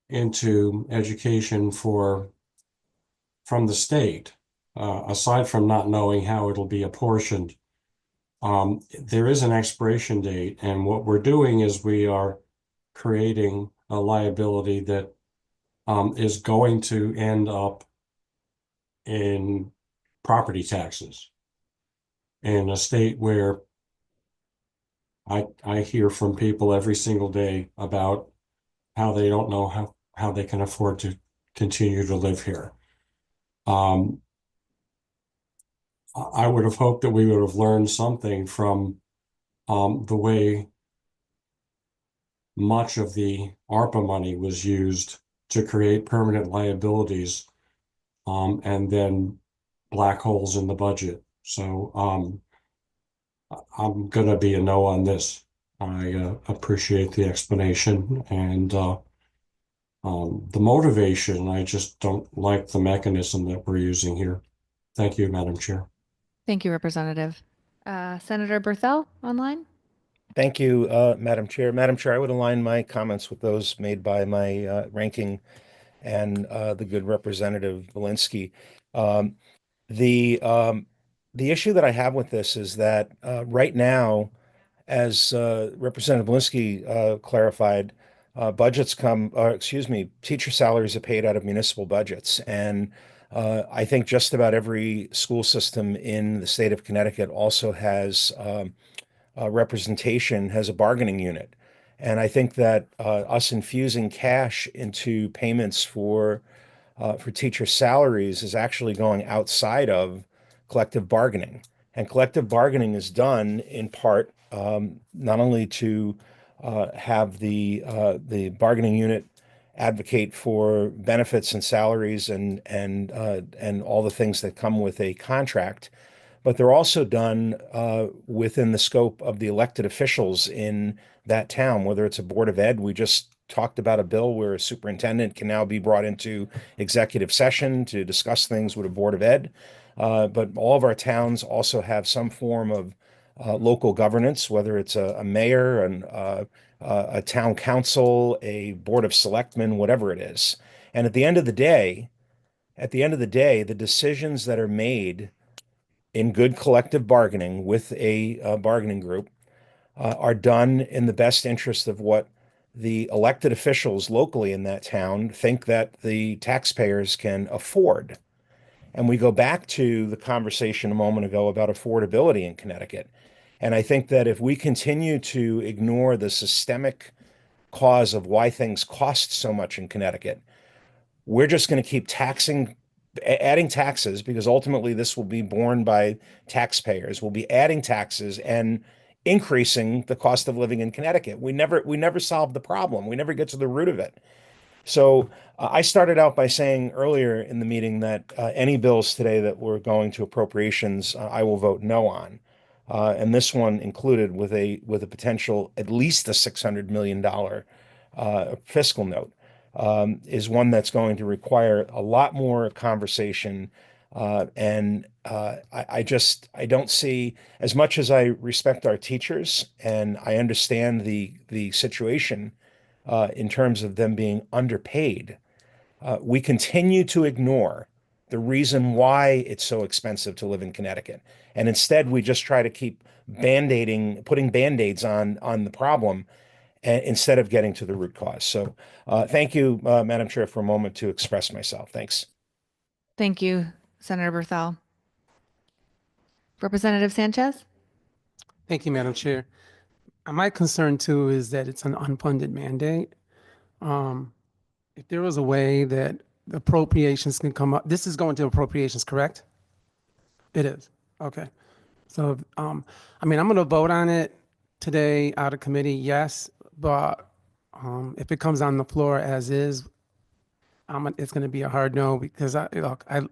into education from the state, aside from not knowing how it'll be apportioned, there is an expiration date, and what we're doing is we are creating a liability that is going to end up in property taxes in a state where I hear from people every single day about how they don't know how they can afford to continue to live here. I would have hoped that we would have learned something from the way much of the ARPA money was used to create permanent liabilities and then black holes in the budget. So I'm going to be a no on this. I appreciate the explanation, and the motivation. I just don't like the mechanism that we're using here. Thank you, Madam Chair. Thank you, Representative. Senator Berthel online? Thank you, Madam Chair. Madam Chair, I would align my comments with those made by my ranking and the good Representative Valinsky. The issue that I have with this is that right now, as Representative Valinsky clarified, teacher salaries are paid out of municipal budgets. And I think just about every school system in the state of Connecticut also has representation, has a bargaining unit. And I think that us infusing cash into payments for teacher salaries is actually going outside of collective bargaining. And collective bargaining is done in part not only to have the bargaining unit advocate for benefits and salaries and all the things that come with a contract, but they're also done within the scope of the elected officials in that town, whether it's a Board of Ed. We just talked about a bill where a superintendent can now be brought into executive session to discuss things with a Board of Ed. But all of our towns also have some form of local governance, whether it's a mayor and a town council, a board of selectmen, whatever it is. And at the end of the day, the decisions that are made in good collective bargaining with a bargaining group are done in the best interest of what the elected officials locally in that town think that the taxpayers can afford. And we go back to the conversation a moment ago about affordability in Connecticut. And I think that if we continue to ignore the systemic cause of why things cost so much in Connecticut, we're just going to keep adding taxes, because ultimately this will be borne by taxpayers. We'll be adding taxes and increasing the cost of living in Connecticut. We never solve the problem. We never get to the root of it. So I started out by saying earlier in the meeting that any bills today that were going to appropriations, I will vote no on. And this one included with a potential at least a $600 million fiscal note. Is one that's going to require a lot more conversation. And I don't see, as much as I respect our teachers and I understand the situation in terms of them being underpaid, we continue to ignore the reason why it's so expensive to live in Connecticut. And instead, we just try to keep putting Band-Aids on the problem, instead of getting to the root cause. So thank you, Madam Chair, for a moment to express myself. Thanks. Thank you, Senator Berthel. Representative Sanchez? Thank you, Madam Chair. My concern too is that it's an unfunded mandate. If there was a way that the appropriations can come up, this is going to appropriations, correct? It is. Okay. So, I'm going to vote on it today out of committee, yes, but if it comes on the floor as is, it's going to be a hard no, because I'm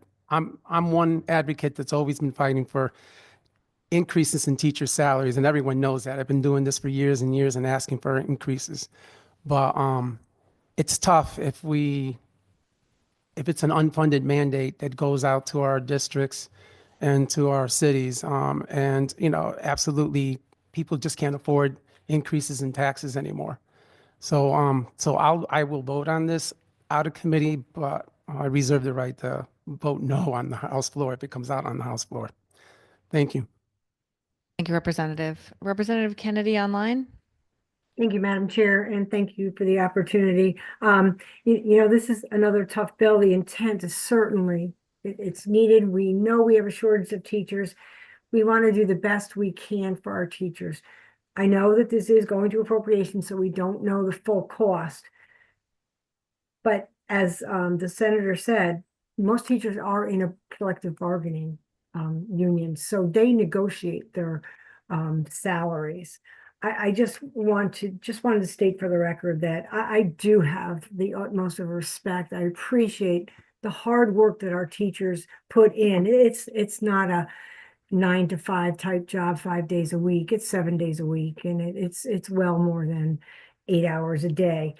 one advocate that's always been fighting for increases in teacher salaries, and everyone knows that. I've been doing this for years and years and asking for increases. But it's tough if it's an unfunded mandate that goes out to our districts and to our cities. And, absolutely, people just can't afford increases in taxes anymore. So I will vote on this out of committee, but I reserve the right to vote no on the House floor if it comes out on the House floor. Thank you. Thank you, Representative. Representative Kennedy online? Thank you, Madam Chair, and thank you for the opportunity. This is another tough bill. The intent is certainly, it's needed. We know we have a shortage of teachers. We want to do the best we can for our teachers. I know that this is going to appropriation, so we don't know the full cost. But as the senator said, most teachers are in a collective bargaining union, so they negotiate their salaries. I just wanted to state for the record that I do have the utmost of respect. I appreciate the hard work that our teachers put in. It's not a 9-to-5 type job 5 days a week. It's 7 days a week, and it's well more than 8 hours a day.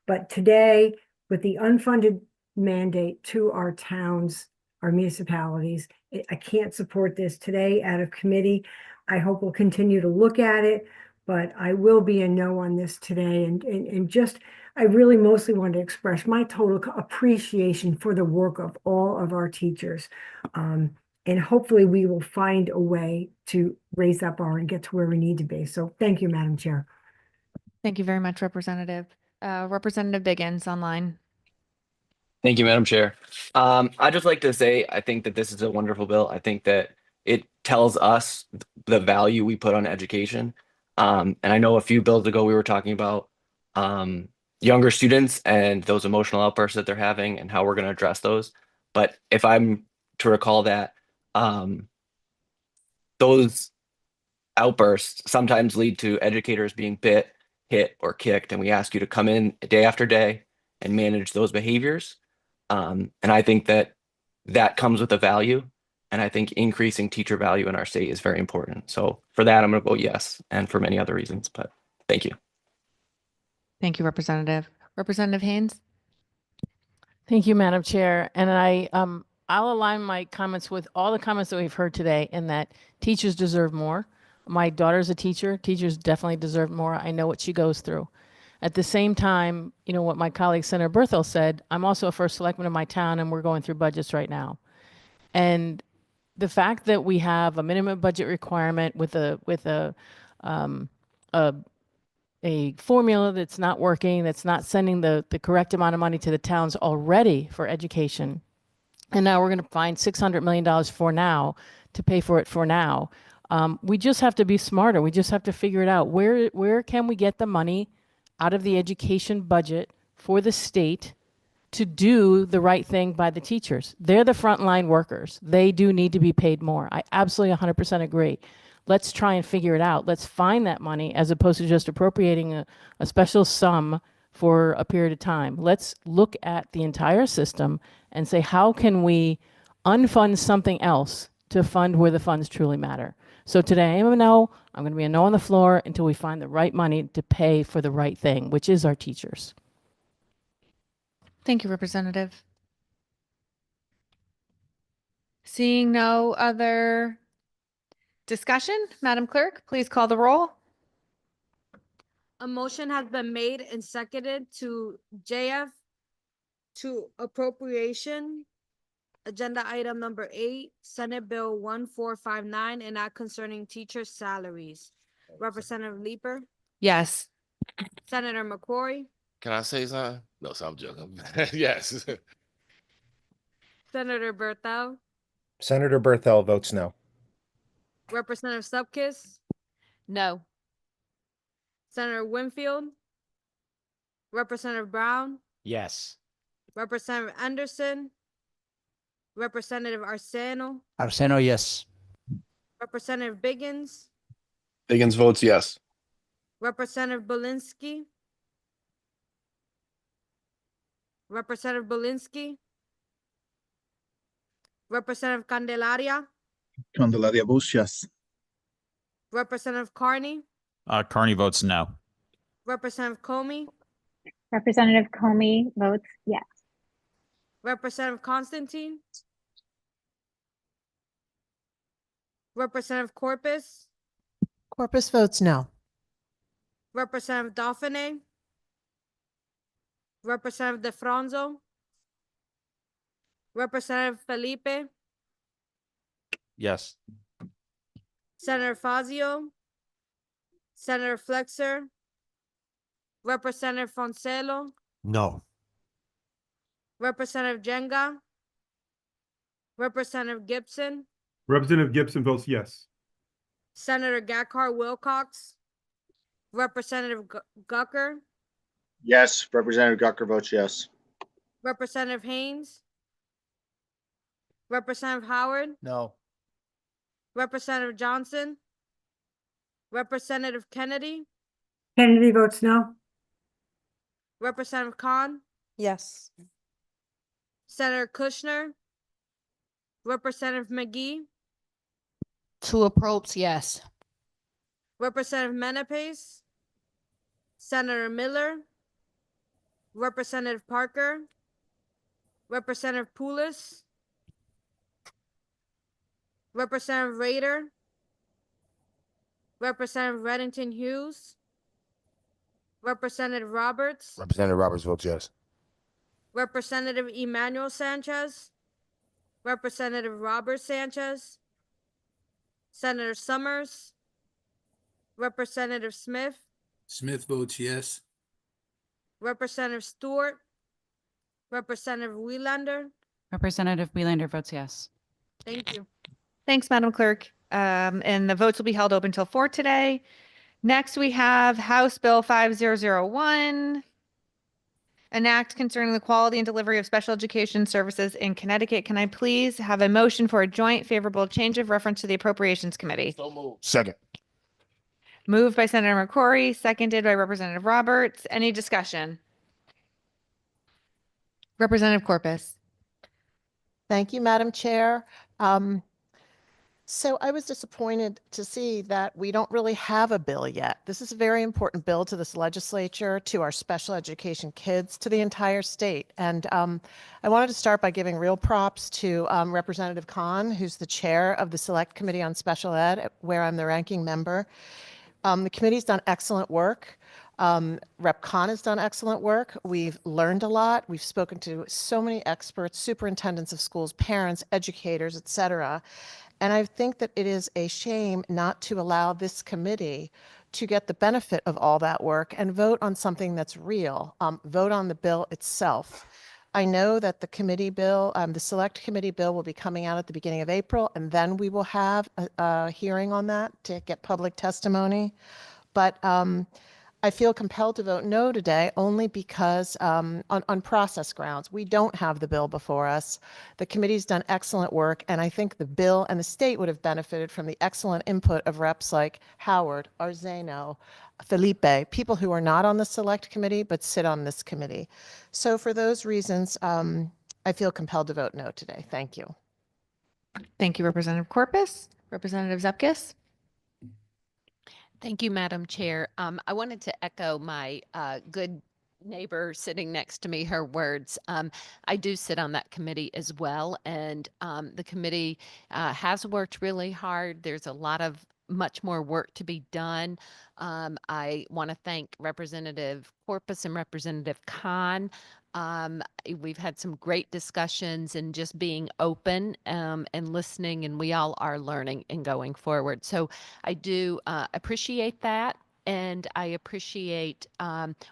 But today, with the unfunded mandate to our towns, our municipalities, I can't support this today out of committee. I hope we'll continue to look at it, but I will be a no on this today. And just, I really mostly want to express my total appreciation for the work of all of our teachers. And hopefully we will find a way to raise that bar and get to where we need to be. So thank you, Madam Chair. Thank you very much, Representative. Representative Biggins online. Thank you, Madam Chair. I'd just like to say, I think that this is a wonderful bill. I think that it tells us the value we put on education. And I know a few bills ago, we were talking about younger students and those emotional outbursts that they're having and how we're going to address those. But if I'm to recall that, those outbursts sometimes lead to educators being bit, hit, or kicked. And we ask you to come in day after day and manage those behaviors. And I think that that comes with a value. And I think increasing teacher value in our state is very important. So for that, I'm going to vote yes, and for many other reasons, but thank you. Thank you, Representative. Representative Haynes? Thank you, Madam Chair. And I'll align my comments with all the comments that we've heard today in that teachers deserve more. My daughter's a teacher. Teachers definitely deserve more. I know what she goes through. At the same time, you know, what my colleague Senator Berthel said, I'm also a first selectman in my town and we're going through budgets right now. And the fact that we have a minimum budget requirement with a formula that's not working, that's not sending the correct amount of money to the towns already for education. And now we're going to find $600 million for now to pay for it for now. We just have to be smarter. We just have to figure it out. Where can we get the money out of the education budget for the state to do the right thing by the teachers? They're the frontline workers. They do need to be paid more. I absolutely 100% agree. Let's try and figure it out. Let's find that money as opposed to just appropriating a special sum for a period of time. Let's look at the entire system and say, how can we unfund something else to fund where the funds truly matter? So today I'm a no. I'm going to be a no on the floor until we find the right money to pay for the right thing, which is our teachers. Thank you, Representative. Seeing no other discussion, Madam Clerk, please call the roll. A motion has been made and seconded to JF to appropriation agenda item number 8, Senate Bill 1459, and not concerning teacher salaries. Representative Leeper, Yes. Senator McCrory, Can I say something? No, so I'm joking. Yes. Senator Berthel, Senator Berthel votes no. Representative Supkis, No. Senator Winfield, Representative Brown, Yes. Representative Anderson, Representative Arceno, Arceno, yes. Representative Biggins, Biggins votes yes. Representative Belinsky, Representative Belinsky, Representative Candelaria, Candelaria votes yes. Representative Carney, Carney votes no. Representative Comey, Representative Comey votes yes. Representative Constantine, Representative Corpus, Corpus votes no. Representative Dauphiné, Representative DeFranzo, Representative Felipe, Yes. Senator Fazio, Senator Flexer, Representative Foncelo, No. Representative Jenga, Representative Gibson, Representative Gibson votes yes. Senator Gacard Wilcox, Representative Gucker, Yes, Representative Gucker votes yes. Representative Haynes, Representative Howard, No. Representative Johnson, Representative Kennedy, Kennedy votes no. Representative Khan, Yes. Senator Kushner, Representative McGee, To approach, yes. Representative Menepes, Senator Miller, Representative Parker, Representative Poulos, Representative Rader, Representative Reddington Hughes, Representative Roberts, Representative Roberts votes yes. Representative Emmanuel Sanchez, Representative Robert Sanchez, Senator Summers, Representative Smith, Smith votes yes. Representative Stewart, Representative Welander. Representative Welander votes yes. Thank you. Thanks, Madam Clerk. And the votes will be held open until 4 today. Next, we have House Bill 5001, an act concerning the quality and delivery of special education services in Connecticut. Can I please have a motion for a joint favorable change of reference to the Appropriations Committee? So moved. Second. Moved by Senator McCrory, seconded by Representative Roberts. Any discussion? Representative Corpus. Thank you, Madam Chair. So I was disappointed to see that we don't really have a bill yet. This is a very important bill to this legislature, to our special education kids, to the entire state. And I wanted to start by giving real props to Representative Khan, who's the chair of the Select Committee on Special Ed, where I'm the ranking member. The committee's done excellent work. Rep. Khan has done excellent work. We've learned a lot. We've spoken to so many experts, superintendents of schools, parents, educators, et cetera. And I think that it is a shame not to allow this committee to get the benefit of all that work and vote on something that's real, vote on the bill itself. I know that the committee bill, the select committee bill will be coming out at the beginning of April, and then we will have a hearing on that to get public testimony. But I feel compelled to vote no today only because on process grounds, we don't have the bill before us. The committee's done excellent work, and I think the bill and the state would have benefited from the excellent input of reps like Howard, Arzeno, Felipe, people who are not on the select committee but sit on this committee. So for those reasons, I feel compelled to vote no today. Thank you. Thank you, Representative Corpus. Representative Zepkis. Thank you, Madam Chair. I wanted to echo my good neighbor sitting next to me, her words. I do sit on that committee as well, and the committee has worked really hard. There's a lot of much more work to be done. I want to thank Representative Corpus and Representative Khan. We've had some great discussions and just being open and listening, and we all are learning and going forward. So I do appreciate that. And I appreciate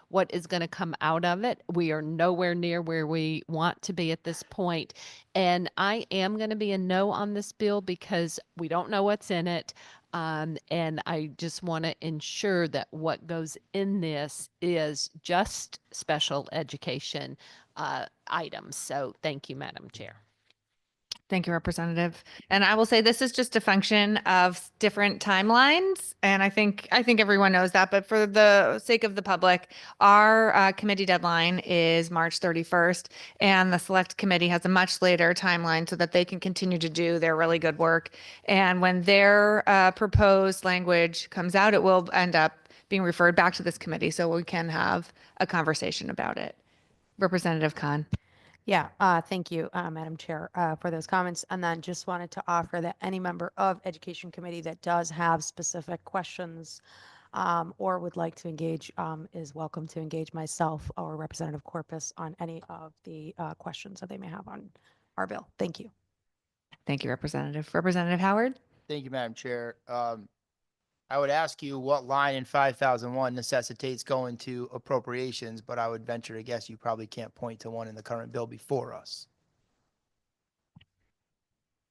what is going to come out of it. We are nowhere near where we want to be at this point. And I am going to be a no on this bill because we don't know what's in it. And I just want to ensure that what goes in this is just special education items. So thank you, Madam Chair. Thank you, Representative. And I will say this is just a function of different timelines. And I think everyone knows that, but for the sake of the public, our committee deadline is March 31st, and the select committee has a much later timeline so that they can continue to do their really good work. And when their proposed language comes out, it will end up being referred back to this committee so we can have a conversation about it. Representative Khan. Yeah, thank you, Madam Chair, for those comments. And then just wanted to offer that any member of Education Committee that does have specific questions or would like to engage is welcome to engage myself or Representative Corpus on any of the questions that they may have on our bill. Thank you. Thank you, Representative. Representative Howard. Thank you, Madam Chair. I would ask you what line in 5001 necessitates going to appropriations, but I would venture to guess you probably can't point to one in the current bill before us.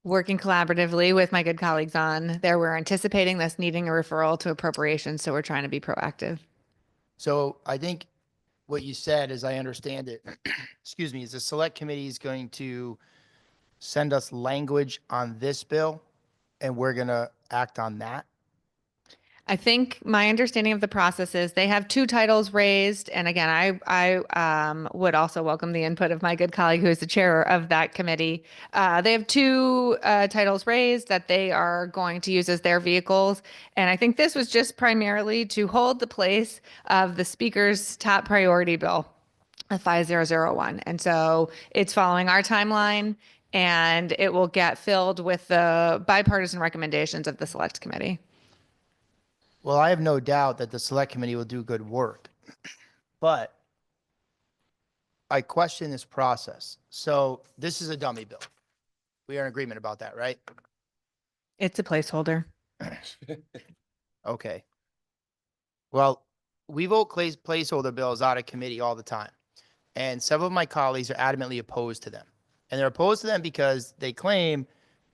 Working collaboratively with my good colleagues on there, we're anticipating this needing a referral to appropriations, so we're trying to be proactive. So I think what you said, as I understand it, excuse me, is the select committee is going to send us language on this bill, and we're going to act on that. I think my understanding of the process is they have two titles raised. And again, I would also welcome the input of my good colleague who is the chair of that committee. They have two titles raised that they are going to use as their vehicles. And I think this was just primarily to hold the place of the speaker's top priority bill. a 5001. And so it's following our timeline and it will get filled with the bipartisan recommendations of the select committee. Well, I have no doubt that the select committee will do good work, but I question this process. So this is a dummy bill. We are in agreement about that, right? It's a placeholder. Okay. Well, we vote placeholder bills out of committee all the time. And several of my colleagues are adamantly opposed to them. And they're opposed to them because they claim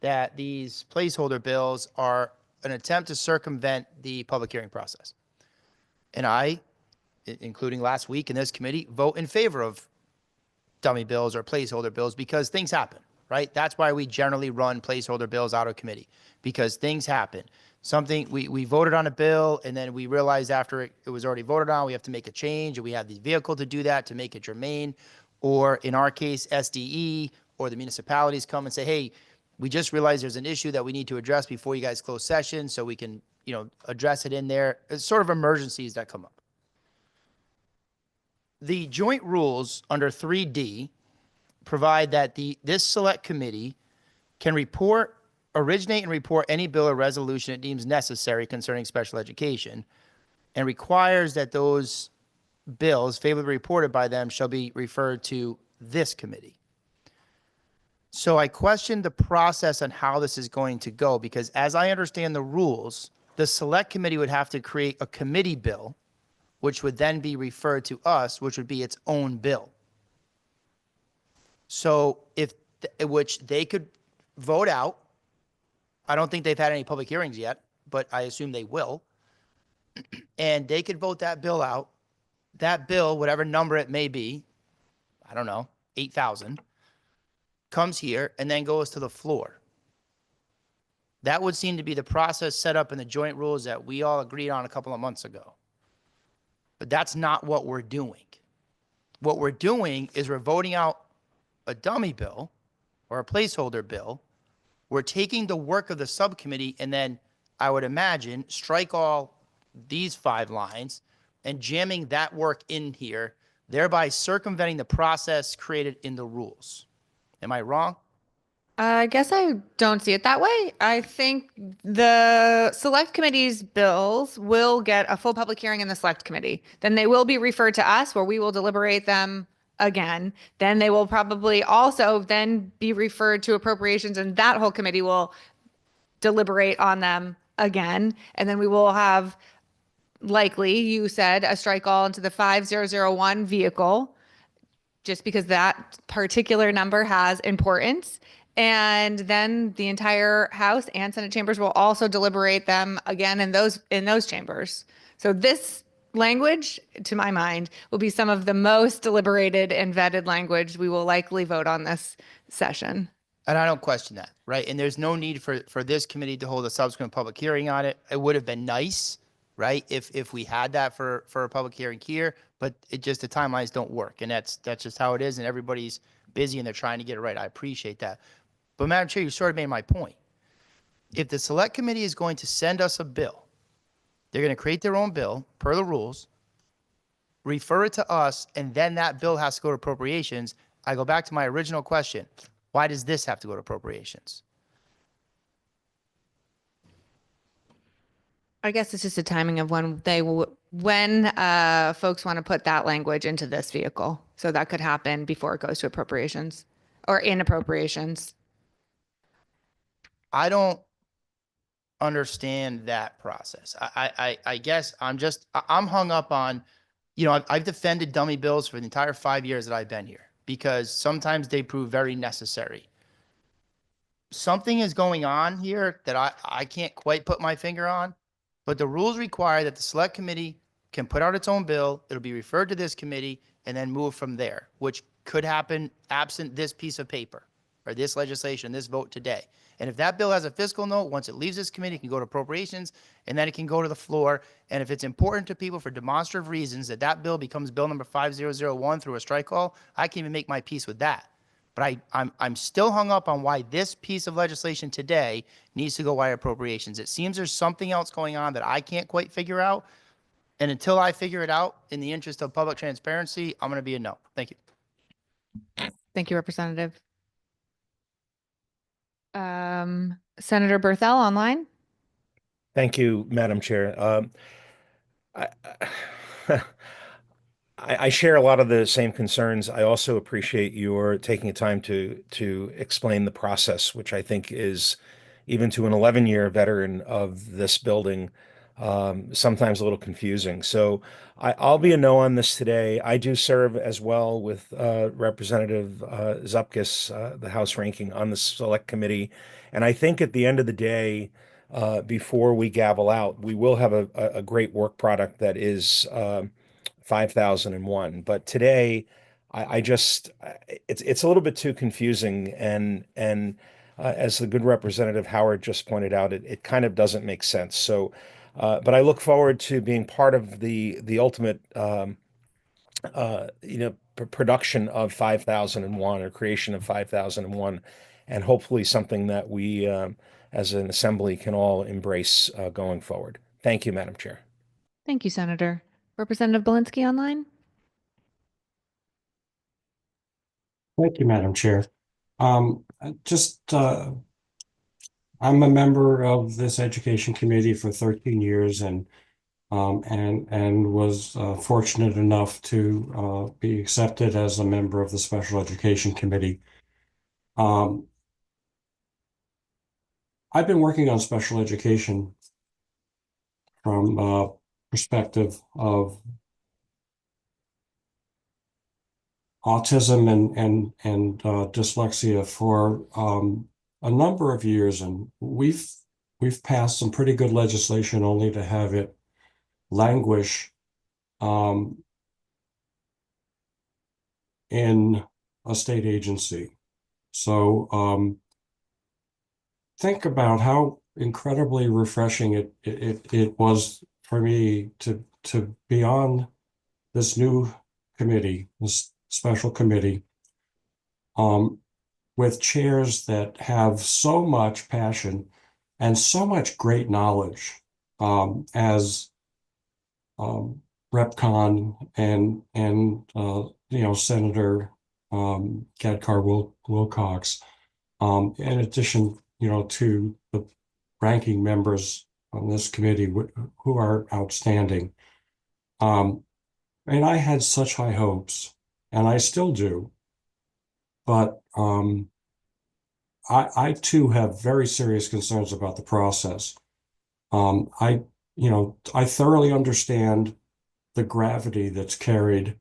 that these placeholder bills are an attempt to circumvent the public hearing process. And I, including last week in this committee, vote in favor of dummy bills or placeholder bills because things happen, right? That's why we generally run placeholder bills out of committee, because things happen. Something, we voted on a bill and then we realized after it was already voted on, we have to make a change and we have the vehicle to do that to make it germane. Or in our case, SDE or the municipalities come and say, hey, we just realized there's an issue that we need to address before you guys close session so we can, address it in there. It's sort of emergencies that come up. The joint rules under 3D provide that this select committee can originate and report any bill or resolution it deems necessary concerning special education, and requires that those bills favorably reported by them shall be referred to this committee. So I questioned the process on how this is going to go, because as I understand the rules, the select committee would have to create a committee bill, which would then be referred to us, which would be its own bill. So which they could vote out. I don't think they've had any public hearings yet, but I assume they will. And they could vote that bill out. That bill, whatever number it may be, I don't know, 8,000, comes here and then goes to the floor. That would seem to be the process set up in the joint rules that we all agreed on a couple of months ago. But that's not what we're doing. What we're doing is we're voting out a dummy bill or a placeholder bill. We're taking the work of the subcommittee and then, I would imagine, strike all these 5 lines and jamming that work in here, thereby circumventing the process created in the rules. Am I wrong? I guess I don't see it that way. I think the select committee's bills will get a full public hearing in the select committee. Then they will be referred to us where we will deliberate them again. Then they will probably also then be referred to appropriations and that whole committee will deliberate on them again. And then we will have likely, you said, a strike all into the 5001 vehicle, just because that particular number has importance. And then the entire House and Senate chambers will also deliberate them again in those chambers. So this language, to my mind, will be some of the most deliberated and vetted language we will likely vote on this session. And I don't question that, right? And there's no need for this committee to hold a subsequent public hearing on it. It would have been nice, right, if we had that for a public hearing here, but the timelines don't work. And that's just how it is. And everybody's busy and they're trying to get it right. I appreciate that. But Madam Chair, you sort of made my point. If the select committee is going to send us a bill, they're going to create their own bill per the rules, refer it to us, and then that bill has to go to appropriations. I go back to my original question. Why does this have to go to appropriations? I guess it's just a timing of when folks want to put that language into this vehicle. So that could happen before it goes to appropriations or in appropriations. I don't understand that process. I guess I'm hung up on, I've defended dummy bills for the entire 5 years that I've been here because sometimes they prove very necessary. Something is going on here that I can't quite put my finger on, but the rules require that the select committee can put out its own bill. It'll be referred to this committee and then move from there, which could happen absent this piece of paper or this legislation, this vote today. And if that bill has a fiscal note, once it leaves this committee, it can go to appropriations, and then it can go to the floor. And if it's important to people for demonstrative reasons that bill becomes bill number 5001 through a strike call, I can even make my peace with that. But I'm still hung up on why this piece of legislation today needs to go via appropriations. It seems there's something else going on that I can't quite figure out. And until I figure it out in the interest of public transparency, I'm going to be a no. Thank you. Thank you, Representative. Senator Berthel online. Thank you, Madam Chair. I, I share a lot of the same concerns. I also appreciate your taking the time to explain the process, which I think is, even to an 11-year veteran of this building, sometimes a little confusing. So I'll be a no on this today. I do serve as well with Representative Zupkis, the House ranking, on the Select Committee. And I think at the end of the day, before we gavel out, we will have a great work product that is 5001. But today, I just it's a little bit too confusing, and as the good Representative Howard just pointed out, it kind of doesn't make sense. So, but I look forward to being part of the ultimate production of 5001, or creation of 5001, and hopefully something that we as an assembly can all embrace going forward. Thank you, Madam Chair. Thank you, Senator. Representative Belinsky online. Thank you, Madam Chair. I'm a member of this Education Committee for 13 years and was fortunate enough to be accepted as a member of the Special Education Committee. I've been working on special education from perspective of autism and dyslexia for a number of years, and we've passed some pretty good legislation only to have it languish in a state agency. So think about how incredibly refreshing it was for me to be on this new committee, this special committee, with chairs that have so much passion and so much great knowledge, as Rep. Khan and Senator Gadkar Wilcox, in addition, to the ranking members on this committee who are outstanding. And I had such high hopes, and I still do, but I too have very serious concerns about the process. I thoroughly understand the gravity that's carried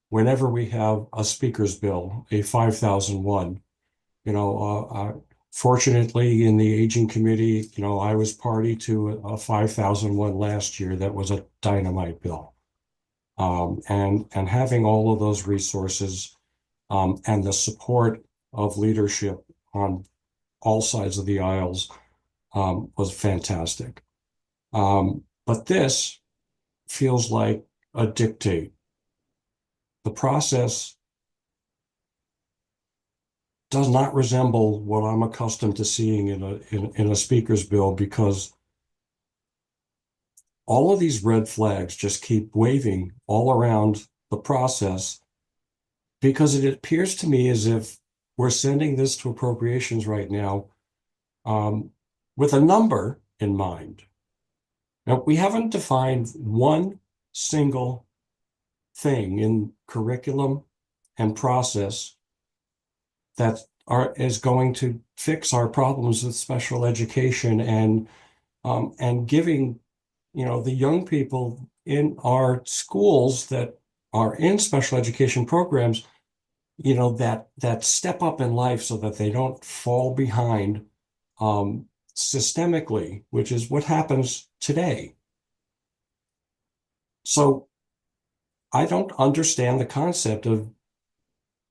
whenever we have a speaker's bill, a 5001. Fortunately, in the Aging Committee, I was party to a 5001 last year that was a dynamite bill. And having all of those resources and the support of leadership on all sides of the aisles was fantastic. But this feels like a dictate. The process does not resemble what I'm accustomed to seeing in a speaker's bill, because all of these red flags just keep waving all around the process, because it appears to me as if we're sending this to appropriations right now with a number in mind. Now, we haven't defined one single thing in curriculum and process that is going to fix our problems with special education and giving the young people in our schools that are in special education programs that step up in life so that they don't fall behind systemically, which is what happens today. So I don't understand the concept of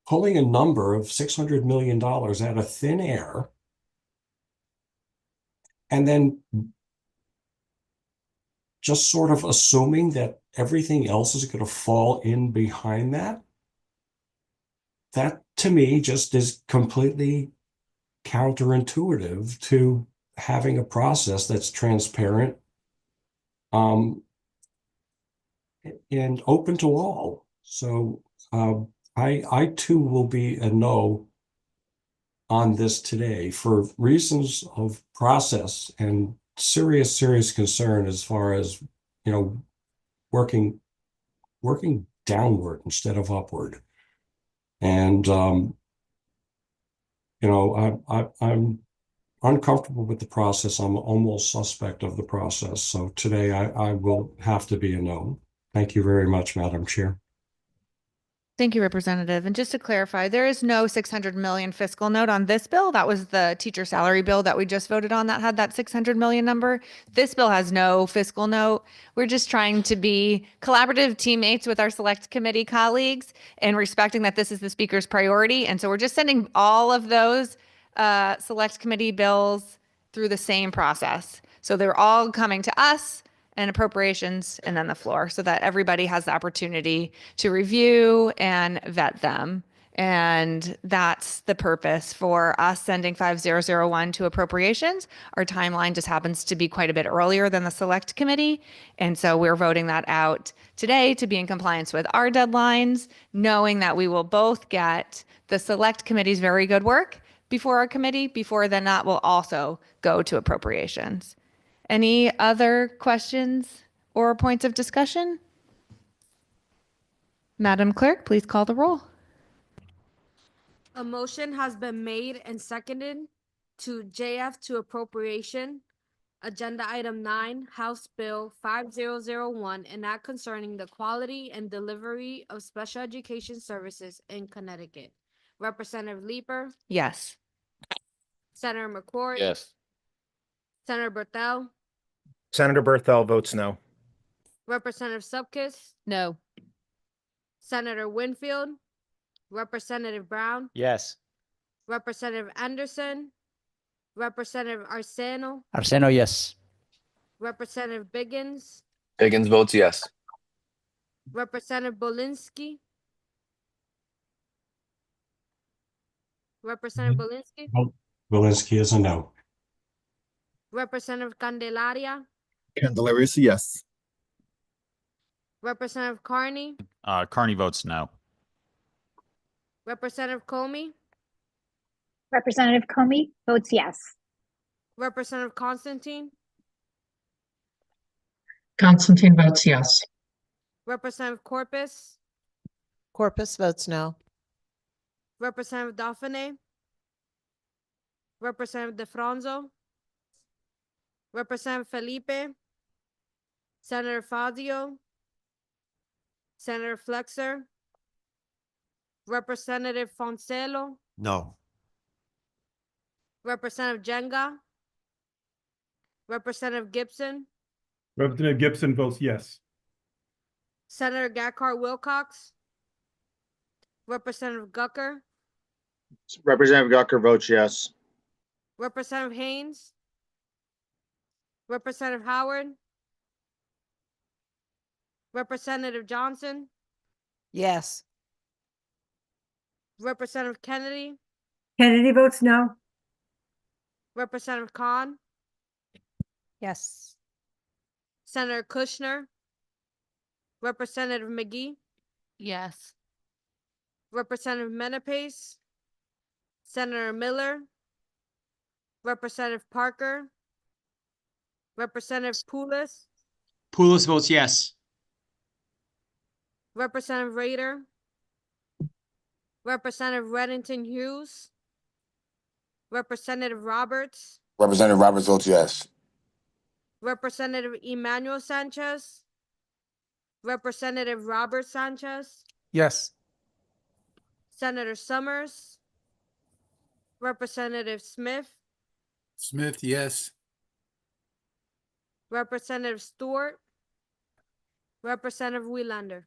pulling a number of $600 million out of thin air and then just sort of assuming that everything else is going to fall in behind that. That, to me, just is completely counterintuitive to having a process that's transparent, and open to all. So I too will be a no on this today for reasons of process and serious concern as far as, working downward instead of upward. And I'm uncomfortable with the process. I'm almost suspect of the process. So today I will have to be a no. Thank you very much, Madam Chair. Thank you, Representative. And just to clarify, there is no 600 million fiscal note on this bill. That was the teacher salary bill that we just voted on that had that 600 million number. This bill has no fiscal note. We're just trying to be collaborative teammates with our select committee colleagues and respecting that this is the speaker's priority. And so we're just sending all of those select committee bills through the same process. So they're all coming to us and appropriations and then the floor so that everybody has the opportunity to review and vet them. And that's the purpose for us sending 5001 to appropriations. Our timeline just happens to be quite a bit earlier than the select committee. And so we're voting that out today to be in compliance with our deadlines, knowing that we will both get the select committee's very good work before our committee. Before then, that will also go to appropriations. Any other questions or points of discussion? Madam Clerk, please call the roll. A motion has been made and seconded to JF to appropriation. Agenda item 9, House Bill 5001, and act concerning the quality and delivery of special education services in Connecticut. Representative Leeper, Yes. Senator McCourt. Yes. Senator Berthel, Senator Berthel votes no. Representative Subkis, No. Senator Winfield, Representative Brown, Yes. Representative Anderson, Representative Arseno, Arseno, yes. Representative Biggins, Higgins votes yes. Representative Bolinsky, Representative Bolinsky, Walensky is a no. Representative Candelaria, Candelaria is a yes. Representative Carney, Carney votes no. Representative Comey, Representative Comey votes yes. Representative Constantine, Constantine votes yes. Representative Corpus, Corpus votes no. Representative Dauphiné, Representative DeFranzo, Representative Felipe, Senator Fazio, Senator Flexer, Representative Foncelo, No. Representative Jenga, Representative Gibson, Representative Gibson votes yes. Senator Gacart Wilcox, Representative Gucker, Representative Gucker votes yes. Representative Haynes, Representative Howard, Representative Johnson, Yes. Representative Kennedy, Kennedy votes no. Representative Khan, Yes. Senator Kushner, Representative McGee, Yes. Representative Menapace, Senator Miller, Representative Parker, Representative Poulos, Poulos votes yes. Representative Rader, Representative Reddington Hughes, Representative Roberts, Representative Roberts votes yes. Representative Emmanuel Sanchez, Representative Robert Sanchez, Yes. Senator Summers, Representative Smith, Smith, yes. Representative Stewart, Representative Wielander.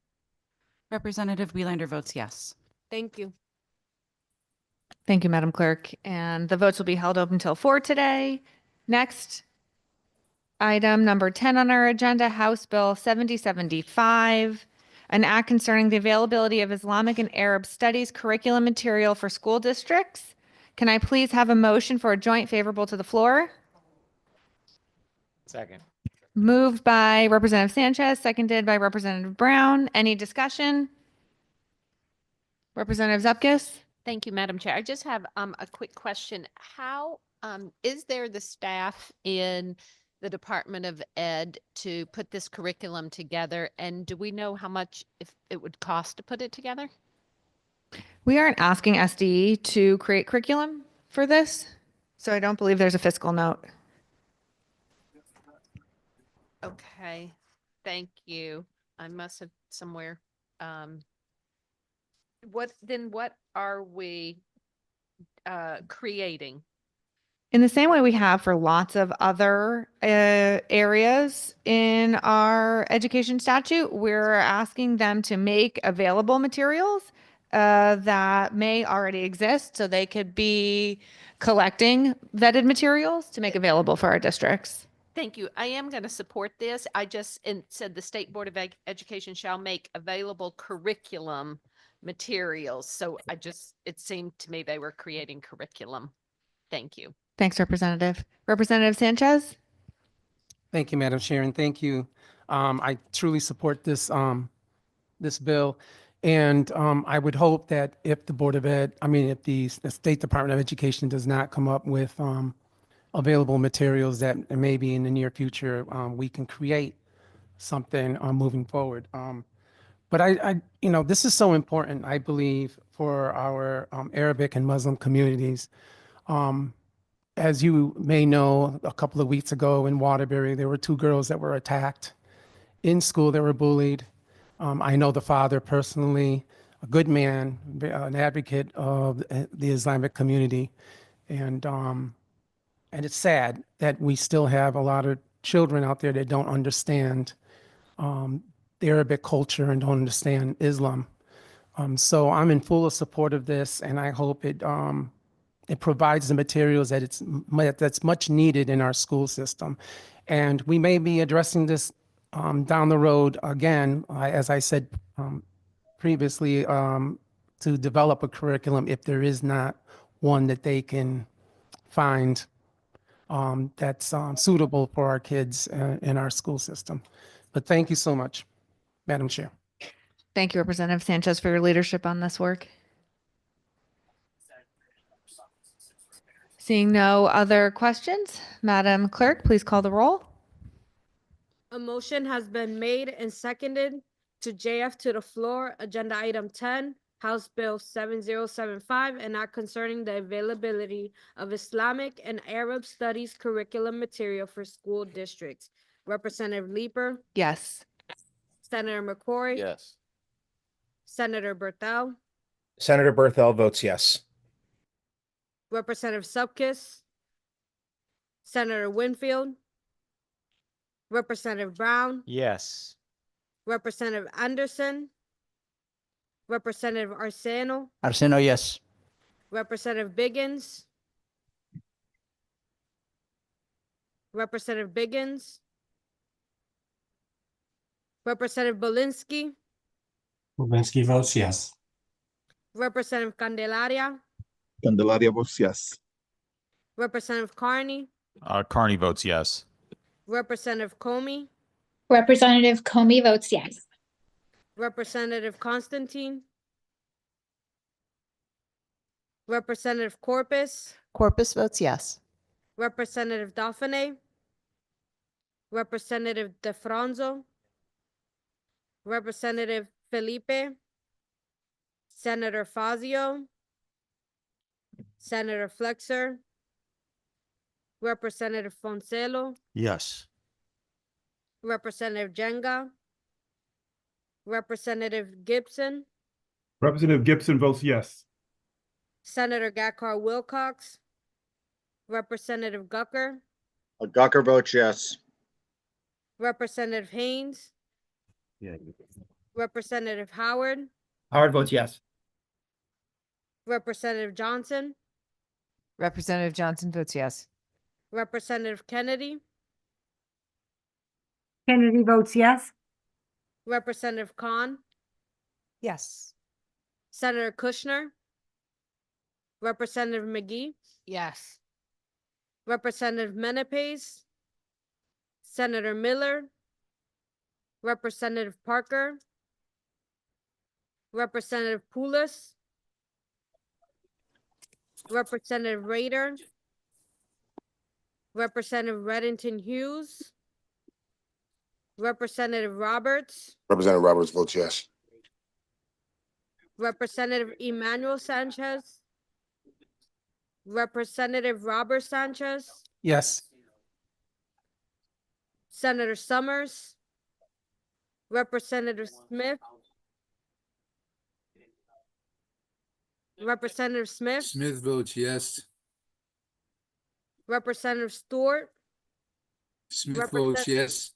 Representative Wielander votes yes. Thank you. Thank you, Madam Clerk. And the votes will be held open until 4 today. Next, item number 10 on our agenda, House Bill 7075, an act concerning the availability of Islamic and Arab studies curriculum material for school districts. Can I please have a motion for a joint favorable to the floor? Second. Moved by Representative Sanchez, seconded by Representative Brown. Any discussion? Representative Zupkis? Thank you, Madam Chair. I just have a quick question. How is there the staff in the Department of Ed to put this curriculum together? And do we know how much if it would cost to put it together? We aren't asking SDE to create curriculum for this, so I don't believe there's a fiscal note. Okay, thank you. I must have somewhere. What are we creating? In the same way we have for lots of other areas in our education statute, we're asking them to make available materials that may already exist, so they could be collecting vetted materials to make available for our districts. Thank you. I am going to support this. I just said the State Board of Education shall make available curriculum materials. So it seemed to me they were creating curriculum. Thank you. Thanks, Representative. Representative Sanchez? Thank you, Madam Chair, and thank you. I truly support this this bill. And I would hope that if the Board of Ed, if the State Department of Education does not come up with available materials that maybe in the near future we can create something moving forward. But this is so important, I believe, for our Arabic and Muslim communities. As you may know, a couple of weeks ago in Waterbury, there were 2 girls that were attacked in school. They were bullied. I know the father personally, a good man, an advocate of the Islamic community. And it's sad that we still have a lot of children out there that don't understand the Arabic culture and don't understand Islam. So I'm in full support of this, and I hope it provides the materials that's much needed in our school system. And we may be addressing this down the road again, as I said previously, to develop a curriculum if there is not one that they can find that's suitable for our kids in our school system. But thank you so much, Madam Chair. Thank you, Representative Sanchez, for your leadership on this work. Seeing no other questions, Madam Clerk, please call the roll. A motion has been made and seconded to JF to the floor, agenda item 10, House Bill 7075, and not concerning the availability of Islamic and Arab studies curriculum material for school districts. Representative Leeper, Yes. Senator McCrory. Yes. Senator Berthel, Senator Berthel votes yes. Representative Zupkis, Senator Winfield, Representative Brown, Yes. Representative Anderson, Representative Arceno, Arceno, yes. Representative Biggins, Representative Biggins, Representative Belinsky, Lubinsky votes yes. Representative Candelaria, Candelaria votes yes. Representative Carney, Carney votes yes. Representative Comey, Representative Comey votes yes. Representative Constantine, Representative Corpus, Corpus votes yes. Representative Dauphiné, Representative DeFranzo, Representative Felipe, Senator Fazio, Senator Flexer, Representative Foncelo, Yes. Representative Jenga, Representative Gibson, Representative Gibson votes yes. Senator Gakar Wilcox, Representative Gucker, Gucker votes yes. Representative Haynes, Representative Howard, Howard votes yes. Representative Johnson, Representative Johnson votes yes. Representative Kennedy, Kennedy votes yes. Representative Khan, Yes. Senator Kushner, Representative McGee, Yes. Representative Menepes, Senator Miller, Representative Parker, Representative Poulos, Representative Raider, Representative Reddington Hughes, Representative Roberts, Representative Roberts votes yes. Representative Emmanuel Sanchez, Representative Robert Sanchez, Yes. Senator Summers, Representative Smith, Representative Smith, Smith votes yes. Representative Stewart. Smith votes Represent- yes.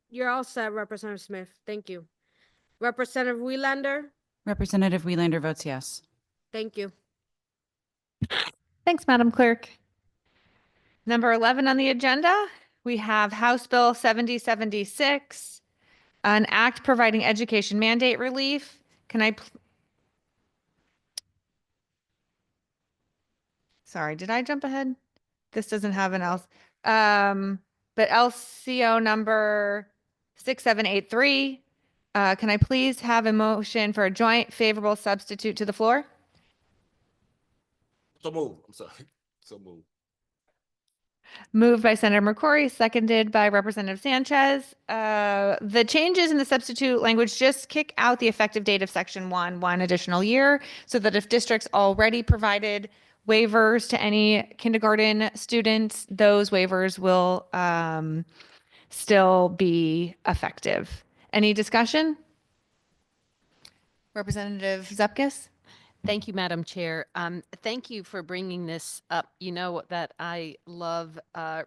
You're all set, Representative Smith. Thank you. Representative Welander. Representative Welander votes yes. Thank you. Thanks, Madam Clerk. Number 11 on the agenda, we have House Bill 7076, an act providing education mandate relief. Can I? Sorry, did I jump ahead? This doesn't have an else. But LCO number 6783. Can I please have a motion for a joint favorable substitute to the floor? So move. I'm sorry. So move. Moved by Senator McCrory, seconded by Representative Sanchez. The changes in the substitute language just kick out the effective date of Section 1 additional year, so that if districts already provided waivers to any kindergarten students, those waivers will still be effective. Any discussion? Representative Zepkis? Thank you, Madam Chair. Thank you for bringing this up. You know that I love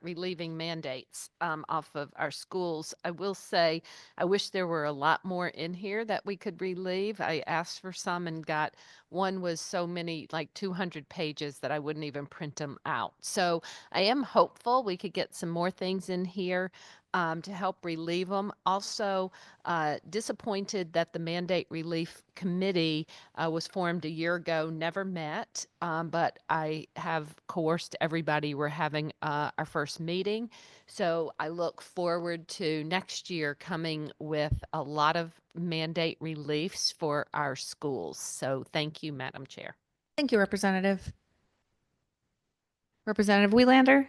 relieving mandates off of our schools. I will say, I wish there were a lot more in here that we could relieve. I asked for some and got one was so many, like 200 pages that I wouldn't even print them out. So I am hopeful we could get some more things in here to help relieve them. Also, disappointed that the Mandate Relief Committee was formed a year ago, never met, but I have coerced everybody. We're having our first meeting. So I look forward to next year coming with a lot of mandate reliefs for our schools. So thank you, Madam Chair. Thank you, Representative. Representative Welander?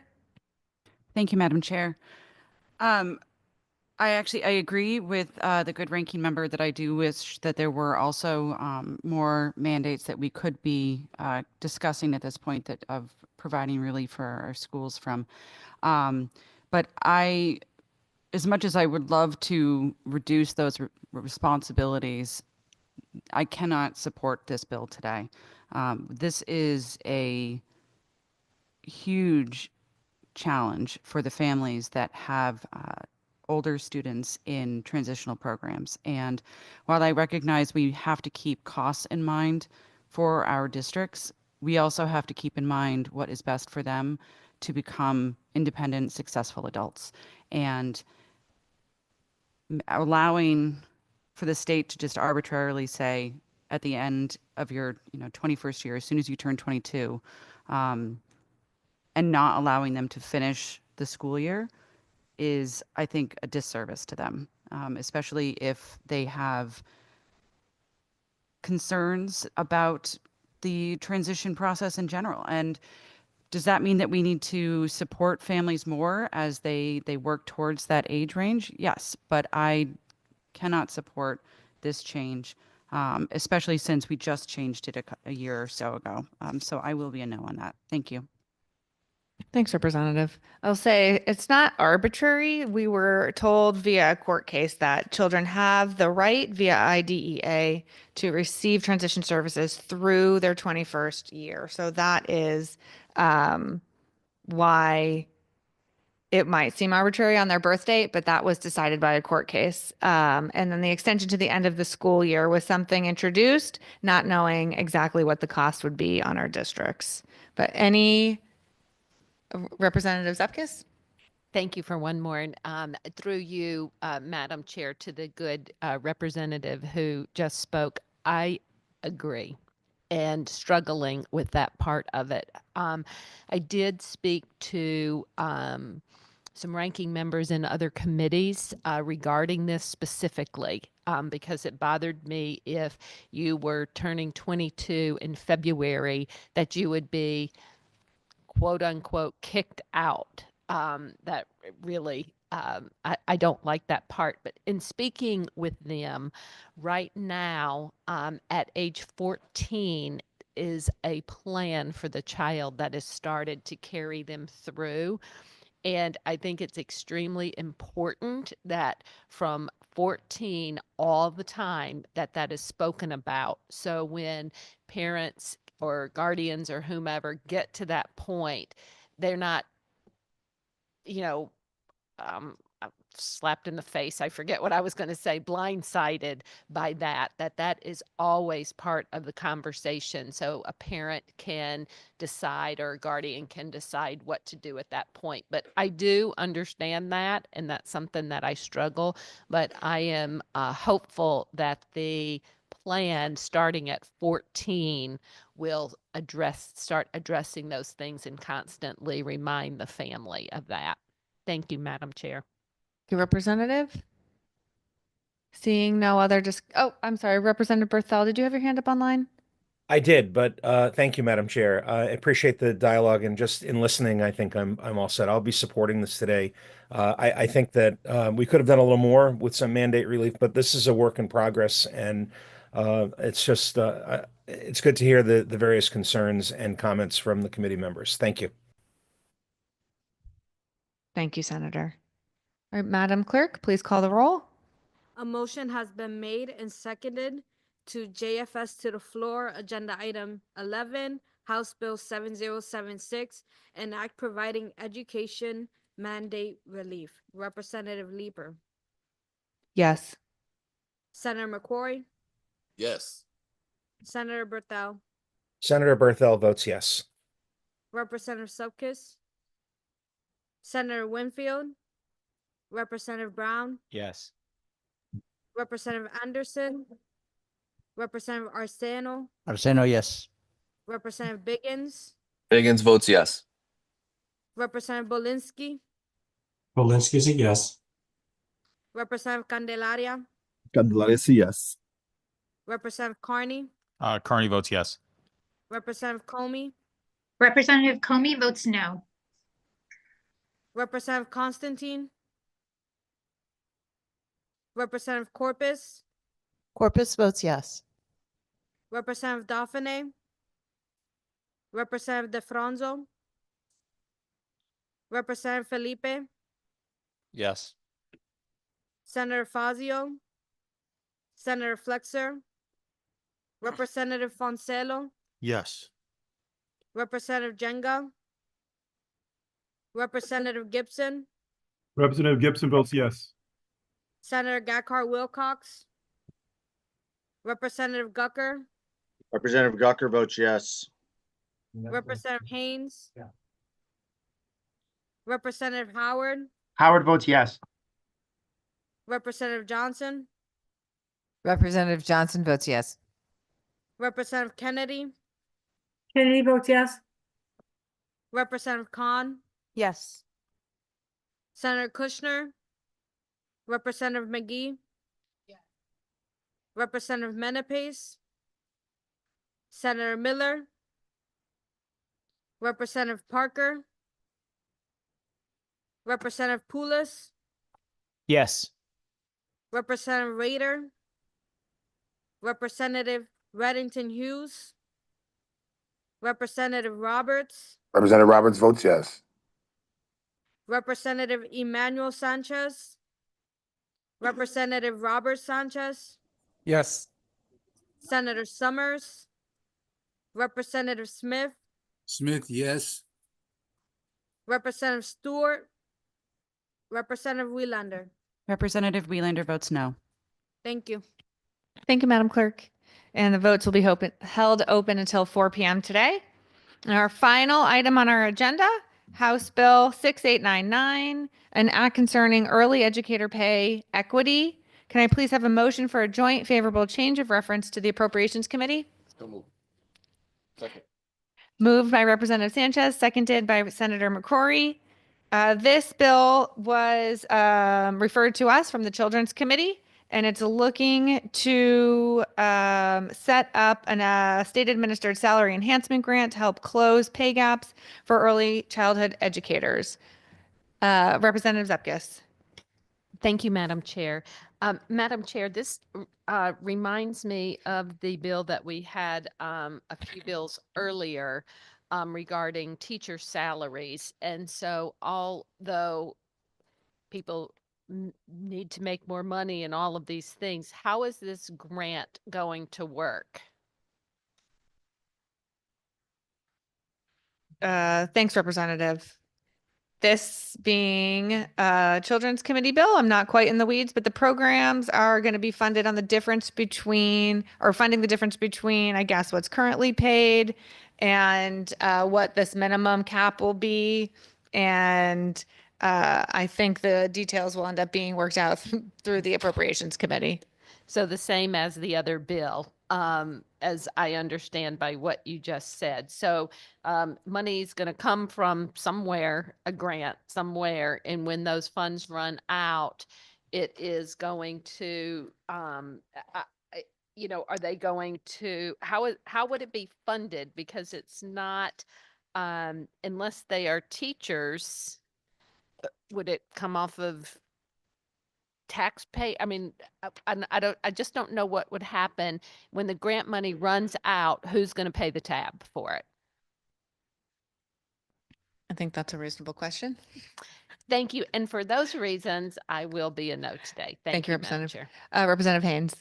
Thank you, Madam Chair. I agree with the good ranking member that I do wish that there were also more mandates that we could be discussing at this point that of providing relief for our schools from. But as much as I would love to reduce those responsibilities, I cannot support this bill today. This is a huge challenge for the families that have older students in transitional programs. And while I recognize we have to keep costs in mind for our districts, we also have to keep in mind what is best for them to become independent, successful adults. And allowing for the state to just arbitrarily say at the end of your 21st year, as soon as you turn 22, and not allowing them to finish the school year is, I think, a disservice to them, especially if they have concerns about the transition process in general. And does that mean that we need to support families more as they work towards that age range? Yes, but I cannot support this change, especially since we just changed it a year or so ago. So I will be a no on that. Thank you. Thanks, Representative. I'll say it's not arbitrary. We were told via a court case that children have the right via IDEA to receive transition services through their 21st year. So that is why it might seem arbitrary on their birth date, but that was decided by a court case. And then the extension to the end of the school year was something introduced, not knowing exactly what the cost would be on our districts. But any Representative Zepkis? Thank you for one more. Through you, Madam Chair, to the good representative who just spoke, I agree and struggling with that part of it. I did speak to some ranking members in other committees regarding this specifically, because it bothered me if you were turning 22 in February that you would be quote unquote kicked out. That really, I don't like that part. But in speaking with them right now, at age 14 is a plan for the child that has started to carry them through. And I think it's extremely important that from 14 all the time that is spoken about. So when parents or guardians or whomever get to that point, they're not, you know, slapped in the face. I forget what I was going to say, blindsided by that is always part of the conversation. So a parent can decide or a guardian can decide what to do at that point. But I do understand that, and that's something that I struggle, but I am hopeful that the plan starting at 14 will start addressing those things and constantly remind the family of that. Thank you, Madam Chair. Thank you, Representative. Seeing no other oh, I'm sorry, Representative Berthel, did you have your hand up online? I did, but thank you, Madam Chair. I appreciate the dialogue, and just in listening, I think I'm all set. I'll be supporting this today. I think that we could have done a little more with some mandate relief, but this is a work in progress, and it's just it's good to hear the various concerns and comments from the committee members. Thank you. Thank you, Senator. All right, Madam Clerk, please call the roll. A motion has been made and seconded to JFS to the floor, agenda item 11, House Bill 7076, an act providing education mandate relief. Representative Leeper. Yes. Senator McCrory, Yes. Senator Berthel, Senator Berthel votes yes. Representative Subkis, Senator Winfield, Representative Brown, Yes. Representative Anderson, Representative Arceno, Arceno, yes. Representative Biggins, Biggins votes yes. Representative Bolinsky, Valinsky's a yes. Representative Candelaria, Candelaria, yes. Representative Carney, Carney votes yes. Representative Comey, Representative Comey votes no. Representative Constantine, Representative Corpus, Corpus votes yes. Representative Dauphiné, Representative DeFranzo, Representative Felipe, Yes. Senator Fazio, Senator Flexer, Representative Foncelo, Yes. Representative Jenga, Representative Gibson, Representative Gibson votes yes. Senator Gacard Wilcox, Representative Gucker, Representative Gucker votes yes. Representative Haynes, Representative Howard, Howard votes yes. Representative Johnson, Representative Johnson votes yes. Representative Kennedy, Kennedy votes yes. Representative Khan, Yes. Senator Kushner, Representative McGee, Representative Menepace, Senator Miller, Representative Parker, Representative Poulos, Yes. Representative Rader, Representative Reddington Hughes, Representative Roberts, Representative Roberts votes yes. Representative Emmanuel Sanchez, Representative Robert Sanchez, Yes. Senator Summers, Representative Smith, Smith, yes. Representative Stewart, Representative Welander. Representative Welander votes no. Thank you. Thank you, Madam Clerk. And the votes will be held open until 4 p.m. today. And our final item on our agenda, House Bill 6899, an act concerning early educator pay equity. Can I please have a motion for a joint favorable change of reference to the Appropriations Committee? So moved. Second. Moved by Representative Sanchez, seconded by Senator McCrory. This bill was referred to us from the Children's Committee, and it's looking to set up a state-administered salary enhancement grant to help close pay gaps for early childhood educators. Representative Zepkis. Thank you, Madam Chair. Madam Chair, this reminds me of the bill that we had a few bills earlier regarding teacher salaries. And so although people need to make more money and all of these things, how is this grant going to work? Thanks, Representative. This being a Children's Committee bill, I'm not quite in the weeds, but the programs are going to be funded on the difference between, or funding the difference between, I guess, what's currently paid and what this minimum cap will be. And I think the details will end up being worked out through the Appropriations Committee. So the same as the other bill, as I understand by what you just said. So money is going to come from somewhere, a grant somewhere, and when those funds run out, it is going to, you know, are they going to, how would it be funded? Because it's not, unless they are teachers, would it come off of tax pay? I mean, I just don't know what would happen when the grant money runs out. Who's going to pay the tab for it? I think that's a reasonable question. Thank you. And for those reasons, I will be a no today. Thank you, Madam Representative. Chair. Representative Haynes.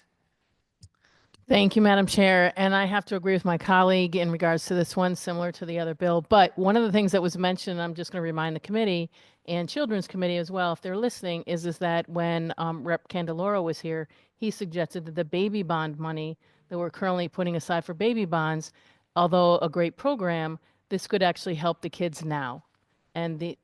Thank you, Madam Chair. And I have to agree with my colleague in regards to this one, similar to the other bill. But one of the things that was mentioned, I'm just going to remind the committee and Children's Committee as well, if they're listening, is that when Rep. Candeloro was here, he suggested that the baby bond money that we're currently putting aside for baby bonds, although a great program, this could actually help the kids now. And the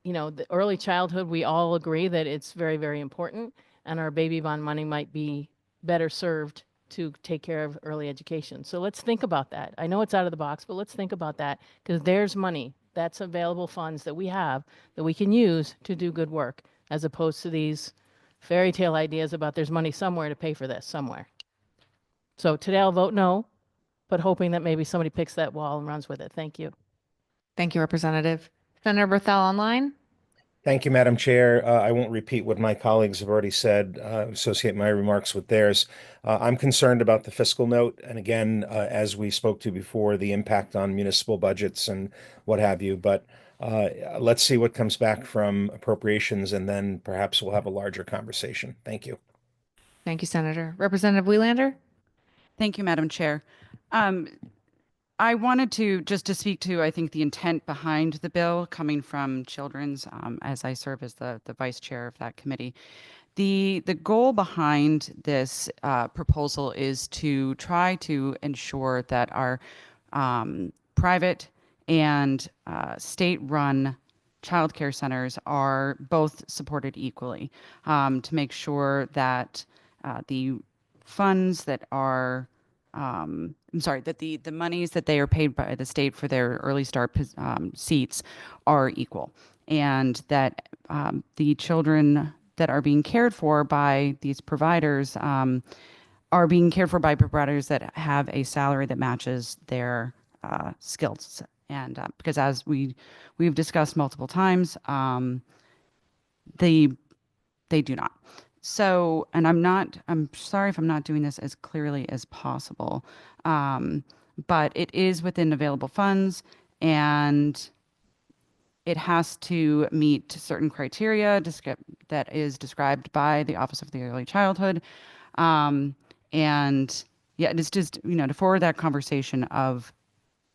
early childhood, we all agree that it's very, very important, and our baby bond money might be better served to take care of early education. So let's think about that. I know it's out of the box, but let's think about that, because there's money that's available, funds that we have that we can use to do good work, as opposed to these fairy tale ideas about there's money somewhere to pay for this somewhere. So today I'll vote no, but hoping that maybe somebody picks that wall and runs with it. Thank you. Thank you, Representative. Senator Berthel online. Thank you, Madam Chair. I won't repeat what my colleagues have already said, associate my remarks with theirs. I'm concerned about the fiscal note. And again, as we spoke to before, the impact on municipal budgets and what have you. But let's see what comes back from appropriations, and then perhaps we'll have a larger conversation. Thank you. Thank you, Senator. Representative Wieland. Thank you, Madam Chair. I wanted to speak to, I think, the intent behind the bill coming from Children's, as I serve as the vice chair of that committee. The goal behind this proposal is to try to ensure that our private and state-run childcare centers are both supported equally, to make sure that the funds that are that the monies that they are paid by the state for their early start seats are equal, and that the children that are being cared for by these providers are being cared for by providers that have a salary that matches their skills. And because as we've discussed multiple times, they do not. So, and I'm sorry if I'm not doing this as clearly as possible, but it is within available funds, and it has to meet certain criteria that is described by the Office of the Early Childhood. And yeah, it's just, to forward that conversation of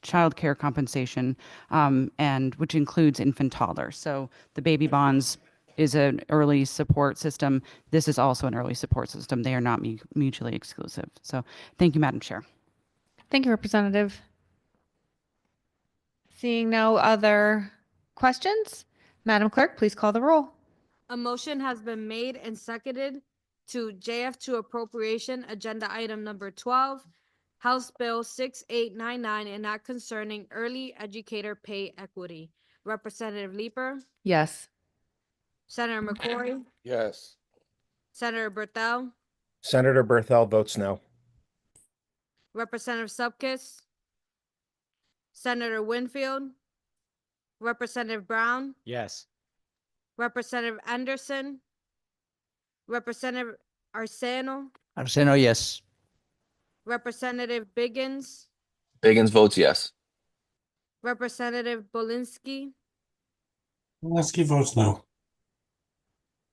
childcare compensation, and which includes infant toddler. So the baby bonds is an early support system. This is also an early support system. They are not mutually exclusive. So thank you, Madam Chair. Thank you, Representative. Seeing no other questions, Madam Clerk, please call the roll. A motion has been made and seconded to JF2 appropriation agenda item number 12, House Bill 6899, and not concerning early educator pay equity. Representative Leeper, Yes. Senator McCory, Yes. Senator Berthel, Senator Berthel votes no. Representative Supkis, Senator Winfield, Representative Brown, Yes. Representative Anderson, Representative Arceno, Arsenio, yes. Representative Biggins, Biggins votes yes. Representative Bolinsky, Walensky votes no.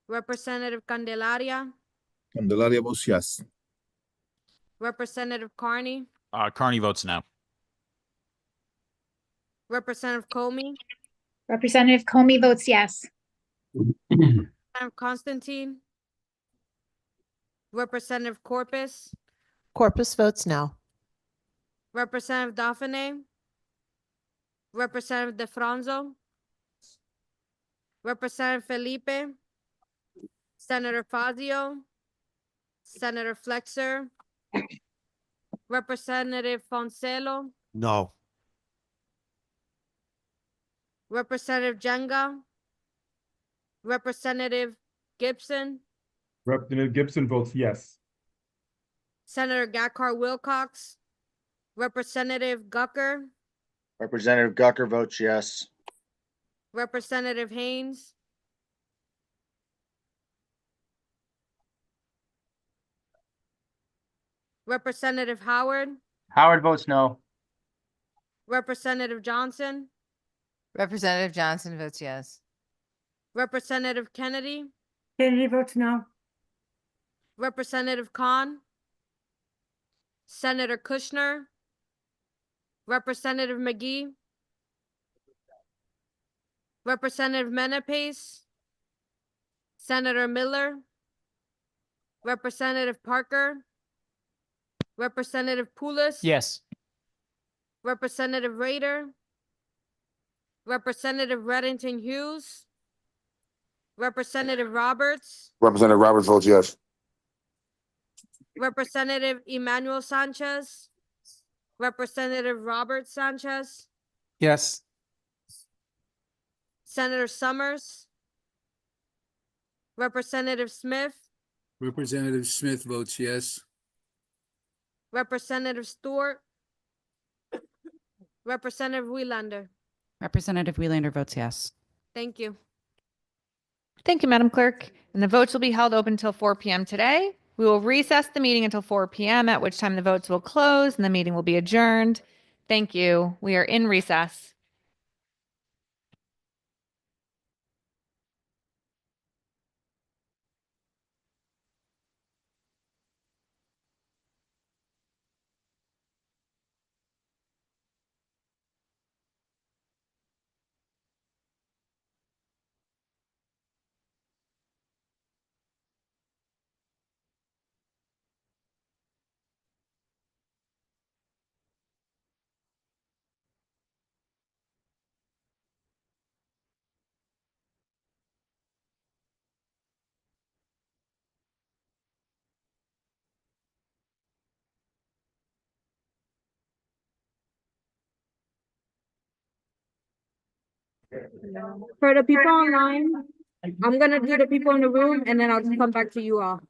Representative Candelaria, Candelaria votes yes. Representative Carney, Carney votes no. Representative Comey, Representative Comey votes yes. Representative Constantine, Representative Corpus, Corpus votes no. Representative Daphne, Representative DeFranzo, Representative Felipe, Senator Fazio, Senator Flexer, Representative Foncelo, No. Representative Jenga, Representative Gibson, Representative Gibson votes yes. Senator Gakar Wilcox, Representative Gucker, Representative Gucker votes yes. Representative Haynes, Representative Howard, Howard votes no. Representative Johnson, Representative Johnson votes yes. Representative Kennedy, Kennedy votes no. Representative Khan, Senator Kushner, Representative McGee, Representative Menapace, Senator Miller, Representative Parker, Representative Poulos. Yes. Representative Rader, Representative Reddington Hughes, Representative Roberts, Representative Roberts votes yes. Representative Emmanuel Sanchez, Representative Robert Sanchez, Yes. Senator Summers, Representative Smith, Representative Smith votes yes. Representative Stewart, Representative Welander. Representative Welander votes yes. Thank you. Thank you, Madam Clerk. And the votes will be held open until 4 p.m. today. We will recess the meeting until 4 p.m., at which time the votes will close and the meeting will be adjourned. Thank you. We are in recess. For the people online, I'm gonna do the people in the room and then I'll just come back to you all.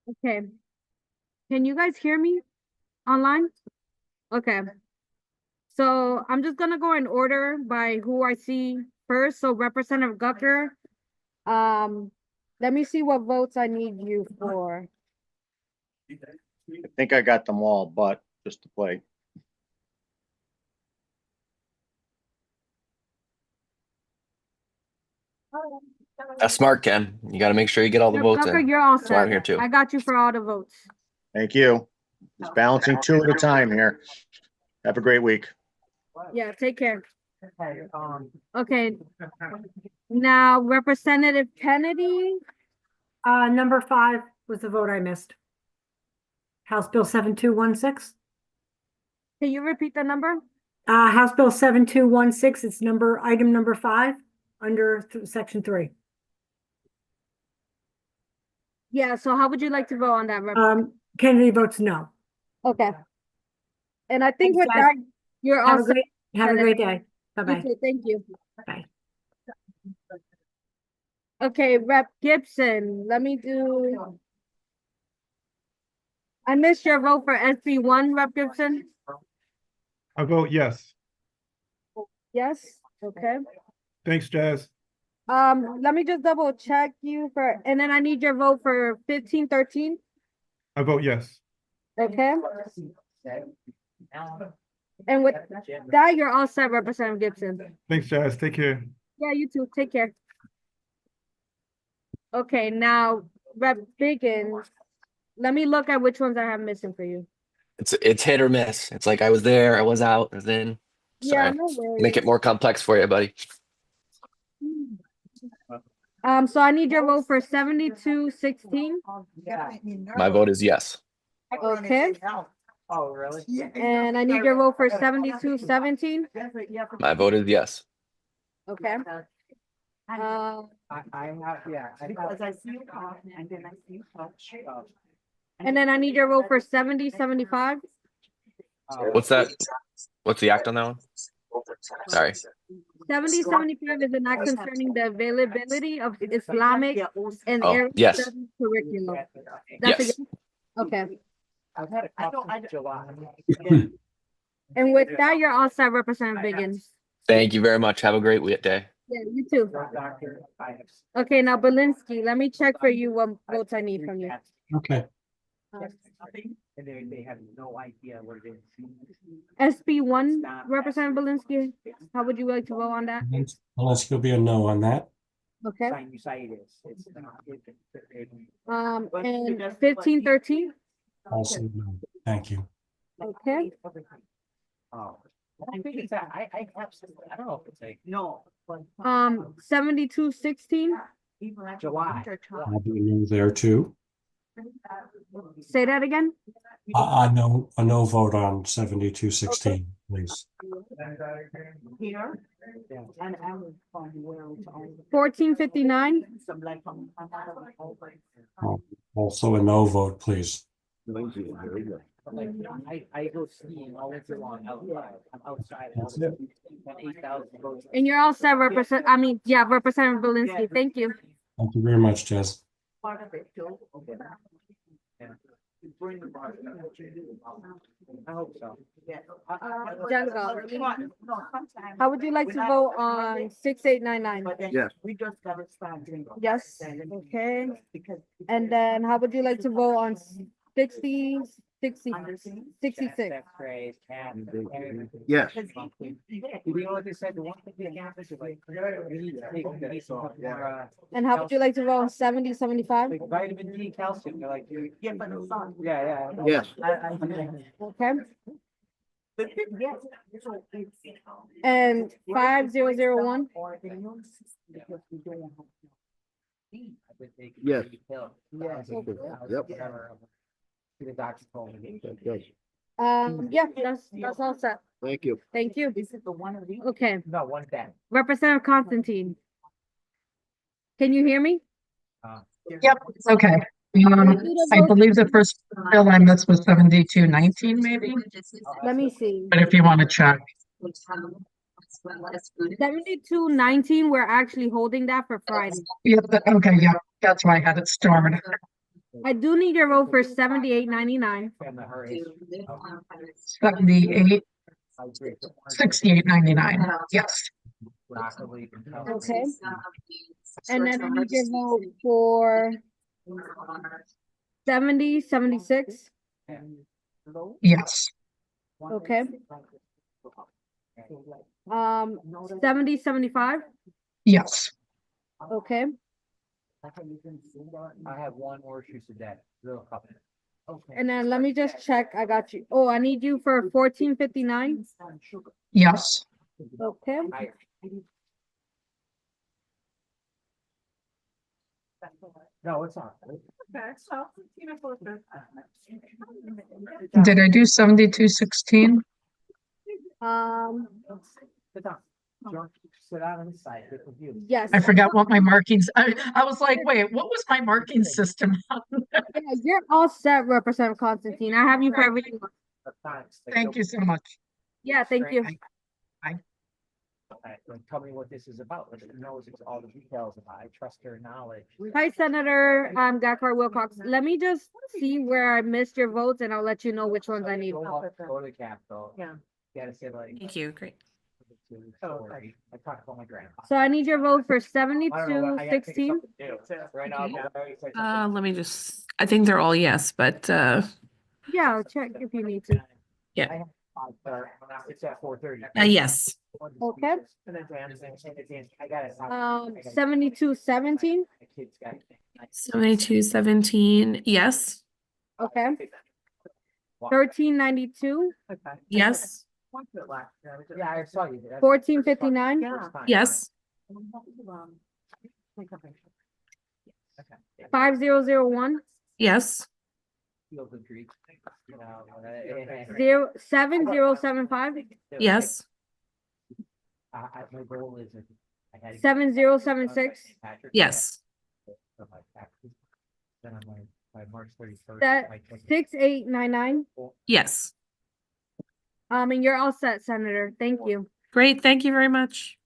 Okay. Can you guys hear me online? Okay. So I'm just gonna go in order by who I see first. So Representative Gucker. Let me see what votes I need you for. I think I got them all, but just to play. That's smart, Ken. You got to make sure you get all the Rep. votes Gucker, in. you're all That's why I'm set. here too. I got you for all the votes. Thank you. Just balancing two at a time here. Have a great week. Yeah, take care. Okay. Now Representative Kennedy. Number 5 was the vote I missed. House Bill 7216. Can you repeat the number? House Bill 7216, it's item number 5 under section 3. Yeah, so how would you like to vote on that? Kennedy votes no. Okay. And I think Thanks, with guys. that, you're all set. Have a great day. You Bye-bye. too, thank you. Bye. Okay, Rep. Gibson, let me do. I missed your vote for SB 1, Rep. Gibson. I vote yes. Yes, okay. Thanks, Jazz. Let me just double check you for, and then I need your vote for 1513. I vote yes. Okay. And with that, you're all set, Representative Gibson. Thanks, Jazz. Take care. Yeah, you too. Take care. Okay, now Rep. Biggins, let me look at which ones I have missing for you. It's hit or miss. It's like I was there, I was out, I was in. Yeah, Sorry. no worries. Make it more complex for you, buddy. So I need your vote for 7216. My vote is yes. Okay. Oh, really? And I need your vote for 7217. My vote is yes. Okay. I have, yeah. Because I see you cough and then I see you touch. And then I need your vote for 7075. What's that? What's the act on that one? Sorry. 7075 is an act concerning the availability of Islamic and Oh, Arabic yes. studies curriculum. That's Yes. okay. I've had a cough since July. And with that, you're all set, Representative Biggins. Thank you very much. Have a great day. Yeah, you too. Okay, now Belinsky, let me check for you what votes I need from you. Okay. And they have no idea what it is. SB 1, Representative Belinsky, how would you like to vote on that? Unless you'll be a no on that. Okay. And 1513. Also, no. Thank you. Okay. Oh. I think it's that, I have, I don't know if it's a, no. 7216. July. I'll be a no there too. Say that again. I know a no vote on 7216, please. Here. 1459. Also a no vote, please. I go skiing all winter long outside. I'm outside. That's it. 8,000 votes. And you're all set, Representative Belinsky. Thank you. Thank you very much, Jess. Part of it too. I hope so. Jenga, how would you like to vote on 6899? Yes. We just got to start doing. Yes, okay. And then how would you like to vote on 66? Yes. And how would you like to vote on 7075? Vitamin D, calcium, they're like, yeah, but the sun. Yeah, yeah. Yes. Okay. And 5001? Yes. Yep. The doctor told me. Yeah, that's all set. Thank you. Thank you. Is it the one of these? Okay, No, one bad. Representative Constantine. Can you hear me? Yep, it's okay. I believe the first bill I missed was 7219, maybe, Let me see. but if you want to check. 7219, we're actually holding that for Friday. Yep, okay, yep, that's why I had it stored. I do need your vote for 78.99. 78, 68.99. Yes. Okay. And then I need your vote for 76. Yes. Okay. 75. Yes. Okay. I have one more issue today. Okay. And then let me just check. I got you. Oh, I need you for 14.59. Yes. Okay. No, it's not. Did I do 7216? Sit down. Sit down on the side. Good with you. Yes. I forgot what my markings, I was like, wait, what was my marking system? Yeah, you're all set, Representative Constantine. I have you for everything. Thank you so much. Yeah, thank you. Tell me what this is about. She knows all the details about. I trust her knowledge. Hi, Senator Gakar Wilcox. Let me just see where I missed your votes and I'll let you know which ones I need. Go to the Capitol. Yeah. Gotta say like. Thank you. Great. I talked about my grandpa. So I need your vote for I don't know, I gotta think of 7216. something new. Right now, I'm very excited. Let me just, I think they're all yes, but Yeah, I'll check if you need to. yeah. It's at 4:30. Yes. Okay. I got it. 7217. 7217, yes. Okay. 1392. Yes. Yeah, I saw you. 1459. Yes. 5001. Yes. 7075. Yes. My goal is. 7076. Yes. Then I'm like, by March 31st. That 6899. Yes. And you're all set, Senator. Thank you. Great. Thank you very much.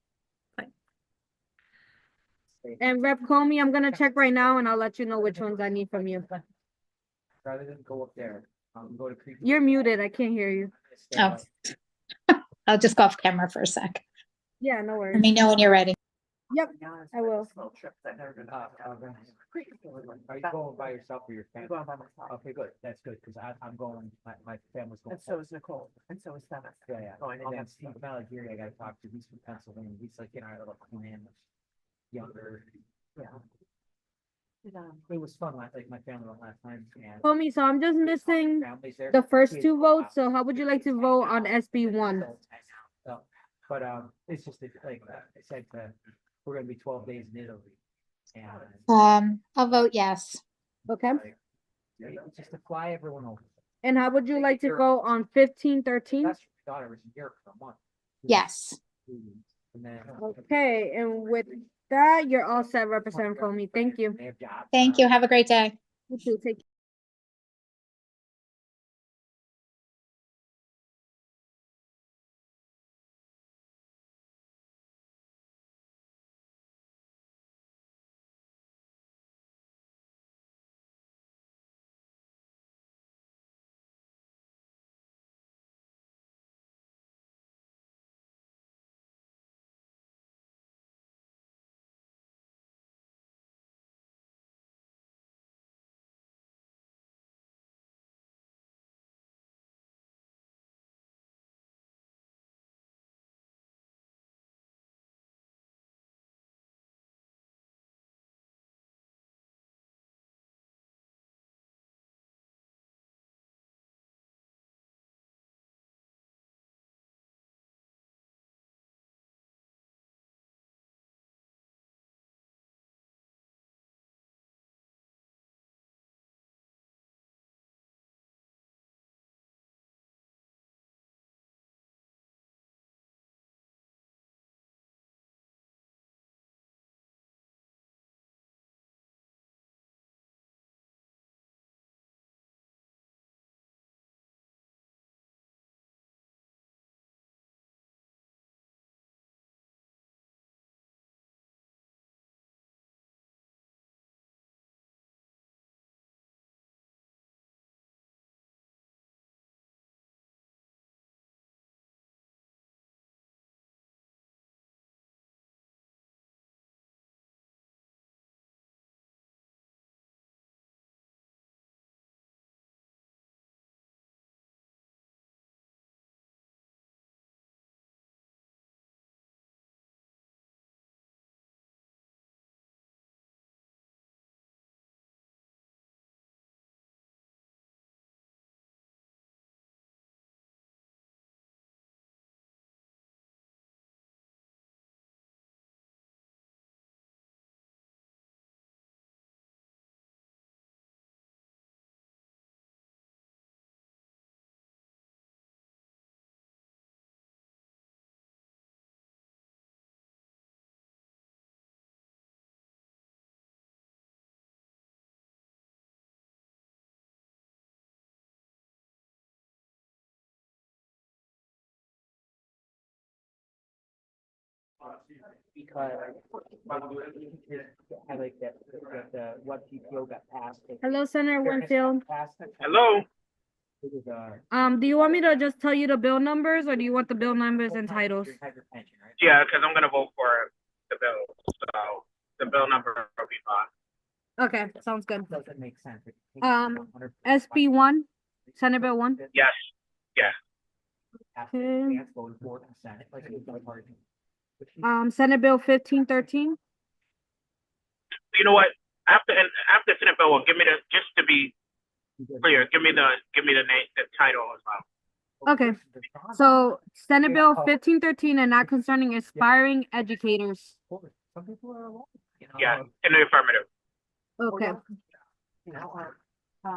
And Rep Comey, I'm gonna check right now and I'll let you know which ones I need from you. Rather than go up there, go to. You're muted. I can't hear you. Oh. I'll just go off camera for a sec. Yeah, no worries. Let me know when you're ready. Yep, I will. Are you going by yourself or your family? Okay, good. That's good, because I'm going, my family's going. And so is Nicole, and so is Dennis. Yeah. And then Steve Malagiri, I gotta talk to, he's from Pennsylvania, he's like in our little clan, younger. Yeah. It was fun, like my family went last time. and Comey, so I'm just missing families there. the first Kids two go votes. out. So how would you like to vote on SB 1? So, but it's just like I said, we're gonna be 12 days in Italy. And I'll vote yes. Okay. it's just to fly everyone over. And how would you like to vote on 1513? That's my daughter was in Europe for a month. Yes. And then. Okay, and with that, you're all set, Representative Comey. Thank you. They have jobs. Thank you. Have a great day. You too. Take Because I like that, what GPO got passed. Hello, Senator Winfield. Hello? Do you want me to just tell you the bill numbers, or do you want the bill numbers and titles? Yeah, because I'm gonna vote for the bill, so the bill number will be fine. Okay, sounds good. Doesn't make sense. SB 1, Senate Bill 1. Yes, yes. Okay. Senate Bill 1513. You know what? After Senate bill, give me just to be clear, give me the name, the title as well. Okay, so Senate Bill 1513 and not concerning aspiring educators. Yeah, in the affirmative. Okay.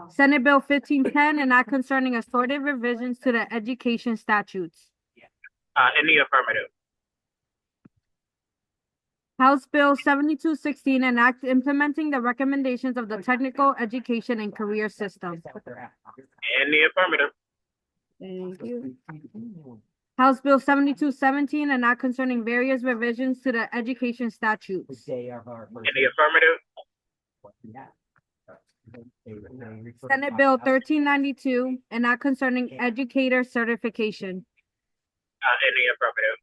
Senate Bill 1510 and not concerning assorted revisions to the education statutes. In the affirmative. House Bill 7216, an act implementing the recommendations of the Technical Education and Career System. In the affirmative. Thank you. House Bill 7217, an act concerning various revisions to the education statutes. In the affirmative. Senate Bill 1392, an act concerning educator certification. In the affirmative.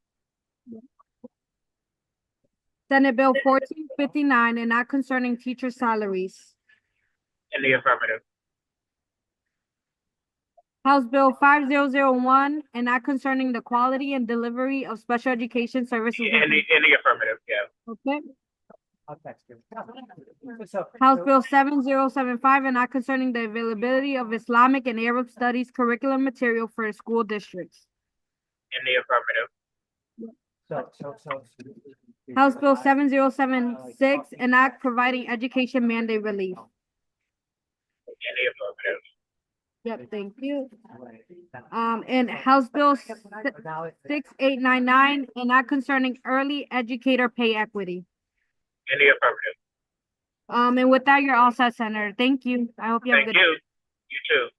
Senate Bill 1459, an act concerning teacher salaries. In the affirmative. House Bill 5001, an act concerning the quality and delivery of special education services. In the affirmative, yeah. Okay. I'll text you. House Bill 7075, an act concerning the availability of Islamic and Arab studies curriculum material for school districts. In the affirmative. House Bill 7076, an act providing education mandate relief. In the affirmative. Yep, thank you. And House Bill 6899, an act concerning early educator pay equity. In the affirmative. And with that, you're all set, Senator. Thank you. I hope you have a Thank good day. you. You too.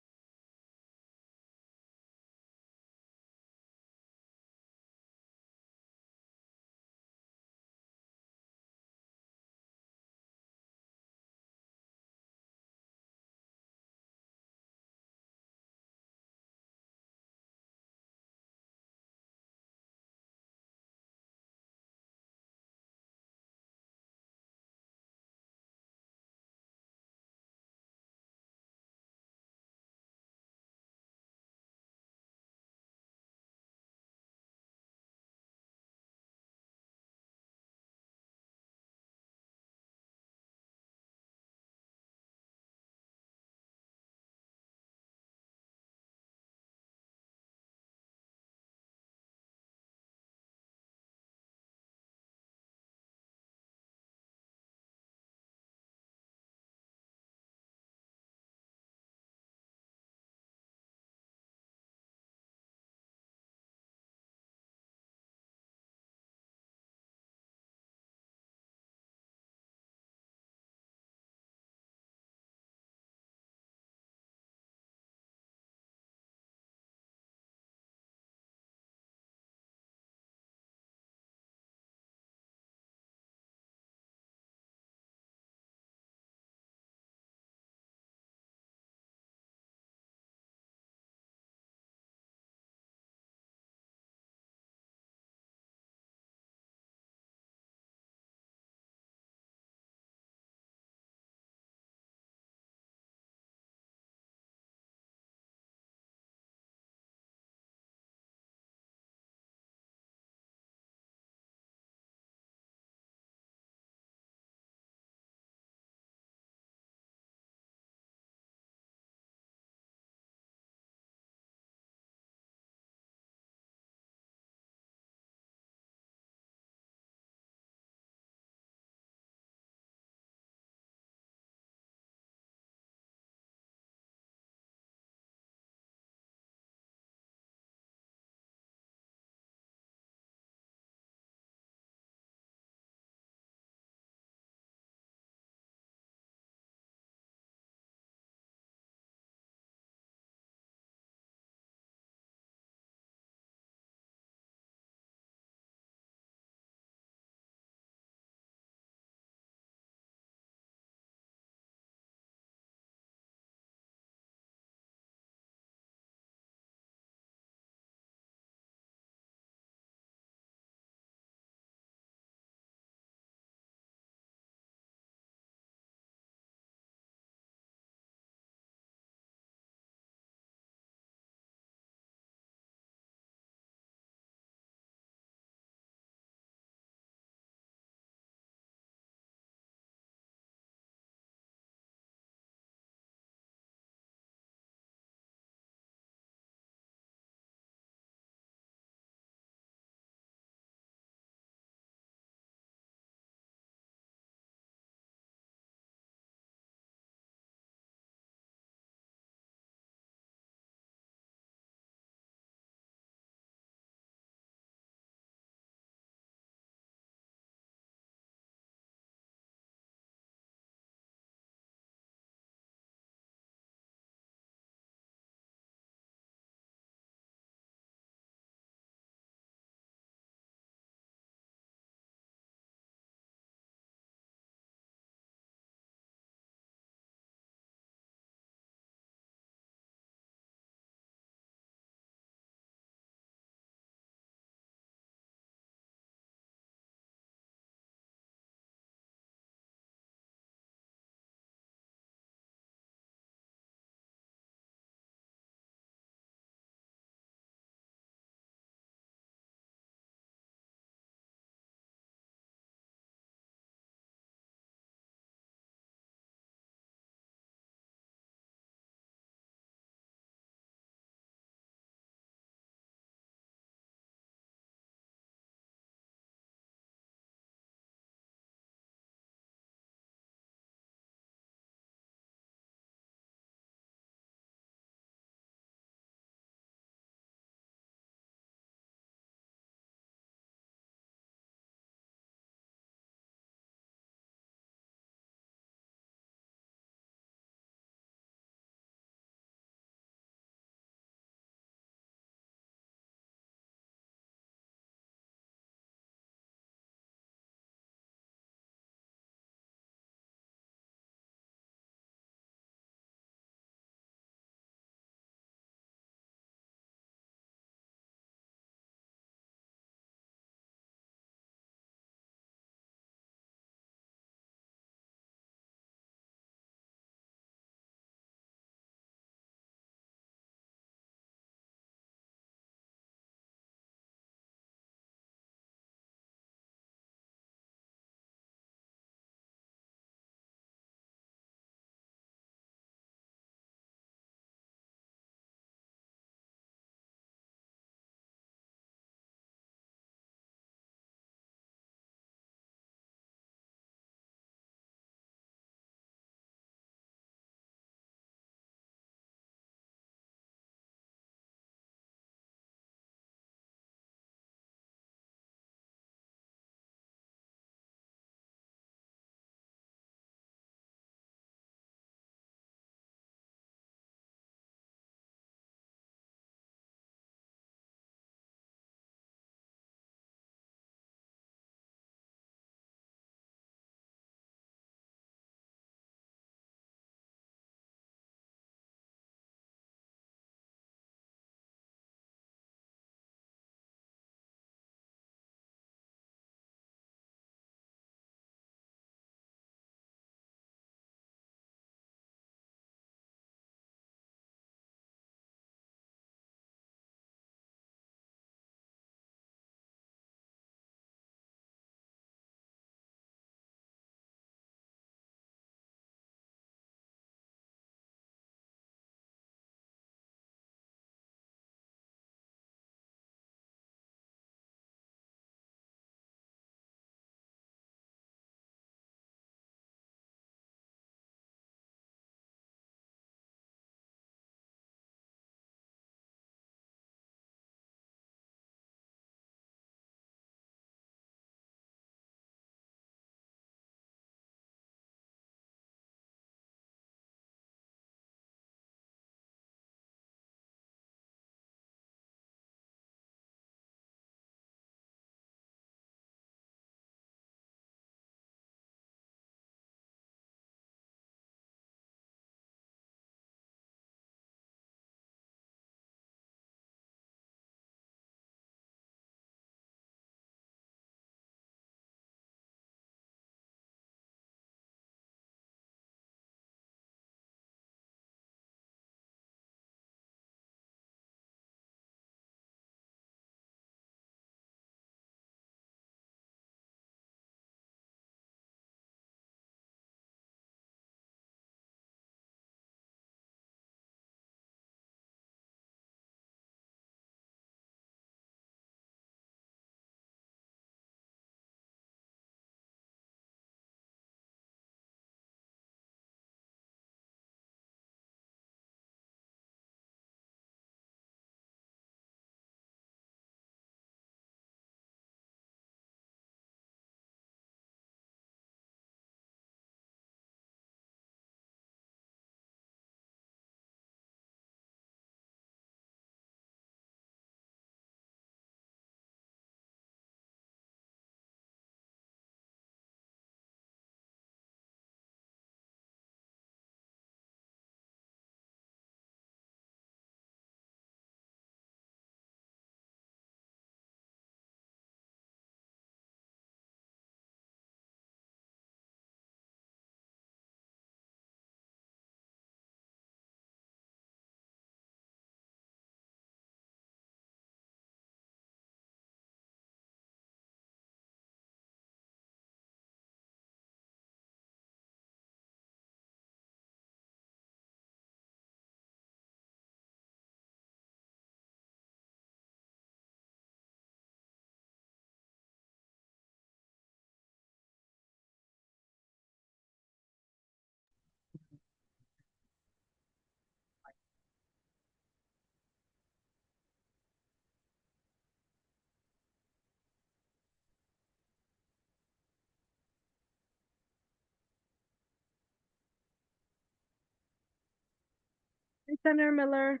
Senator Miller.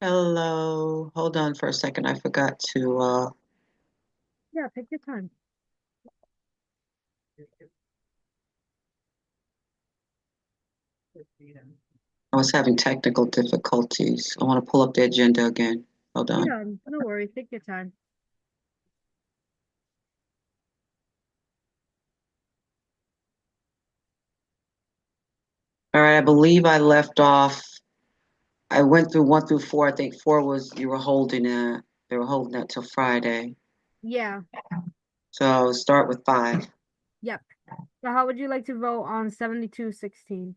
Hello, hold on for a second. I forgot to, Yeah, take your time. I was having technical difficulties. I want to pull up the agenda again. Hold on. Yeah, no worries. Take your time. All right, I believe I left off. I went through 1 through 4. I think 4 was they were holding that till Friday. Yeah, So start with 5. yep. So how would you like to vote on 7216?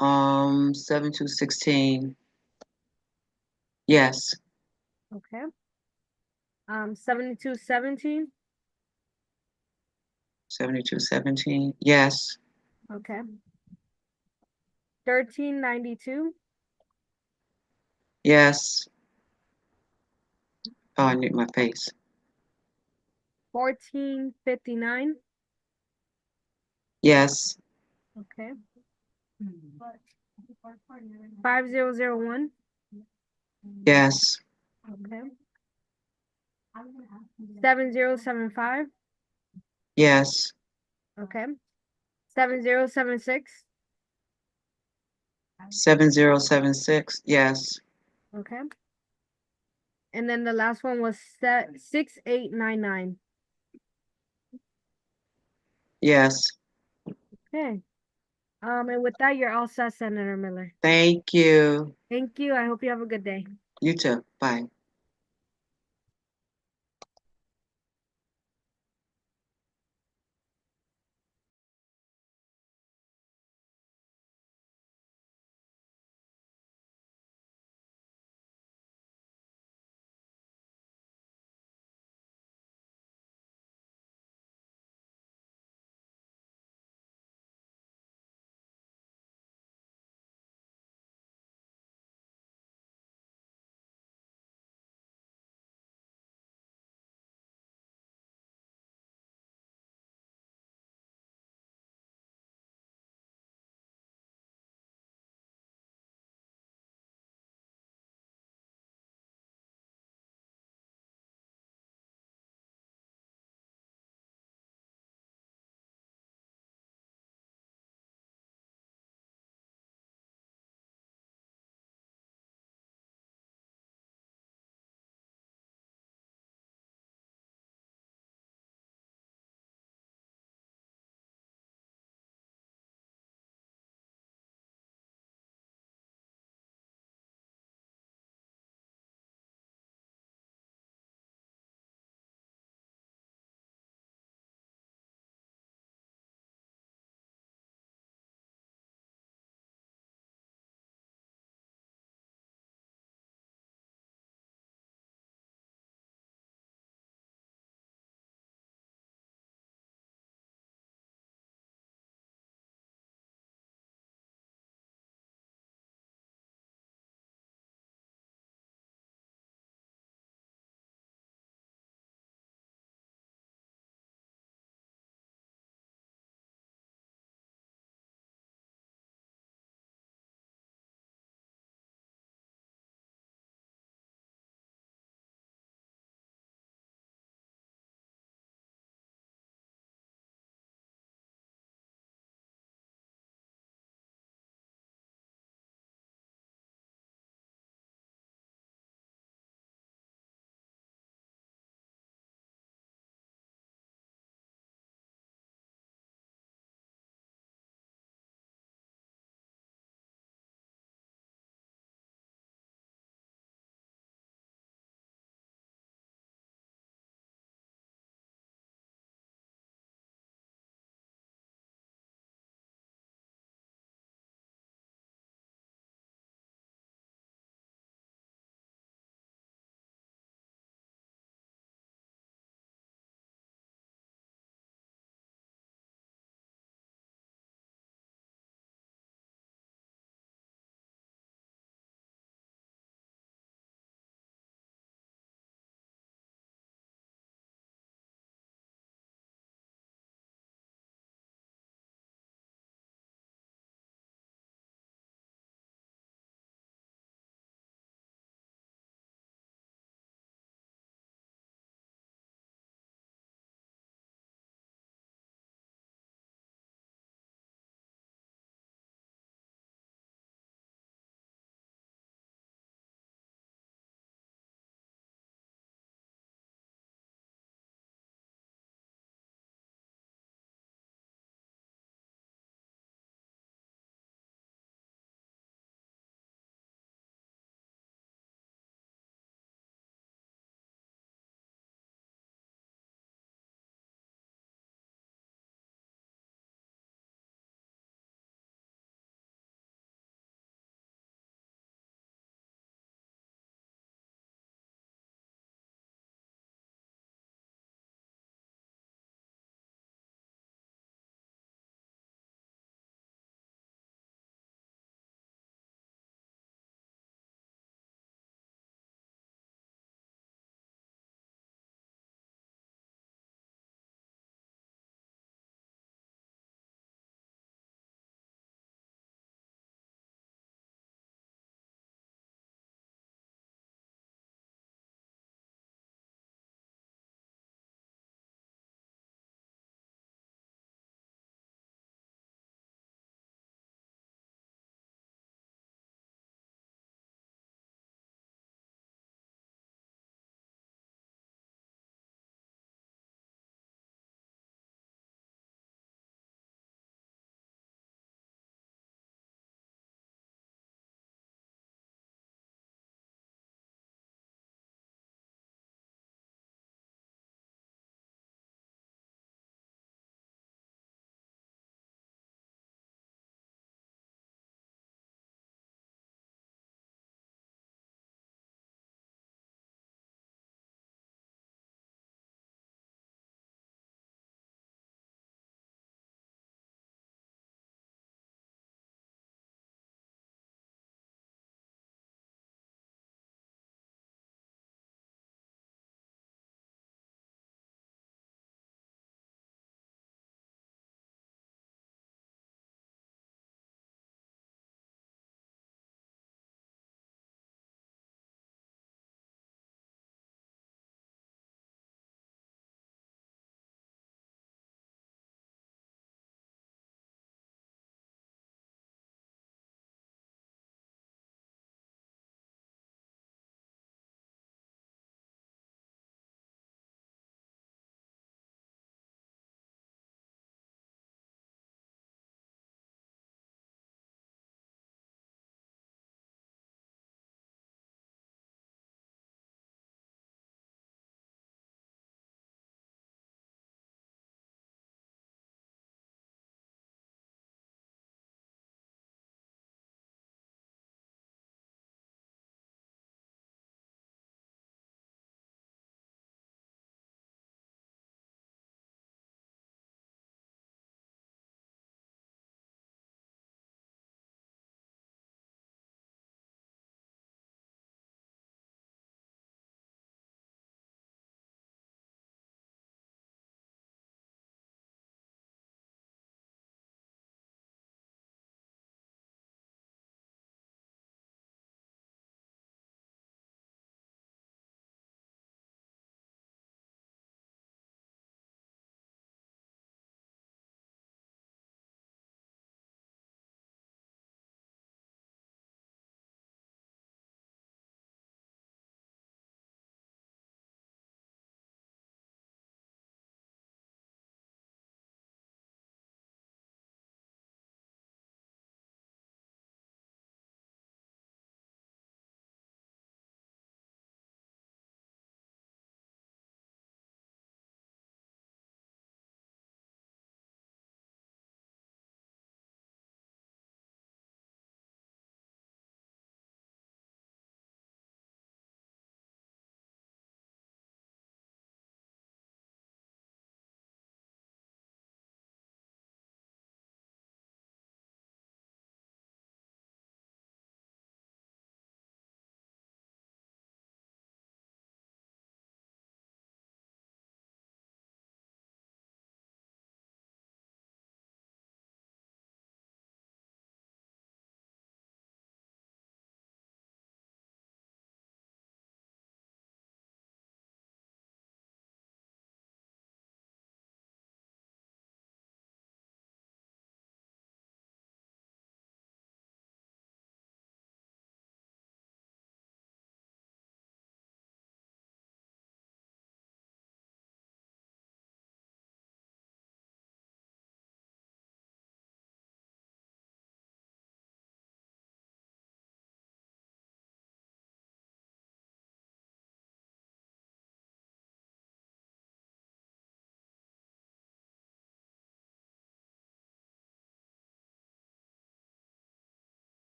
7 to 16. Yes. Okay. 7217? 7217. Yes. Okay. 1392? Yes. Oh, I need my face. 1459? Yes. Okay. 5001? Yes. Okay. 7075? Yes. Okay. 7076? 7076. Yes. Okay. And then the last one was 6899. Yes. Okay. And with that, you're all set, Senator Miller. Thank you. Thank you. I hope you have a good day. You too. Bye.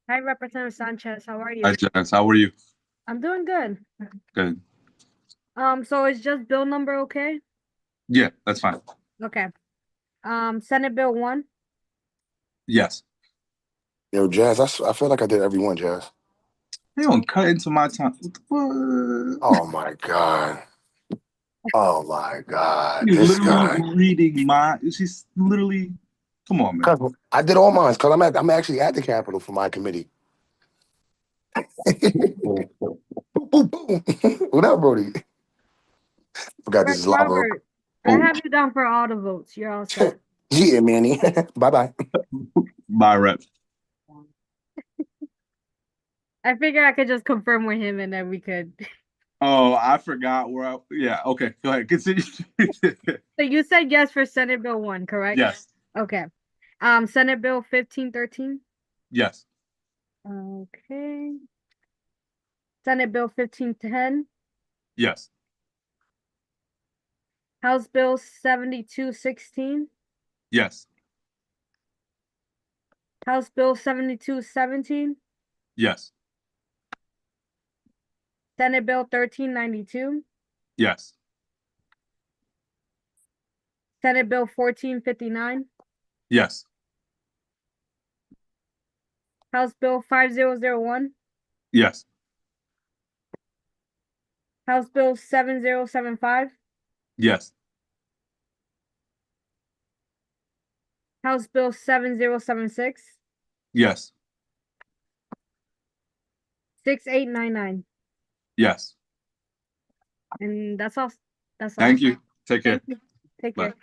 Hi, Representative Sanchez. How are you? Hi, Jess. How are you? I'm doing good. Good. So it's just bill number, okay? Yeah, that's fine. Okay. Senate Bill 1. Yes. Yo, Jazz, I feel like I did every one, Jazz. They don't cut into my time. What the fuck? Oh my God. Oh my God. You're This literally guy. reading my. She's literally. Come on, man. Cause I did all mine because I'm actually at the Capitol for my committee. Boom, boom, boom. What up, Brody? Forgot this is lava. Robert, I have you down for all the votes. You're all set. Yeah, Manny. Bye-bye. Bye, Rep. I figure I could just confirm with him and then we could. Oh, I forgot where I. Yeah. Okay. Go ahead. Continue. So you said yes for Senate Bill 1, correct? Yes. Okay. Senate Bill 1513. Yes. Okay. Senate Bill 1510. Yes. House Bill 7216. Yes. House Bill 7217. Yes. Senate Bill 1392. Yes. Senate Bill 1459. Yes. House Bill 5001. Yes. House Bill 7075. Yes. House Bill 7076. Yes. 6899. Yes. And that's all. That's all. Thank you. Take care. Thank you. Take Bye. care.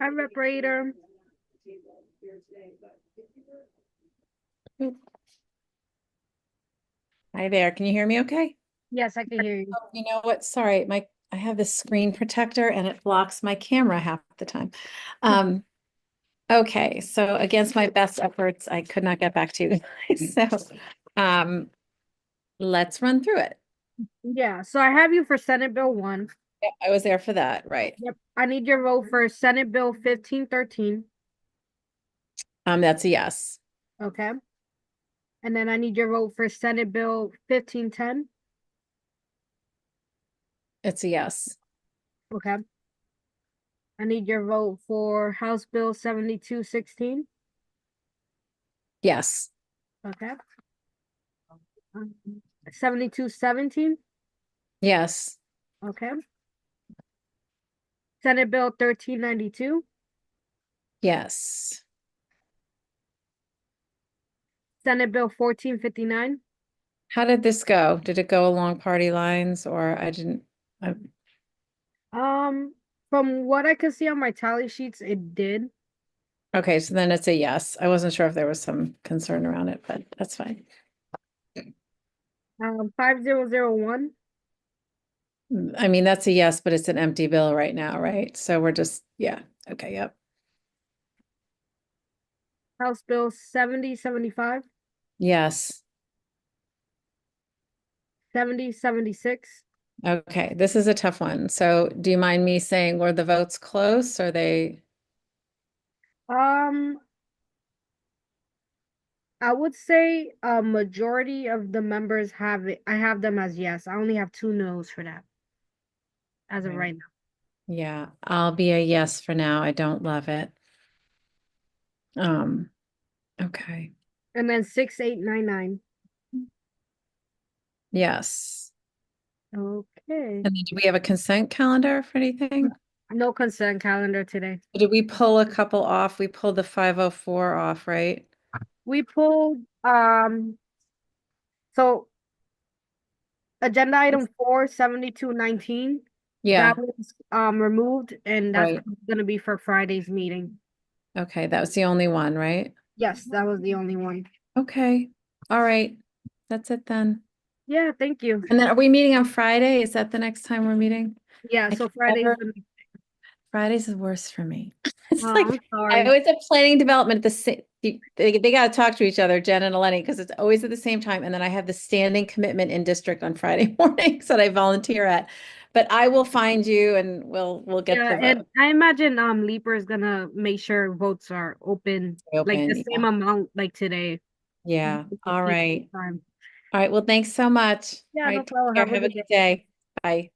Hi, Rep Rader. Hi there. Can you hear me okay? Yes, I can hear you. Oh, you know what? Sorry, I have this screen protector and it blocks my camera half the time. Okay, so against my best efforts, I could not get back to you guys. So, let's run through it. Yeah, so I have you for Senate Bill 1. Yeah, I was there for that, right? Yep. I need your vote for Senate Bill 1513. That's a yes. Okay. And then I need your vote for Senate Bill 1510. It's a yes. Okay. I need your vote for House Bill 7216. Yes. Okay. 7217. Yes. Okay. Senate Bill 1392. Yes. Senate Bill 1459. How did this go? Did it go along party lines or I didn't? From what I could see on my tally sheets, it did. Okay, so then it's a yes. I wasn't sure if there was some concern around it, but that's fine. 5001. I mean, that's a yes, but it's an empty bill right now, right? So we're just, yeah. Okay, yep. House Bill 7075. Yes. 7076. Okay, this is a tough one. So do you mind me saying were the votes close? Are they? I would say a majority of the members have it. I have them as yes. I only have 2 no's for that as of Okay. right now. Yeah, I'll be a yes for now. I don't love it. Okay. And then 6899. Yes. Okay. And then do we have a consent calendar for anything? No consent calendar today. Did we pull a couple off? We pulled the 504 off, right? We pulled so agenda item 4, 7219. Yeah. That was removed, and that's Right. gonna be for Friday's meeting. Okay, that was the only one, right? Yes, that was the only one. Okay. All right. That's it then. Yeah, thank you. And then are we meeting on Friday? Is that the next time we're meeting? Yeah, I so can Friday's never- the Fridays is worse for me. It's Oh, like I'm I sorry. always have planning development at the same. They got to talk to each other, Jen and Eleni, because it's always at the same time. And then I have the standing commitment in district on Friday mornings that I volunteer at. But I will find you and we'll get Yeah, the and vote I imagine Leaper is gonna make sure votes are open like open. the same Yeah. amount like today. Yeah. All right. Time. All right. Well, thanks so much. Yeah, All no right. Take problem. care. Have a Have a good good day. Bye.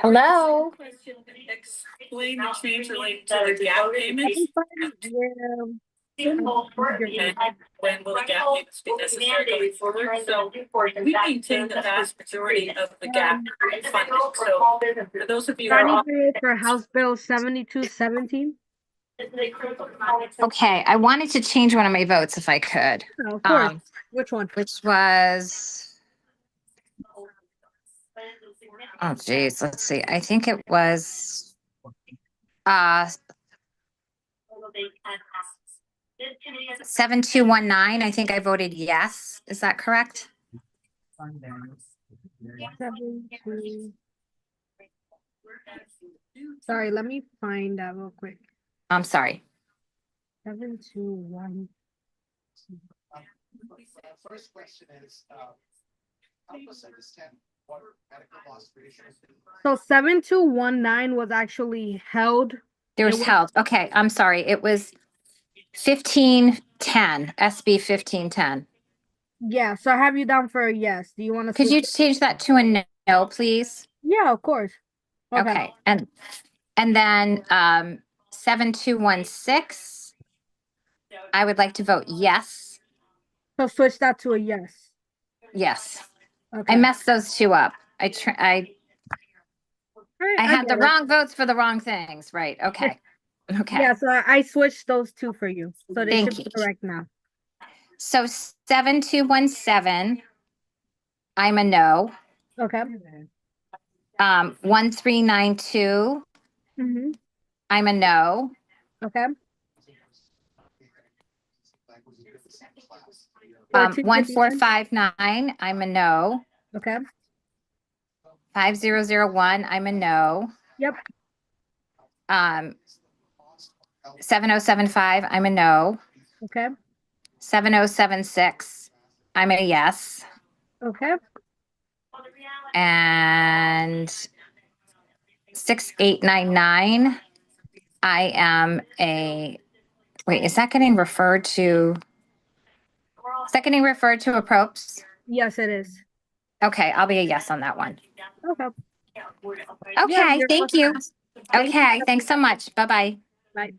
Hello. Explain the change related to the gap payments. When will the gap payments be necessary going forward? So we maintain the vast majority of the gap funding. So for those of you who are. For House Bill 7217. Okay, I wanted to change one of my votes if I could. Oh, of course. Which one? Which was, oh geez, let's see. I think it was, 7219. I think I voted yes. Is that correct? 72. Sorry, let me find that real quick. I'm sorry. 721. First question is, help us understand what medical loss ratio is. So 7219 was actually held. There was held. Okay, I'm sorry. It was 1510, SB 1510. Yeah, so I have you down for a yes. Do you want to? Could you change that to a no, please? Yeah, of course. Okay, and then 7216, I would like to vote yes. So switch that to a yes. Yes. Okay. I messed those two up. I had the get it. wrong votes for the wrong things. Right. Okay. Okay. Yeah, so I switched those two for you. So they Thank should be you. correct now. So 7217, I'm a no. Okay. 1392, Mm-hmm. I'm a no. Okay. 1459, I'm a no. Okay. 5001, I'm a no. Yep. 7075, I'm a no. Okay. 7076, I'm a yes. Okay. And 6899, I am a, wait, is that getting referred to? Is that getting referred to approps? Yes, it is. Okay, I'll be a yes on that one. Okay. Okay, you're thank you. welcome. Thank you. Okay, thanks so much. Bye-bye. Bye.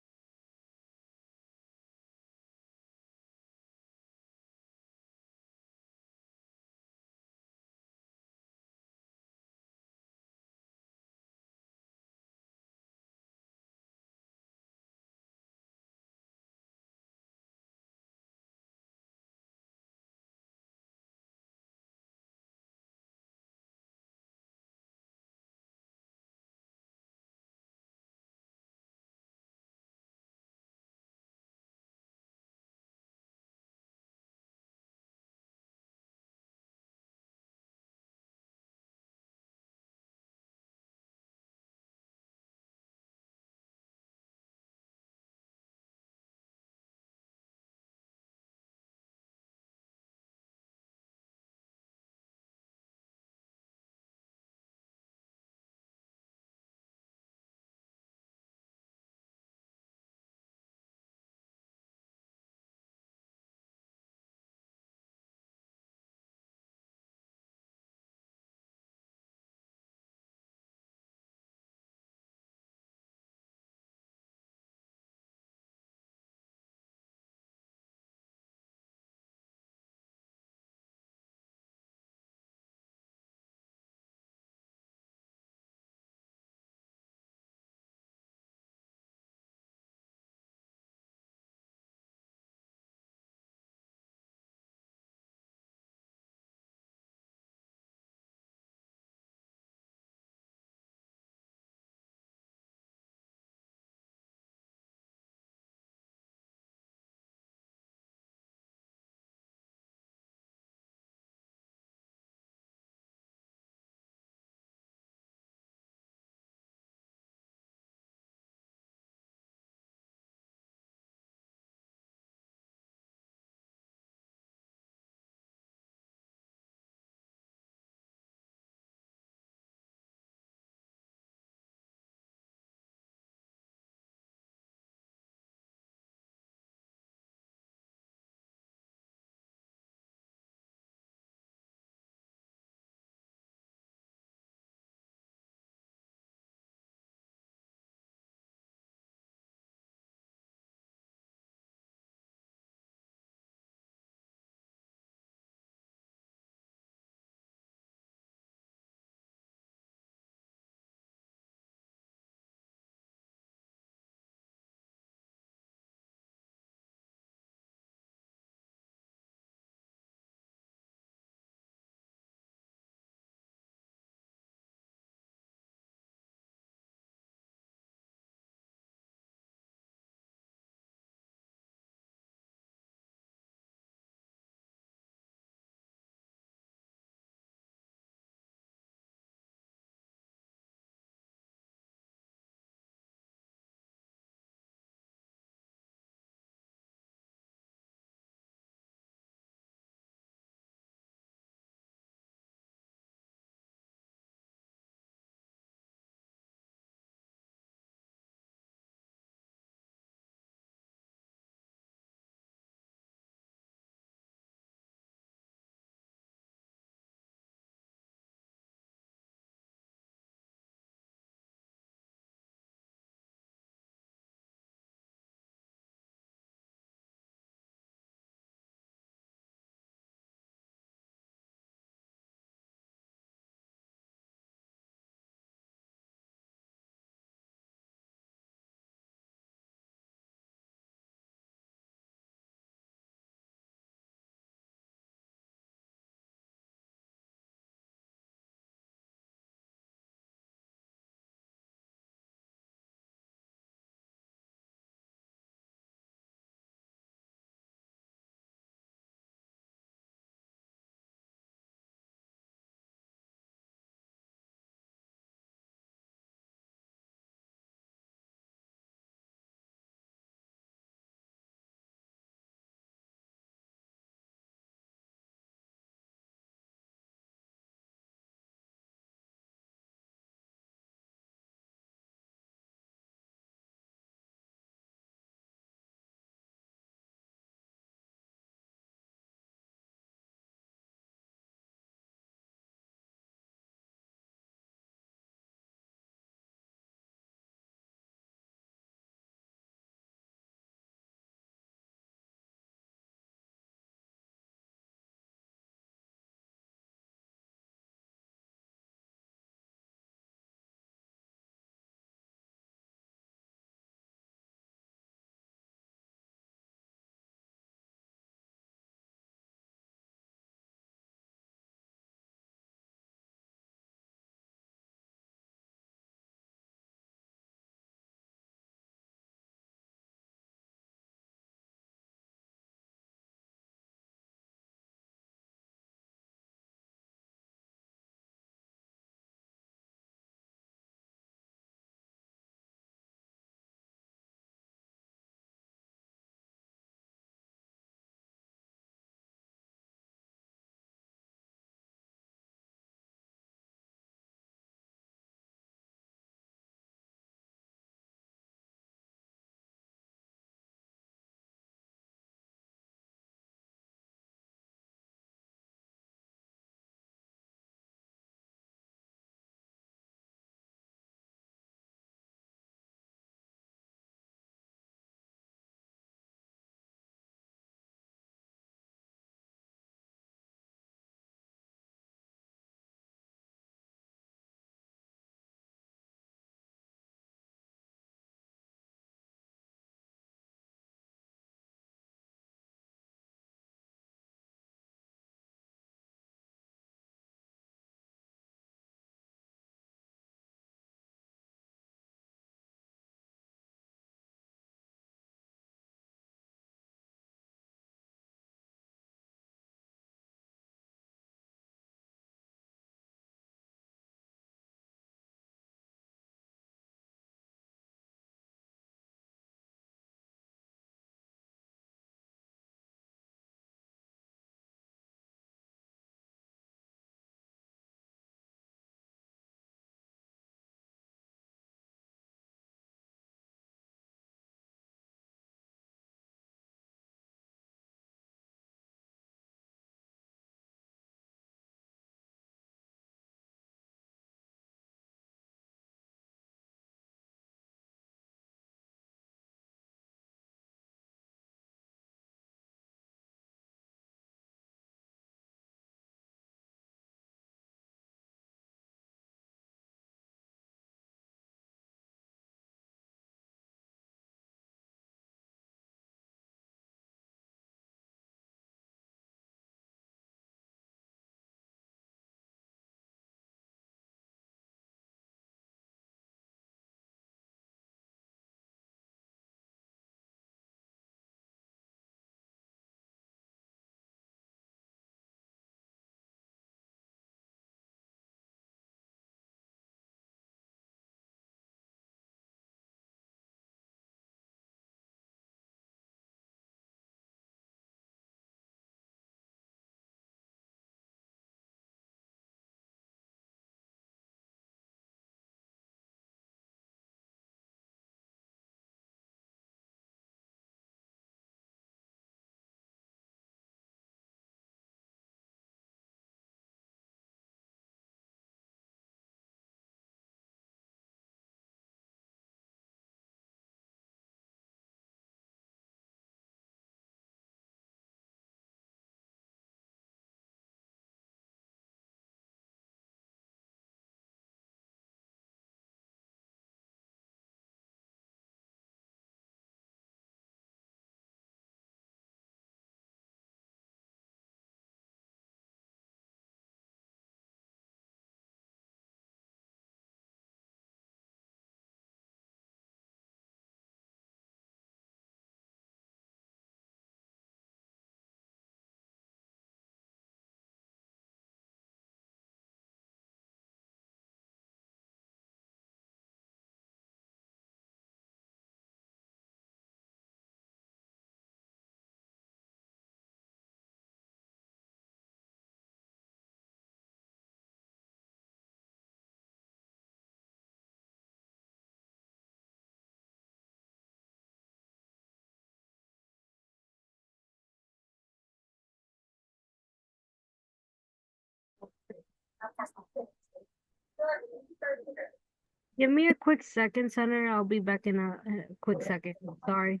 Give me a quick second, Senator. I'll be back in a quick second. Sorry.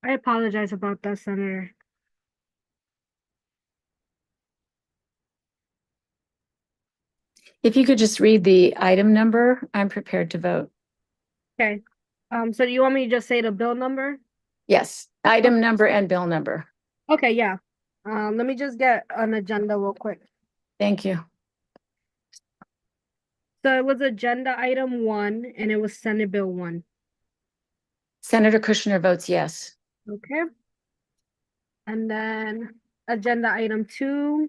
I apologize about that, Senator. If you could just read the item number, I'm prepared to vote. Okay. So do you want me to just say the bill number? Yes, item number and bill number. Okay, yeah. Let me just get an agenda real quick. Thank you. So it was agenda item 1 and it was Senate Bill 1. Senator Kushner votes yes. Okay. And then agenda item 2,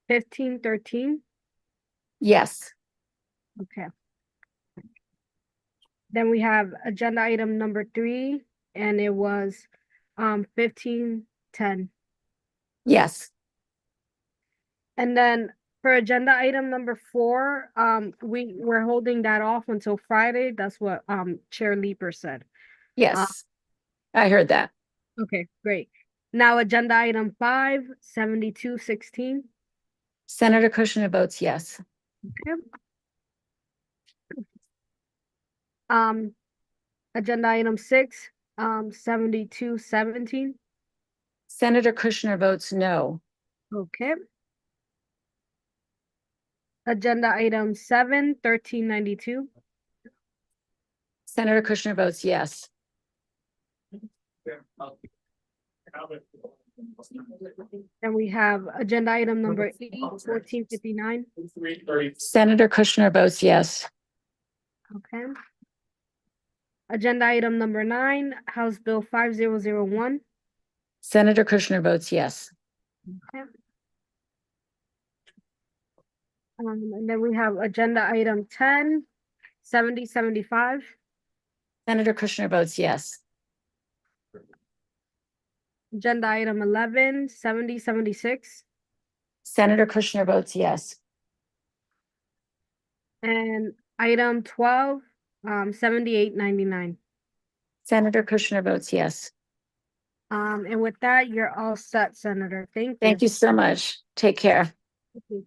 1513. Yes. Okay. Then we have agenda item number 3 and it was 1510. Yes. And then for agenda item number 4, we're holding that off until Friday. That's what Chair Leeper said. Yes. I heard that. Okay, great. Now agenda item 5, 7216. Senator Kushner votes yes. Okay. Agenda item 6, 7217. Senator Kushner votes no. Okay. Agenda item 7, 1392. Senator Kushner votes yes. And we have agenda item number 8, 1459. Senator Kushner votes yes. Okay. Agenda item number 9, House Bill 5001. Senator Kushner votes yes. Okay. And then we have agenda item 10, 7075. Senator Kushner votes yes. Agenda item 11, 7076. Senator Kushner votes yes. And item 12, 7899. Senator Kushner votes yes. And with that, you're all set, Senator. Thank you. Thank you so much. Take care. Thank you.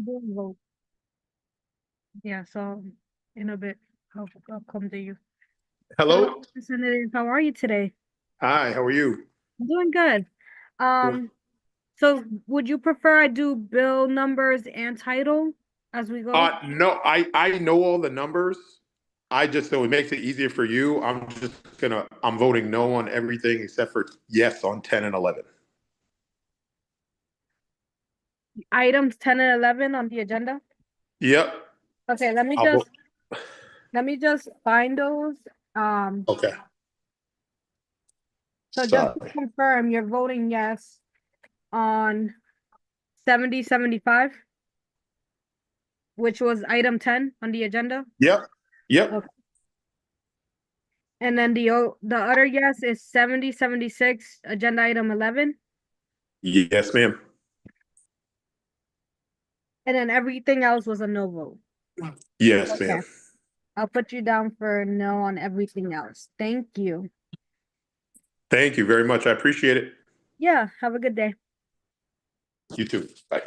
Vote. Yeah, so in a bit, I'll come to you. Hello. Representative, how are you today? Hi, how are you? I'm doing good. So would you prefer I do bill numbers and title as we go? No, I know all the numbers. I just, so it makes it easier for you. I'm voting no on everything except for yes on 10 and 11. Items 10 and 11 on the agenda? Yep. Okay, I'll vote. let me just find those. Okay. So just to Sorry. confirm, you're voting yes on 7075, which was item 10 on the agenda. Yep. Yep. Okay. And then the other yes is 7076, agenda item 11. Yes, ma'am. And then everything else was a no vote. Yes, Okay. ma'am. I'll put you down for no on everything else. Thank you. Thank you very much. I appreciate it. Yeah, have a good day. You too. Bye.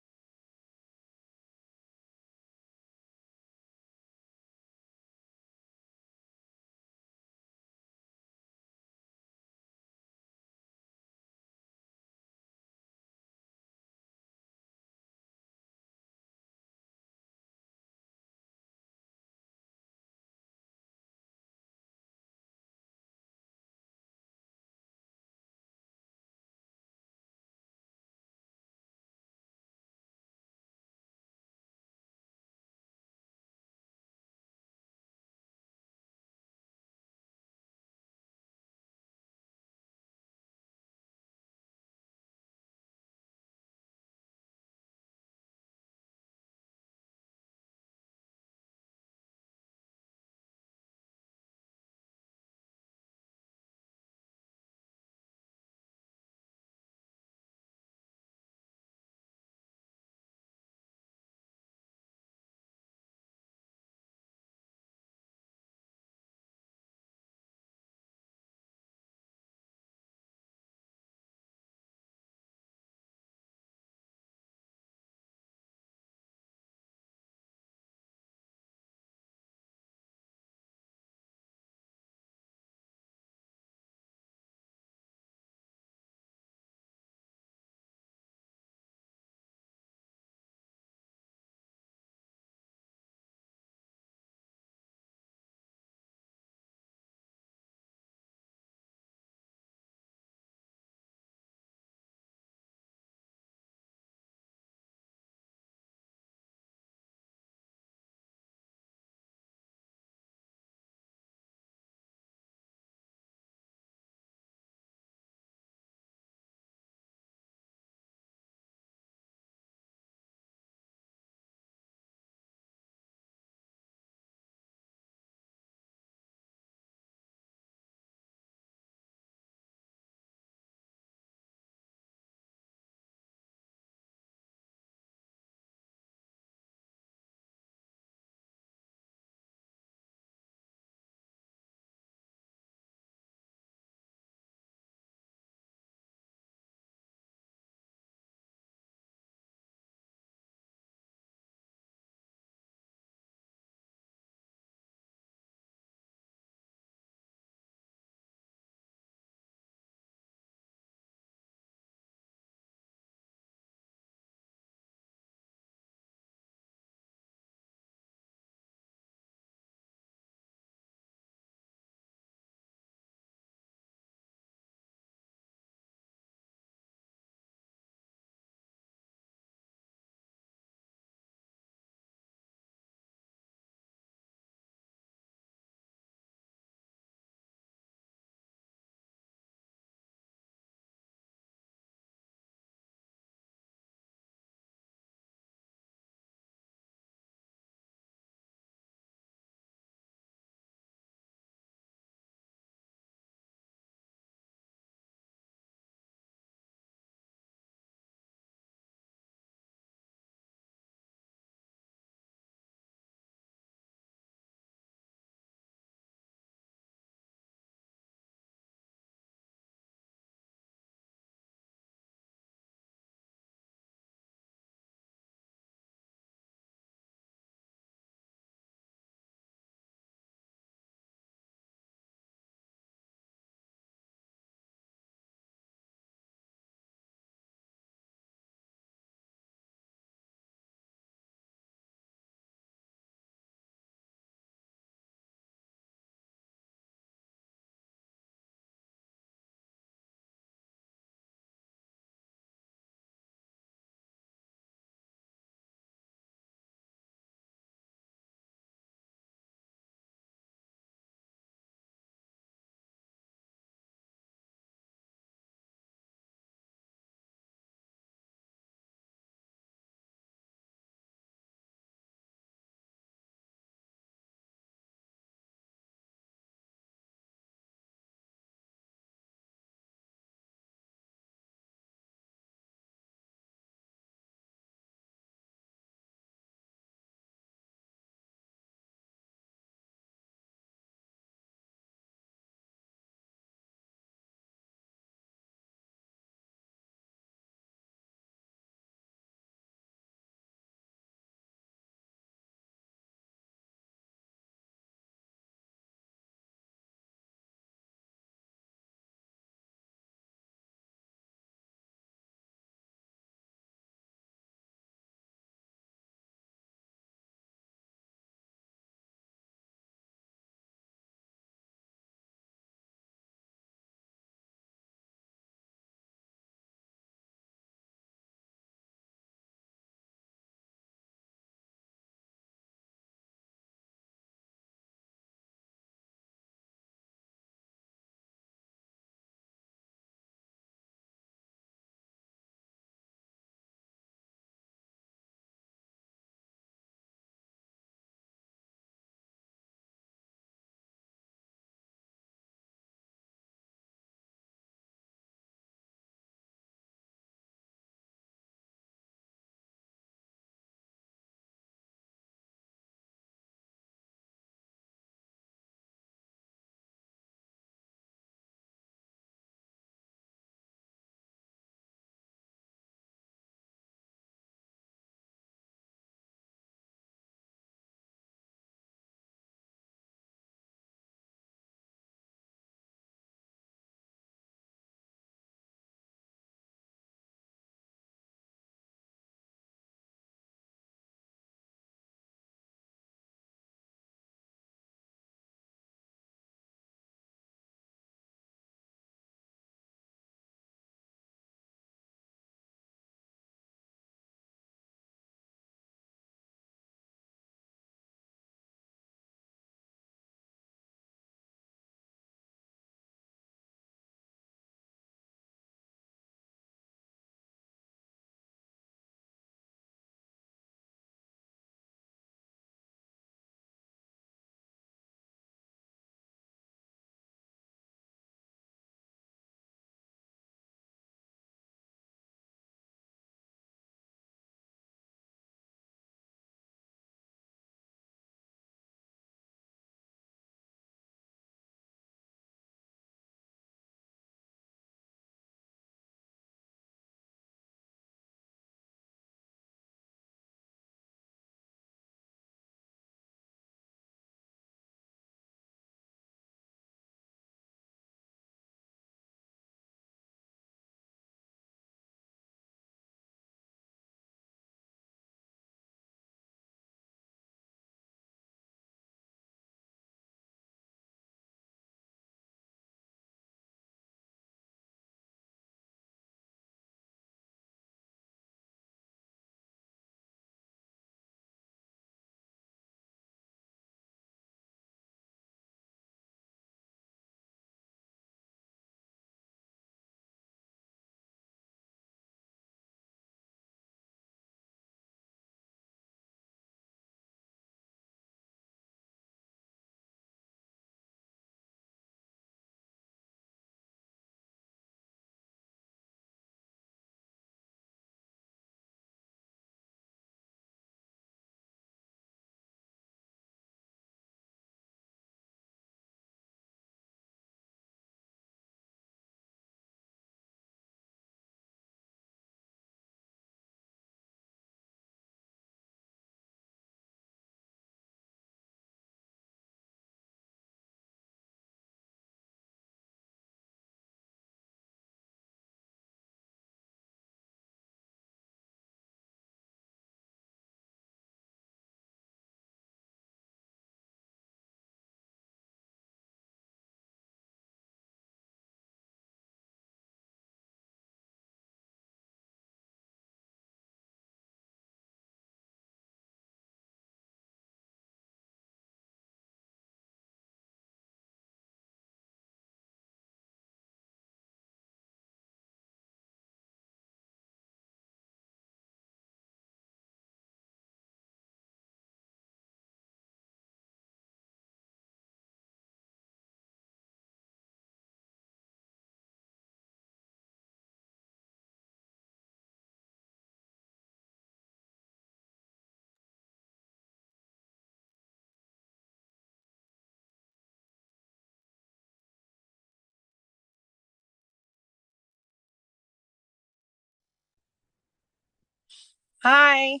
Hi.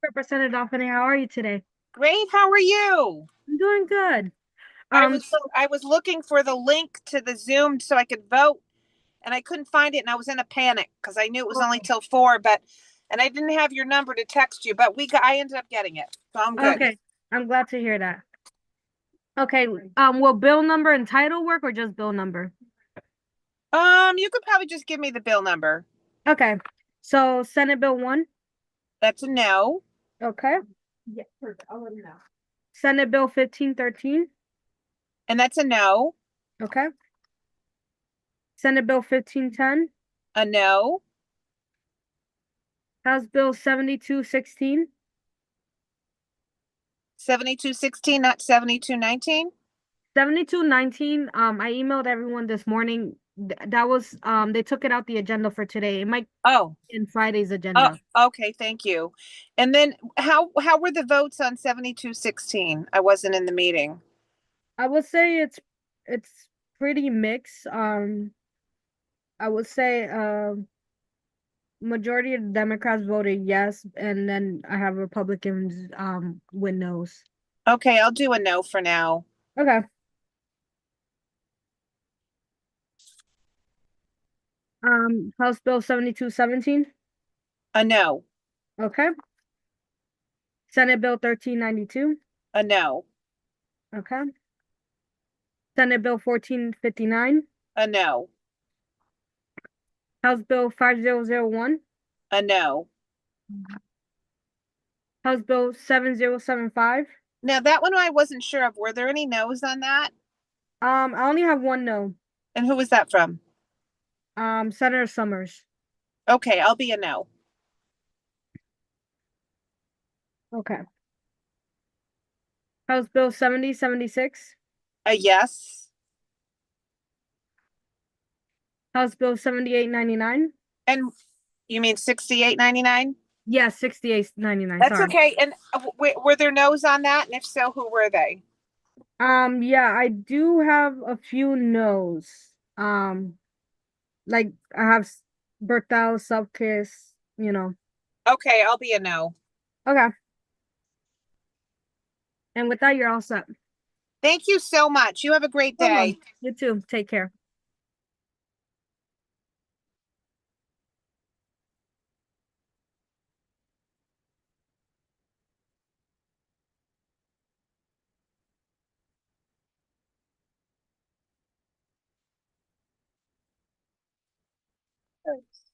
Representative Dauphine, how are you today? Great. How are you? I'm doing good. I was looking for the link to the Zoom so I could vote, and I couldn't find it, and I was in a panic because I knew it was only till 4, and I didn't have your number to text you, but I ended up getting it, so I'm good. Okay, I'm glad to hear that. Okay, will bill number and title work or just bill number? You could probably just give me the bill number. Okay, so Senate Bill 1. That's a no. Okay. Yeah, perfect. I'll let him know. Senate Bill 1513. And that's a no. Okay. Senate Bill 1510. A no. House Bill 7216. 7216, not 7219. 7219. I emailed everyone this morning. That was they took it out the agenda for today. It might in Friday's agenda. Oh, okay, thank you. And then how were the votes on 7216? I wasn't in the meeting. I would say it's pretty mixed. I would say majority of Democrats voted yes, and then I have Republicans with no's. Okay, I'll do a no for now. Okay. House Bill 7217. A no. Okay. Senate Bill 1392. A no. Okay. Senate Bill 1459. A no. House Bill 5001. A no. House Bill 7075. Now that one I wasn't sure of. Were there any no's on that? I only have one no. And who was that from? Senator Summers. Okay, I'll be a no. Okay. House Bill 7076. A yes. House Bill 7899. And you mean 6899? Yeah, 6899. That's sorry. okay. And were there no's on that? And if so, who were they? Yeah, I do have a few no's. Like I have Berthel, Subkiss, you know. Okay, I'll be a no. Okay. And with that, you're all set. Thank you so much. You have a great day. You too. Take care. Thanks.